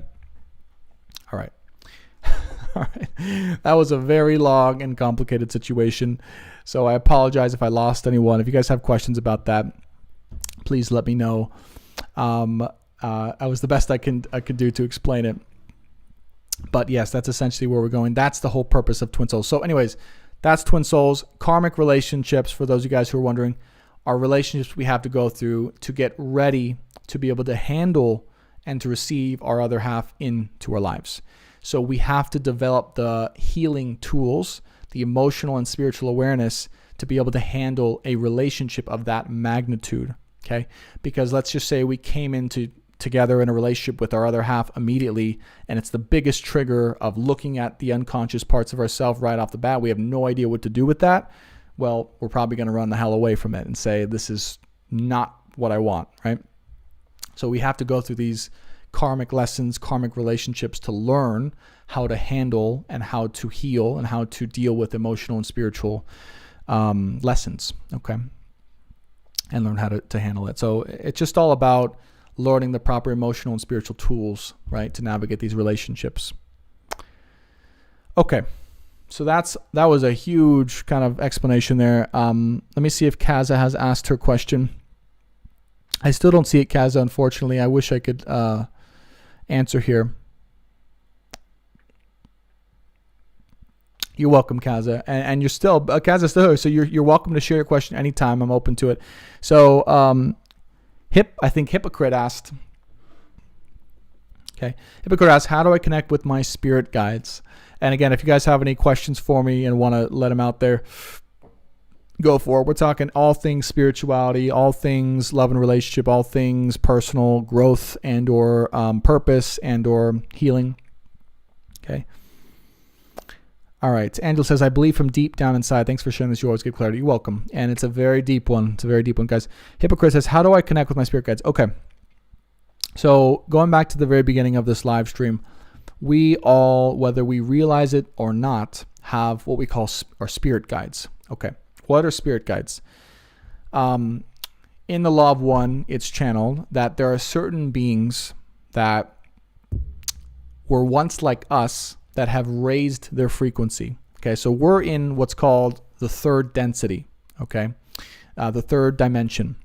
S6: All right. All right. That was a very long and complicated situation. So I apologize if I lost anyone. If you guys have questions about that, please let me know. I was the best I could do to explain it. But yes, that's essentially where we're going. That's the whole purpose of Twin Souls. So anyways, that's Twin Souls. Karmic relationships, for those of you guys who are wondering, are relationships we have to go through to get ready to be able to handle and to receive our other half into our lives. So we have to develop the healing tools, the emotional and spiritual awareness to be able to handle a relationship of that magnitude, okay? Because let's just say we came into together in a relationship with our other half immediately, and it's the biggest trigger of looking at the unconscious parts of ourselves right off the bat. We have no idea what to do with that. Well, we're probably going to run the hell away from it and say, this is not what I want, right? So we have to go through these karmic lessons, karmic relationships to learn how to handle and how to heal and how to deal with emotional and spiritual lessons, okay? And learn how to handle it. So it's just all about learning the proper emotional and spiritual tools, right, to navigate these relationships. Okay. So that was a huge kind of explanation there. Let me see if Kaza has asked her question. I still don't see it, Kaza, unfortunately. I wish I could answer here. You're welcome, Kaza. And you're still, Kaza's still here, so you're welcome to share your question anytime. I'm open to it. So I think Hypocrite asked, okay, Hypocrite asked, how do I connect with my spirit guides? And again, if you guys have any questions for me and want to let them out there, go for it. We're talking all things spirituality, all things love and relationship, all things personal growth and or purpose and or healing. Okay. All right. Angela says, I believe from deep down inside. Thanks for sharing this. You always give clarity. You're welcome. And it's a very deep one. It's a very deep one, guys. Hypocrite says, how do I connect with my spirit guides? Okay. So going back to the very beginning of this live stream, we all, whether we realize it or not, have what we call our spirit guides. Okay. What are spirit guides? In the Law of One, it's channeled that there are certain beings that were once like us that have raised their frequency. Okay. So we're in what's called the third density. Okay. The third dimension.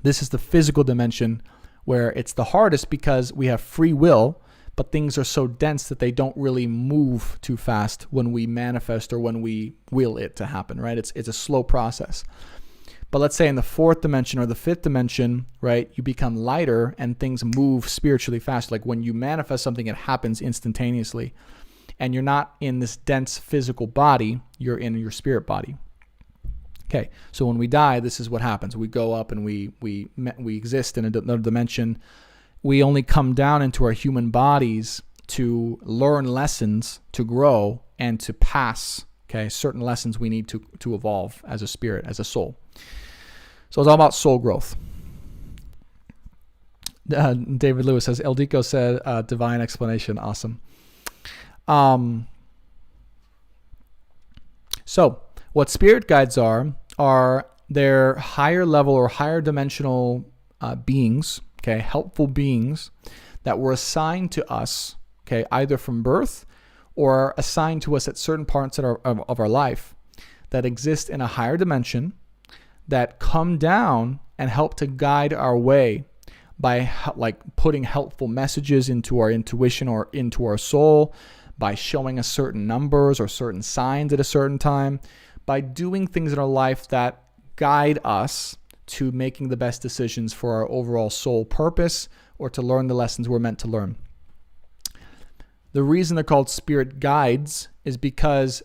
S6: This is the physical dimension where it's the hardest because we have free will, but things are so dense that they don't really move too fast when we manifest or when we will it to happen, right? It's a slow process. But let's say in the fourth dimension or the fifth dimension, right, you become lighter and things move spiritually fast. Like when you manifest something, it happens instantaneously. And you're not in this dense physical body, you're in your spirit body. Okay, so when we die, this is what happens. We go up and we exist in another dimension. We only come down into our human bodies to learn lessons, to grow, and to pass, okay, certain lessons we need to evolve as a spirit, as a soul. So it's all about soul growth. David Lewis says, Eldico said, divine explanation. Awesome. So what spirit guides are they're higher level or higher dimensional beings, okay, helpful beings that were assigned to us, okay, either from birth or assigned to us at certain parts of our life that exist in a higher dimension that come down and help to guide our way by like putting helpful messages into our intuition or into our soul, by showing us certain numbers or certain signs at a certain time, by doing things in our life that guide us to making the best decisions for our overall soul purpose or to learn the lessons we're meant to learn. The reason they're called spirit guides is because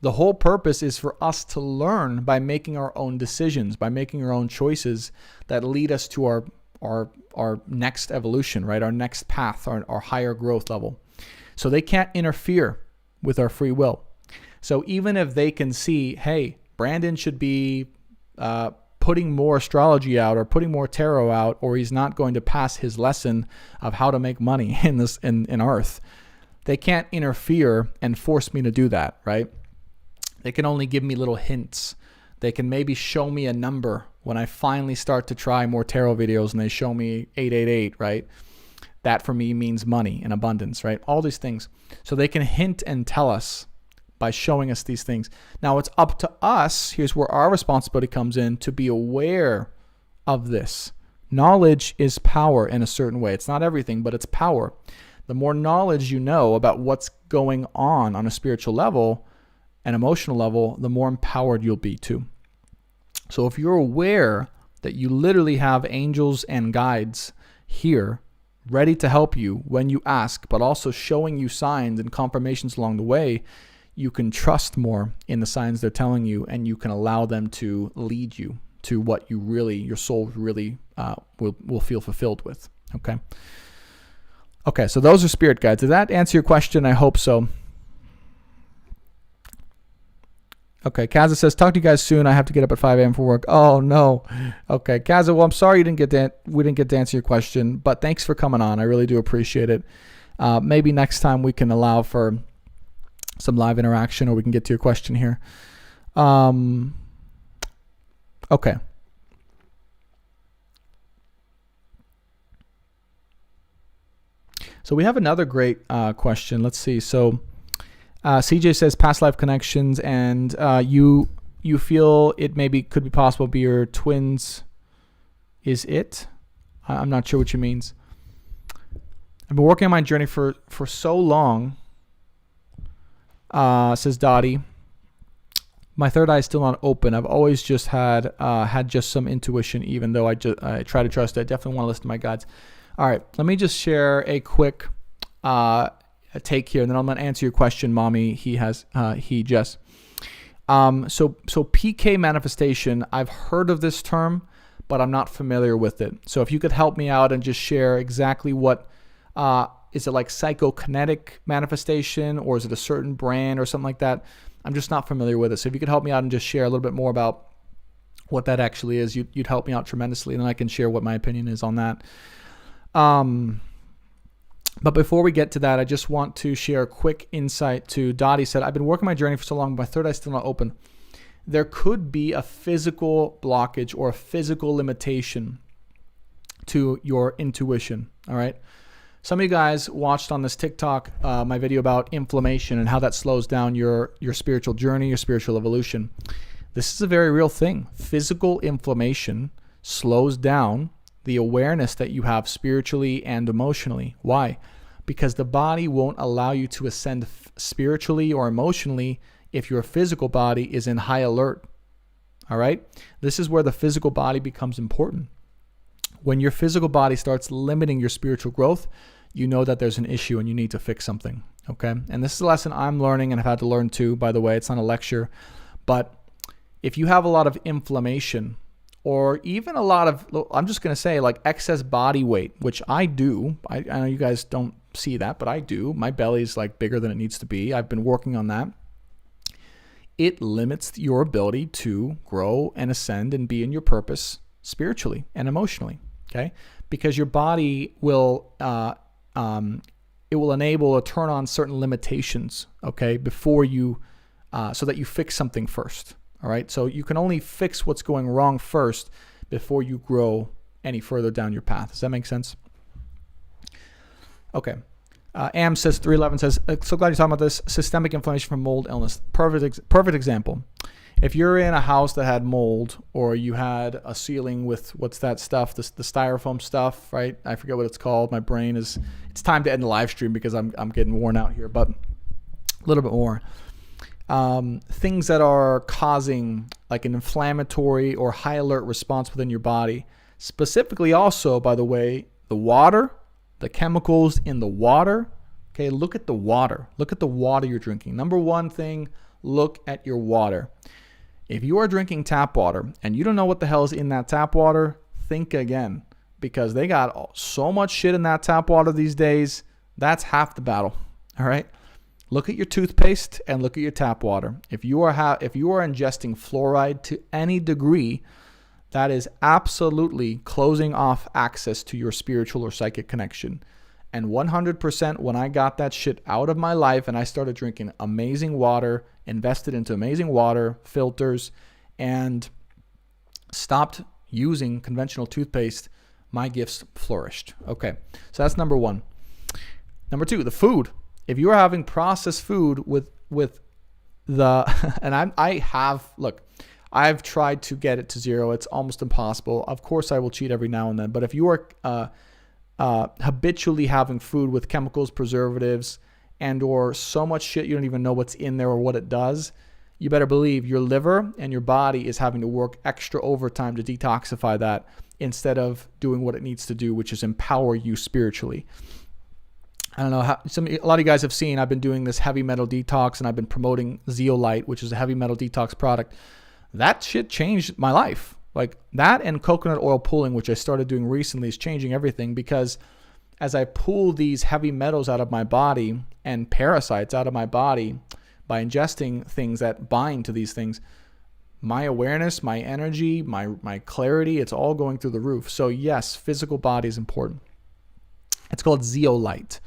S6: the whole purpose is for us to learn by making our own decisions, by making our own choices that lead us to our next evolution, right? Our next path, our higher growth level. So they can't interfere with our free will. So even if they can see, hey, Brandon should be putting more astrology out or putting more tarot out, or he's not going to pass his lesson of how to make money in Earth. They can't interfere and force me to do that, right? They can only give me little hints. They can maybe show me a number when I finally start to try more tarot videos and they show me 888, right? That for me means money and abundance, right? All these things. So they can hint and tell us by showing us these things. Now it's up to us, here's where our responsibility comes in, to be aware of this. Knowledge is power in a certain way. It's not everything, but it's power. The more knowledge you know about what's going on a spiritual level and emotional level, the more empowered you'll be too. So if you're aware that you literally have angels and guides here ready to help you when you ask, but also showing you signs and confirmations along the way, you can trust more in the signs they're telling you, and you can allow them to lead you to what you really, your soul really will feel fulfilled with. Okay, so those are spirit guides. Did that answer your question? I hope so. Okay, Kaza says, talk to you guys soon. I have to get up at 5 a.m. for work. Oh, no. Okay, Kaza, well, I'm sorry we didn't get to answer your question, but thanks for coming on. I really do appreciate it. Maybe next time we can allow for some live interaction, or we can get to your question here. Okay. So we have another great question. Let's see. So CJ says past life connections, and you feel it maybe could be possible to be your twins. Is it? I'm not sure what you means. I've been working on my journey for so long. Says Dottie. My third eye is still not open. I've always just had just some intuition, even though I try to trust it. I definitely want to listen to my guides. All right, let me just share a quick take here, and then I'm going to answer your question, Mommy. Jess. So PK manifestation, I've heard of this term, but I'm not familiar with it. So if you could help me out and just share exactly what, is it like psychokinetic manifestation, or is it a certain brand or something like that? I'm just not familiar with it. So if you could help me out and just share a little bit more about what that actually is, you'd help me out tremendously, and then I can share what my opinion is on that. But before we get to that, I just want to share a quick insight to Dottie said, I've been working my journey for so long, but my third eye's still not open. There could be a physical blockage or a physical limitation to your intuition, all right? Some of you guys watched on this TikTok my video about inflammation and how that slows down your spiritual journey, your spiritual evolution. This is a very real thing. Physical inflammation slows down the awareness that you have spiritually and emotionally. Why? Because the body won't allow you to ascend spiritually or emotionally if your physical body is in high alert. All right? This is where the physical body becomes important. When your physical body starts limiting your spiritual growth, you know that there's an issue and you need to fix something. Okay? And this is a lesson I'm learning, and I've had to learn too, by the way. It's not a lecture. But if you have a lot of inflammation, or even a lot of, I'm just going to say, like excess body weight, which I do. I know you guys don't see that, but I do. My belly's like bigger than it needs to be. I've been working on that. It limits your ability to grow and ascend and be in your purpose spiritually and emotionally, okay? Because your body will, it will enable or turn on certain limitations, okay, before you, so that you fix something first. All right, so you can only fix what's going wrong first before you grow any further down your path. Does that make sense? Okay. Am says 311 says, so glad you're talking about this. Systemic inflammation from mold illness. Perfect example. If you're in a house that had mold, or you had a ceiling with what's that stuff, the styrofoam stuff, right? I forget what it's called. My brain is. It's time to end the live stream because I'm getting worn out here, but a little bit more. Things that are causing like an inflammatory or high alert response within your body. Specifically also, by the way, the water, the chemicals in the water. Okay, look at the water. Look at the water you're drinking. Number one thing, look at your water. If you are drinking tap water and you don't know what the hell is in that tap water, think again, because they got so much shit in that tap water these days. That's half the battle. All right. Look at your toothpaste and look at your tap water. If you are ingesting fluoride to any degree, That is absolutely closing off access to your spiritual or psychic connection. And 100% when I got that shit out of my life and I started drinking amazing water, invested into amazing water, filters, and stopped using conventional toothpaste, my gifts flourished. Okay, so that's number one. Number two, the food. If you are having processed food with the, and I've tried to get it to zero. It's almost impossible. Of course, I will cheat every now and then. But if you are habitually having food with chemicals, preservatives, and or so much shit you don't even know what's in there or what it does, you better believe your liver and your body is having to work extra overtime to detoxify that instead of doing what it needs to do, which is empower you spiritually. I don't know how a lot of you guys have seen, I've been doing this heavy metal detox and I've been promoting Zeolite, which is a heavy metal detox product. That shit changed my life. Like that and coconut oil pulling, which I started doing recently, is changing everything, because as I pull these heavy metals out of my body and parasites out of my body by ingesting things that bind to these things, my awareness, my energy, my clarity, it's all going through the roof. So yes, physical body is important. It's called Zeolite.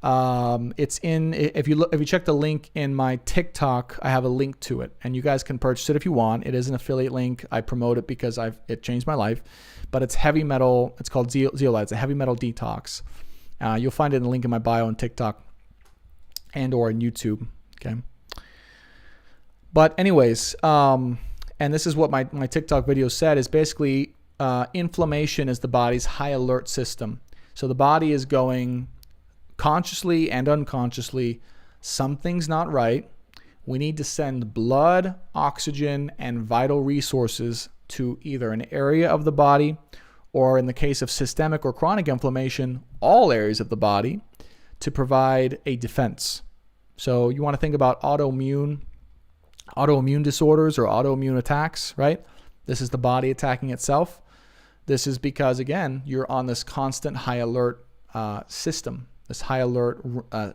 S6: It's in, if you check the link in my TikTok, I have a link to it, and you guys can purchase it if you want. It is an affiliate link. I promote it because it changed my life. But it's heavy metal. It's called Zeolite. It's a heavy metal detox. You'll find it in the link in my bio on TikTok and or on YouTube. Okay. But anyways, and this is what my TikTok video said, is basically inflammation is the body's high alert system. So the body is going consciously and unconsciously, something's not right. We need to send blood, oxygen, and vital resources to either an area of the body, or in the case of systemic or chronic inflammation, all areas of the body, to provide a defense. So you want to think about autoimmune disorders or autoimmune attacks, right? This is the body attacking itself. This is because, again, you're on this constant high alert system, this high alert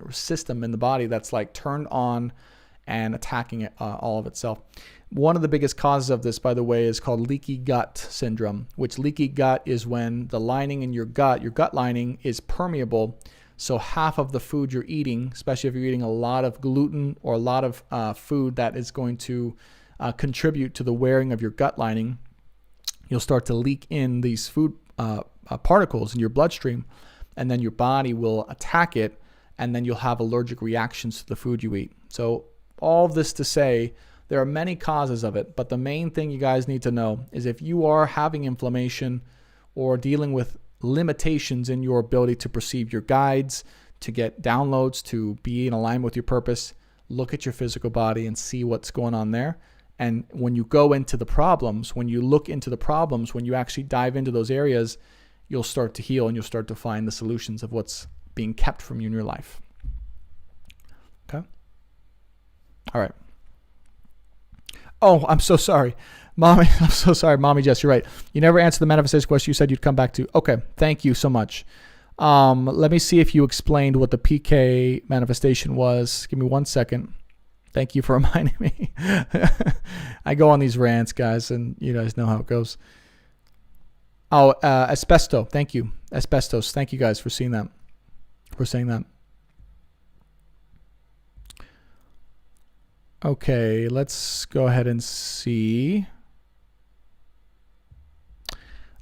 S6: system in the body that's like turned on and attacking it, all of itself. One of the biggest causes of this, by the way, is called leaky gut syndrome, which leaky gut is when the lining in your gut lining is permeable. So half of the food you're eating, especially if you're eating a lot of gluten or a lot of food that is going to contribute to the wearing of your gut lining, you'll start to leak in these food particles in your bloodstream, and then your body will attack it, and then you'll have allergic reactions to the food you eat. So all of this to say, there are many causes of it, but the main thing you guys need to know is if you are having inflammation or dealing with limitations in your ability to perceive your guides, to get downloads, to be in alignment with your purpose, look at your physical body and see what's going on there. And when you go into the problems, when you look into the problems, when you actually dive into those areas, you'll start to heal and you'll start to find the solutions of what's being kept from you in your life. Okay? All right. Oh, I'm so sorry. Mommy, I'm so sorry. Mommy Jess, you're right. You never answered the manifestation question you said you'd come back to. Okay, thank you so much. Let me see if you explained what the PK manifestation was. Give me 1 second. Thank you for reminding me. I go on these rants, guys, and you guys know how it goes. Oh, asbesto. Thank you. Asbestos. Thank you guys for seeing that. For saying that. Okay, let's go ahead and see.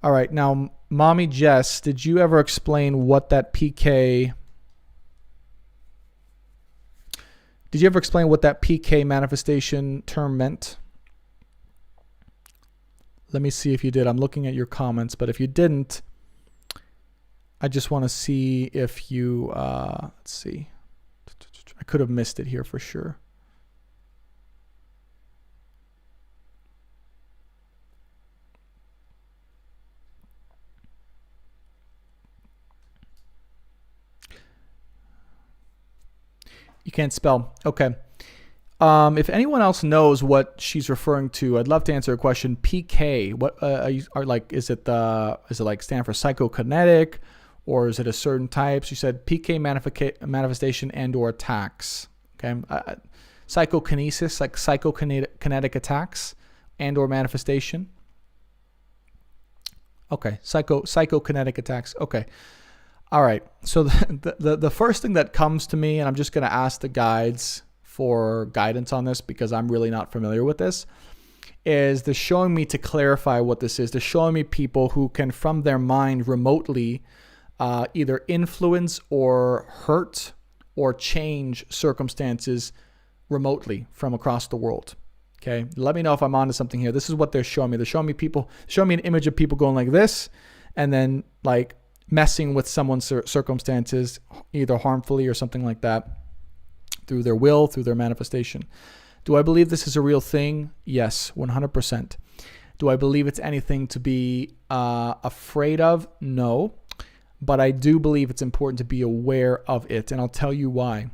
S6: All right, now, Mommy Jess, did you ever explain what that PK... Did you ever explain what that PK manifestation term meant? Let me see if you did. I'm looking at your comments, but if you didn't, I just want to see if you, let's see. I could have missed it here for sure. You can't spell. Okay. If anyone else knows what she's referring to, I'd love to answer a question. PK. What are like? Is it like stand for psychokinetic, or is it a certain type? She said PK manifestation and or attacks. Okay. Psychokinesis, like psychokinetic attacks and or manifestation. Okay. Psychokinetic attacks. Okay. All right. So the first thing that comes to me, and I'm just going to ask the guides for guidance on this because I'm really not familiar with this, is they're showing me, to clarify what this is, they're showing me people who can, from their mind remotely, either influence or hurt or change circumstances remotely from across the world. Okay. Let me know if I'm onto something here. This is what they're showing me. They're showing me an image of people going like this, and then like messing with someone's circumstances, either harmfully or something like that, through their will, through their manifestation. Do I believe this is a real thing? Yes, 100%. Do I believe it's anything to be afraid of? No. But I do believe it's important to be aware of it, and I'll tell you why.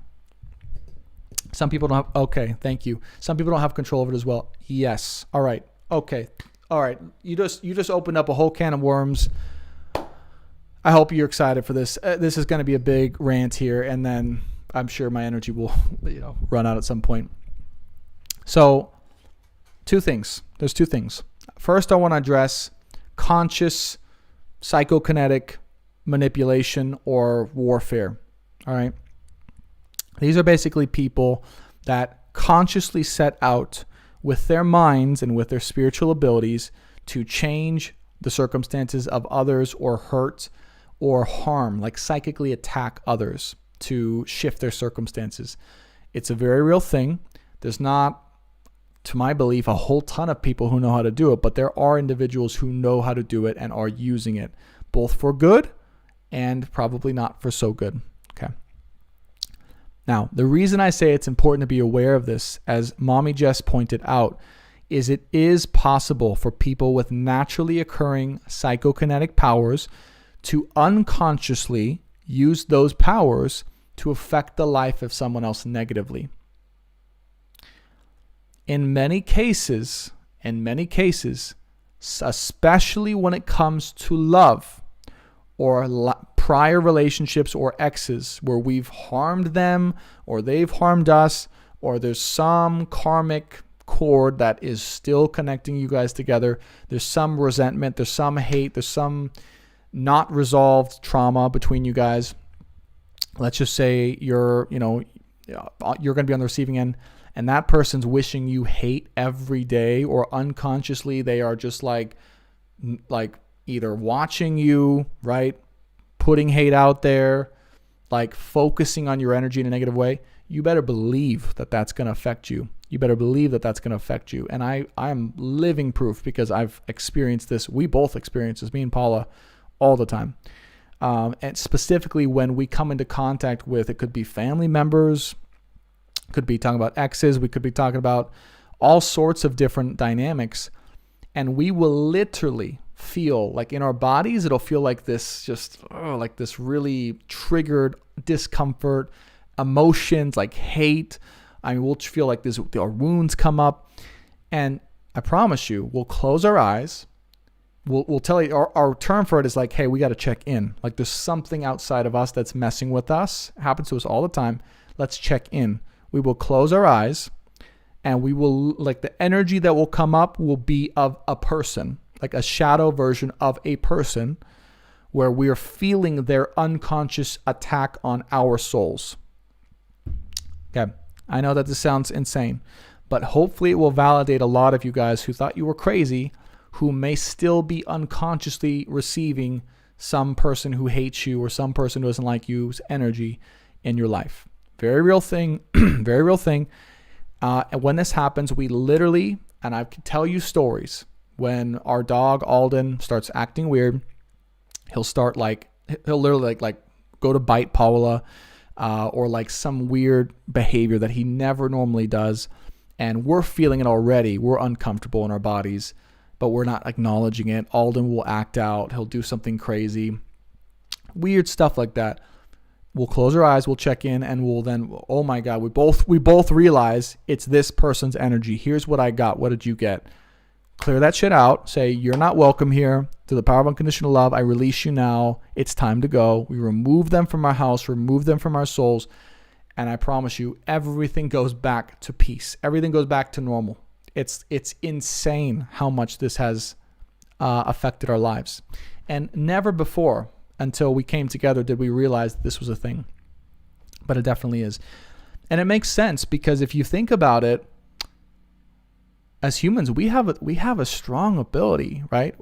S6: Some people don't have, okay, thank you. Some people don't have control of it as well. Yes. All right. Okay. All right. You just opened up a whole can of worms. I hope you're excited for this. This is going to be a big rant here, and then I'm sure my energy will, run out at some point. So, two things. There's two things. First, I want to address conscious psychokinetic manipulation or warfare. All right. These are basically people that consciously set out with their minds and with their spiritual abilities to change the circumstances of others, or hurt or harm, like psychically attack others to shift their circumstances. It's a very real thing. There's not, to my belief, a whole ton of people who know how to do it, but there are individuals who know how to do it and are using it, both for good and probably not for so good. Okay. Now, the reason I say it's important to be aware of this, as Mommy Jess pointed out, is it is possible for people with naturally occurring psychokinetic powers to unconsciously use those powers to affect the life of someone else negatively. In many cases, especially when it comes to love or prior relationships or exes where we've harmed them or they've harmed us, or there's some karmic cord that is still connecting you guys together. There's some resentment, there's some hate, there's some not resolved trauma between you guys. Let's just say you're going to be on the receiving end, and that person's wishing you hate every day, or unconsciously they are just like either watching you, right, putting hate out there, like focusing on your energy in a negative way. You better believe that that's going to affect you. And I'm living proof, because I've experienced this. We both experience this, me and Paula, all the time. And specifically when we come into contact with, it could be family members, could be talking about exes, we could be talking about all sorts of different dynamics. And we will literally feel like in our bodies, it'll feel like this, like this really triggered discomfort, emotions like hate. I mean, we'll feel like our wounds come up. And I promise you, we'll close our eyes. We'll tell you, our term for it is like, hey, we got to check in. Like there's something outside of us that's messing with us. It happens to us all the time. Let's check in. We will close our eyes, and we will, like, the energy that will come up will be of a person, like a shadow version of a person, where we are feeling their unconscious attack on our souls. Okay. I know that this sounds insane, but hopefully it will validate a lot of you guys who thought you were crazy, who may still be unconsciously receiving some person who hates you or some person who doesn't like you's energy in your life. Very real thing. Very real thing. And when this happens, we literally, and I can tell you stories, when our dog Alden starts acting weird, he'll literally like go to bite Paula, or like some weird behavior that he never normally does. And we're feeling it already. We're uncomfortable in our bodies, but we're not acknowledging it. Alden will act out. He'll do something crazy. Weird stuff like that. We'll close our eyes, we'll check in, and we'll then, oh my God, we both realize it's this person's energy. Here's what I got. What did you get? Clear that shit out. Say, you're not welcome here. To the power of unconditional love, I release you now. It's time to go. We remove them from our house, remove them from our souls. And I promise you, everything goes back to peace. Everything goes back to normal. It's insane how much this has affected our lives. And never before, until we came together, did we realize that this was a thing. But it definitely is. And it makes sense, because if you think about it, as humans, we have a strong ability, right?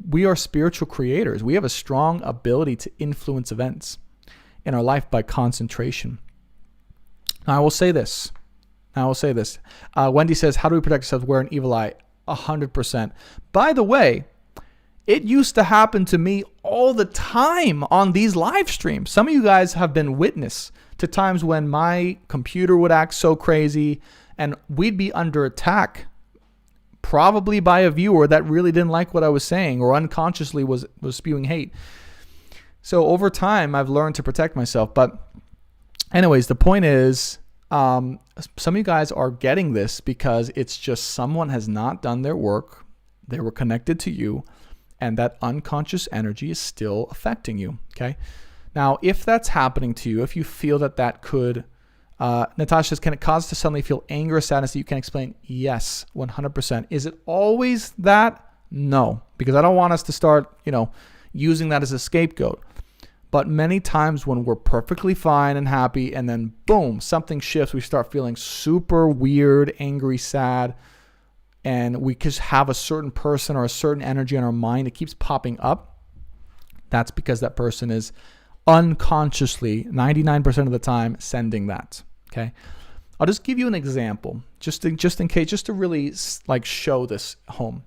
S6: We are spiritual creators. We have a strong ability to influence events in our life by concentration. Now, I will say this. Wendy says, how do we protect ourselves? Wear an evil eye. 100%. By the way, it used to happen to me all the time on these live streams. Some of you guys have been witness to times when my computer would act so crazy and we'd be under attack, probably by a viewer that really didn't like what I was saying or unconsciously was spewing hate. So over time, I've learned to protect myself. But anyways, the point is, some of you guys are getting this because it's just someone has not done their work. They were connected to you, and that unconscious energy is still affecting you. Okay. Now, if that's happening to you, if you feel that could, Natasha says, can it cause us to suddenly feel anger or sadness that you can explain? Yes, 100%. Is it always that? No, because I don't want us to start, using that as a scapegoat. But many times when we're perfectly fine and happy, and then boom, something shifts, we start feeling super weird, angry, sad, and we just have a certain person or a certain energy in our mind that keeps popping up. That's because that person is unconsciously, 99% of the time, sending that. Okay, I'll just give you an example, just in case, just to really show this home,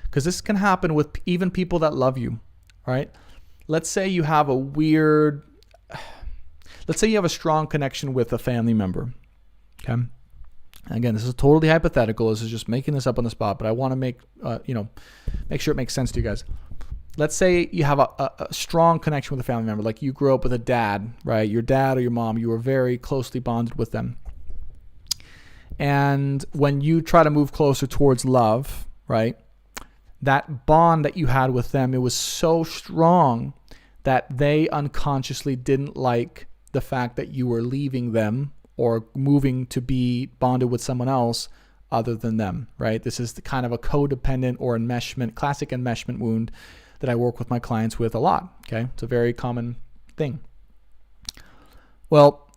S6: because this can happen with even people that love you. Right? Let's say you have a strong connection with a family member. Okay. Again, this is totally hypothetical. This is just making this up on the spot, but I want to make sure it makes sense to you guys. Let's say you have a strong connection with a family member, like you grew up with a dad, right? Your dad or your mom, you were very closely bonded with them. And when you try to move closer towards love, right? That bond that you had with them, it was so strong that they unconsciously didn't like the fact that you were leaving them or moving to be bonded with someone else other than them, right? This is the kind of a codependent or enmeshment, classic enmeshment wound that I work with my clients with a lot, okay? It's a very common thing. Well,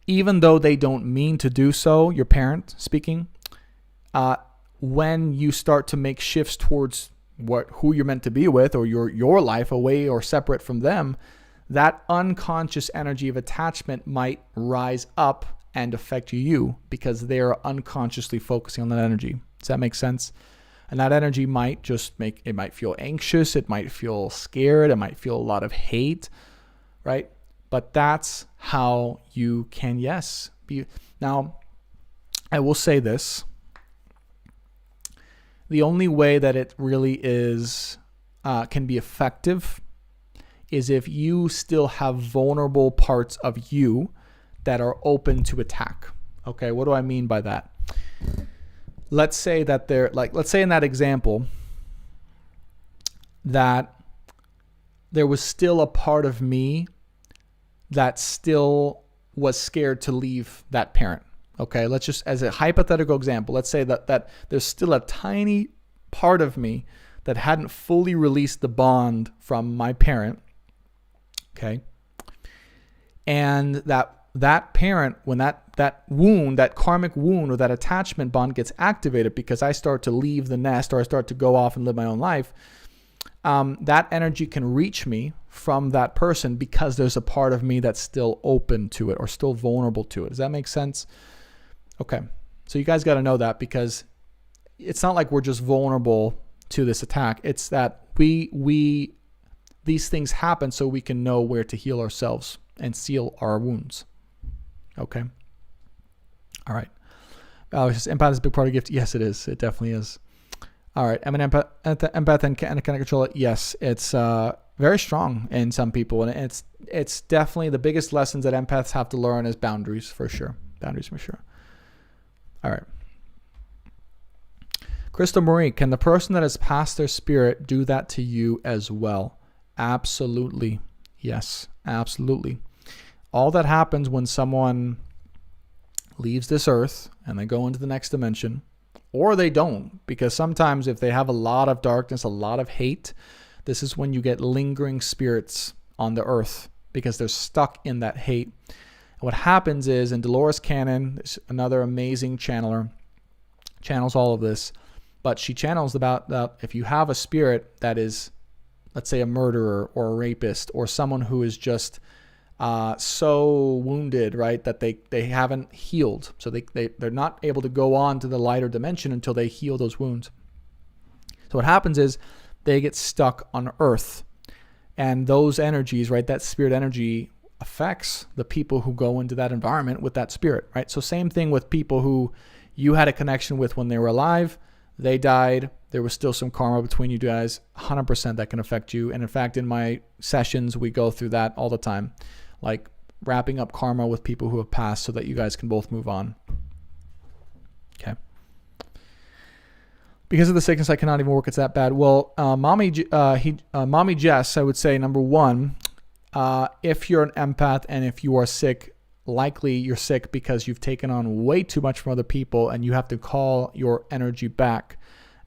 S6: even though they don't mean to do so, your parent speaking, when you start to make shifts towards who you're meant to be with, or your life away or separate from them, that unconscious energy of attachment might rise up and affect you because they're unconsciously focusing on that energy. Does that make sense? And that energy might it might feel anxious, it might feel scared, it might feel a lot of hate, right? But that's how you can, be. Now, I will say this. The only way that it really can be effective is if you still have vulnerable parts of you that are open to attack. Okay, what do I mean by that? Let's say that let's say in that example that there was still a part of me that still was scared to leave that parent. Okay, let's just, as a hypothetical example, let's say that there's still a tiny part of me that hadn't fully released the bond from my parent. Okay. And that parent, when that wound, that karmic wound or that attachment bond gets activated because I start to leave the nest or I start to go off and live my own life, that energy can reach me from that person because there's a part of me that's still open to it or still vulnerable to it. Does that make sense? Okay. So you guys got to know that, because it's not like we're just vulnerable to this attack. It's that these things happen so we can know where to heal ourselves and seal our wounds. Okay. All right. Empath is a big part of gift. Yes, it is. It definitely is. All right. I'm an empath and can I control it? Yes. It's very strong in some people. And it's definitely the biggest lessons that empaths have to learn is boundaries, for sure. Boundaries for sure. All right. Crystal Marie, can the person that has passed their spirit do that to you as well? Absolutely. Yes, absolutely. All that happens when someone leaves this earth and they go into the next dimension, or they don't, because sometimes if they have a lot of darkness, a lot of hate, this is when you get lingering spirits on the earth because they're stuck in that hate. And what happens is, and Dolores Cannon is another amazing channeler, channels all of this, but she channels about if you have a spirit that is, let's say, a murderer or a rapist or someone who is just so wounded, right, that they haven't healed. So they're not able to go on to the lighter dimension until they heal those wounds. So what happens is they get stuck on earth. And those energies, right, that spirit energy affects the people who go into that environment with that spirit, right? So same thing with people who you had a connection with when they were alive. They died. There was still some karma between you guys. 100% that can affect you. And in fact, in my sessions, we go through that all the time, like wrapping up karma with people who have passed so that you guys can both move on. Okay. Because of the sickness, I cannot even work. It's that bad. Well, Mommy Jess, I would say, number one, if you're an empath and if you are sick, likely you're sick because you've taken on way too much from other people and you have to call your energy back.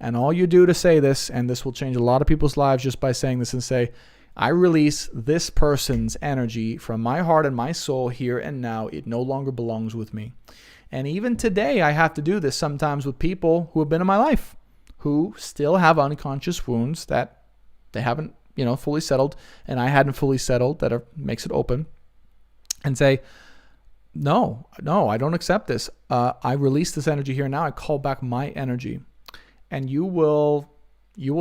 S6: And all you do to say this, and this will change a lot of people's lives just by saying this, and say, I release this person's energy from my heart and my soul here and now. It no longer belongs with me. And even today, I have to do this sometimes with people who have been in my life, who still have unconscious wounds that they haven't, fully settled, and I hadn't fully settled, that makes it open, and say, no, I don't accept this. I release this energy here now. I call back my energy. And you will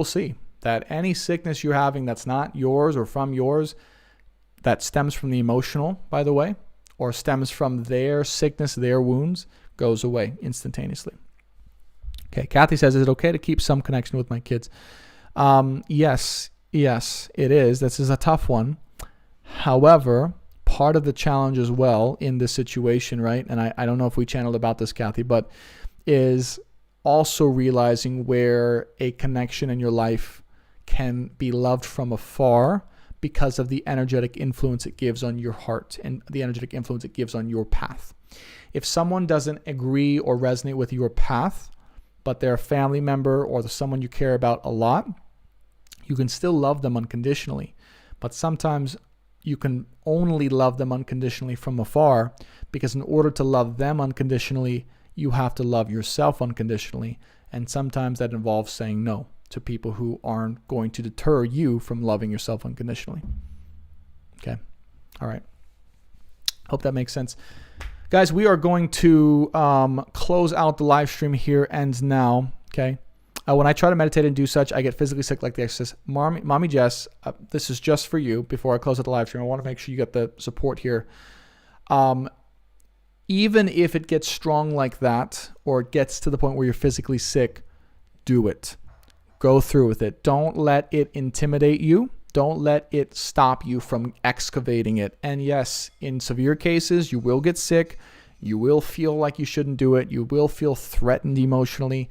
S6: see that any sickness you're having that's not yours or from yours, that stems from the emotional, by the way, or stems from their sickness, their wounds, goes away instantaneously. Okay, Kathy says, is it okay to keep some connection with my kids? Yes, it is. This is a tough one. However, part of the challenge as well in this situation, right, and I don't know if we channeled about this, Kathy, but is also realizing where a connection in your life can be loved from afar because of the energetic influence it gives on your heart and the energetic influence it gives on your path. If someone doesn't agree or resonate with your path, but they're a family member or someone you care about a lot, you can still love them unconditionally. But sometimes you can only love them unconditionally from afar, because in order to love them unconditionally, you have to love yourself unconditionally. And sometimes that involves saying no to people who aren't going to deter you from loving yourself unconditionally. Okay. All right. Hope that makes sense. Guys, we are going to close out the live stream here and now. Okay. When I try to meditate and do such, I get physically sick like the exorcist. Mommy Jess, this is just for you before I close out the live stream. I want to make sure you get the support here. Even if it gets strong like that, or it gets to the point where you're physically sick, do it. Go through with it. Don't let it intimidate you. Don't let it stop you from excavating it. And yes, in severe cases, you will get sick. You will feel like you shouldn't do it. You will feel threatened emotionally.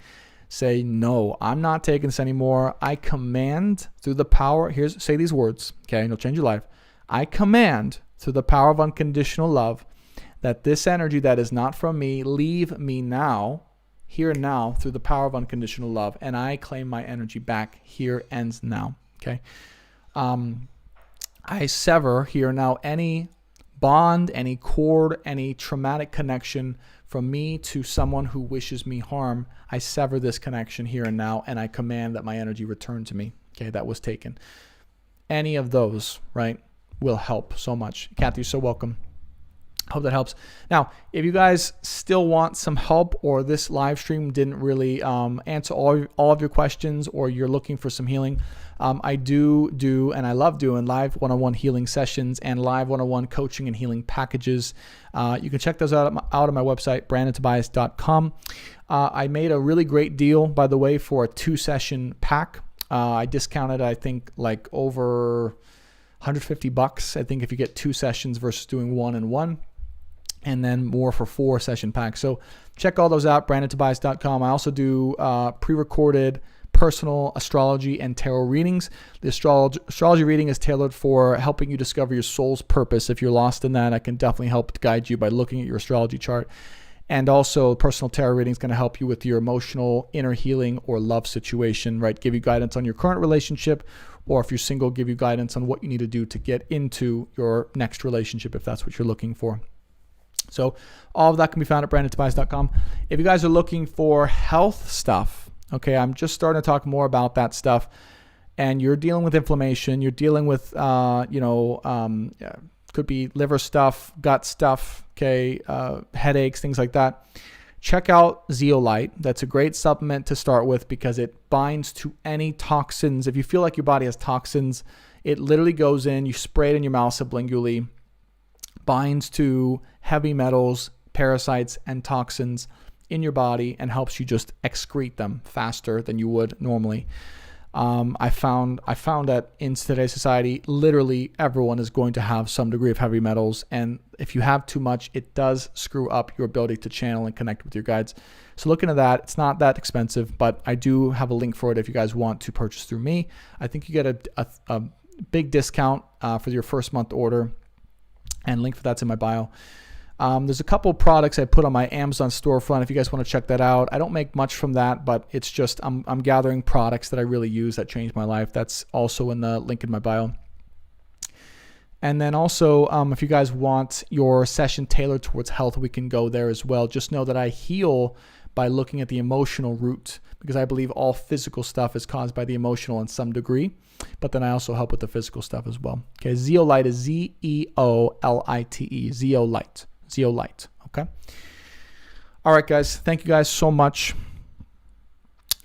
S6: Say, no, I'm not taking this anymore. I command through the power, say these words, okay, and it'll change your life. I command through the power of unconditional love that this energy that is not from me, leave me now, here and now, through the power of unconditional love. And I claim my energy back here and now, okay? I sever here now any bond, any cord, any traumatic connection from me to someone who wishes me harm. I sever this connection here and now, and I command that my energy return to me. Okay, that was taken. Any of those, right, will help so much. Kathy, you're so welcome. Hope that helps. Now, if you guys still want some help, or this live stream didn't really answer all of your questions, or you're looking for some healing, I do, and I love doing live one-on-one healing sessions and live one-on-one coaching and healing packages. You can check those out on my website, brandontobias.com. I made a really great deal, by the way, for a 2-session pack. I discounted, I think, like over $150, I think, if you get 2 sessions versus doing 1-and-1. And then more for 4-session packs. So check all those out, brandontobias.com. I also do pre-recorded personal astrology and tarot readings. The astrology reading is tailored for helping you discover your soul's purpose. If you're lost in that, I can definitely help guide you by looking at your astrology chart. And also, personal tarot reading is going to help you with your emotional inner healing or love situation, right? Give you guidance on your current relationship, or if you're single, give you guidance on what you need to do to get into your next relationship if that's what you're looking for. So all of that can be found at brandontobias.com. If you guys are looking for health stuff, okay, I'm just starting to talk more about that stuff. And you're dealing with inflammation, you're dealing with, could be liver stuff, gut stuff, okay, headaches, things like that. Check out Zeolite. That's a great supplement to start with because it binds to any toxins. If you feel like your body has toxins, it literally goes in, you spray it in your mouth sublingually, binds to heavy metals, parasites, and toxins in your body and helps you just excrete them faster than you would normally. I found that in today's society, literally everyone is going to have some degree of heavy metals. And if you have too much, it does screw up your ability to channel and connect with your guides. So look into that. It's not that expensive, but I do have a link for it if you guys want to purchase through me. I think you get a big discount for your first month order, and link for that's in my bio. There's a couple of products I put on my Amazon storefront if you guys want to check that out. I don't make much from that, but it's just I'm gathering products that I really use that changed my life. That's also in the link in my bio. And then also, if you guys want your session tailored towards health, we can go there as well. Just know that I heal by looking at the emotional root, because I believe all physical stuff is caused by the emotional in some degree. But then I also help with the physical stuff as well. Okay, Zeolite is Zeolite. Zeolite. Okay. All right, guys. Thank you guys so much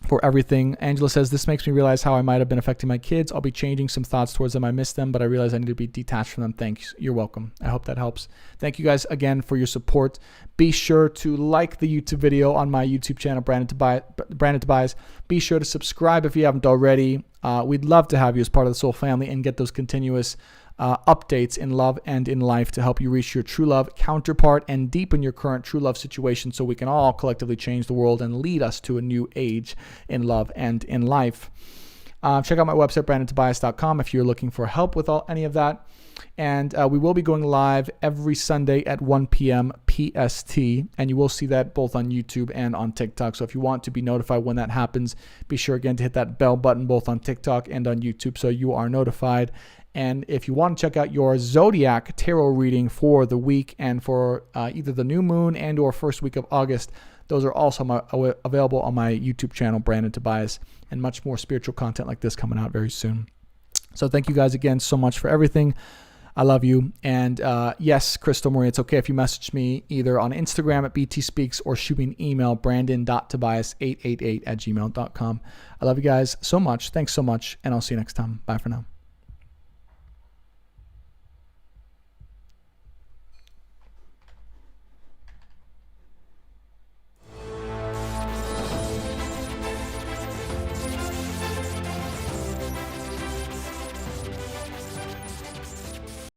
S6: for everything. Angela says, this makes me realize how I might have been affecting my kids. I'll be changing some thoughts towards them. I miss them, but I realize I need to be detached from them. Thanks. You're welcome. I hope that helps. Thank you guys again for your support. Be sure to like the YouTube video on my YouTube channel, Brandon Tobias. Be sure to subscribe if you haven't already. We'd love to have you as part of the Soul family and get those continuous updates in love and in life to help you reach your true love counterpart and deepen your current true love situation so we can all collectively change the world and lead us to a new age in love and in life. Check out my website, brandontobias.com, if you're looking for help with any of that. And we will be going live every Sunday at 1 p.m. PST, and you will see that both on YouTube and on TikTok. So if you want to be notified when that happens, be sure again to hit that bell button both on TikTok and on YouTube so you are notified. And if you want to check out your zodiac tarot reading for the week and for either the new moon and or first week of August, those are also available on my YouTube channel, Brandon Tobias, and much more spiritual content like this coming out very soon. So thank you guys again so much for everything. I love you. And yes, Crystal Marie, it's okay if you message me either on Instagram at btspeaks or shoot me an email, brandon.tobias888@gmail.com. I love you guys so much. Thanks so much. And I'll see you next time. Bye for now.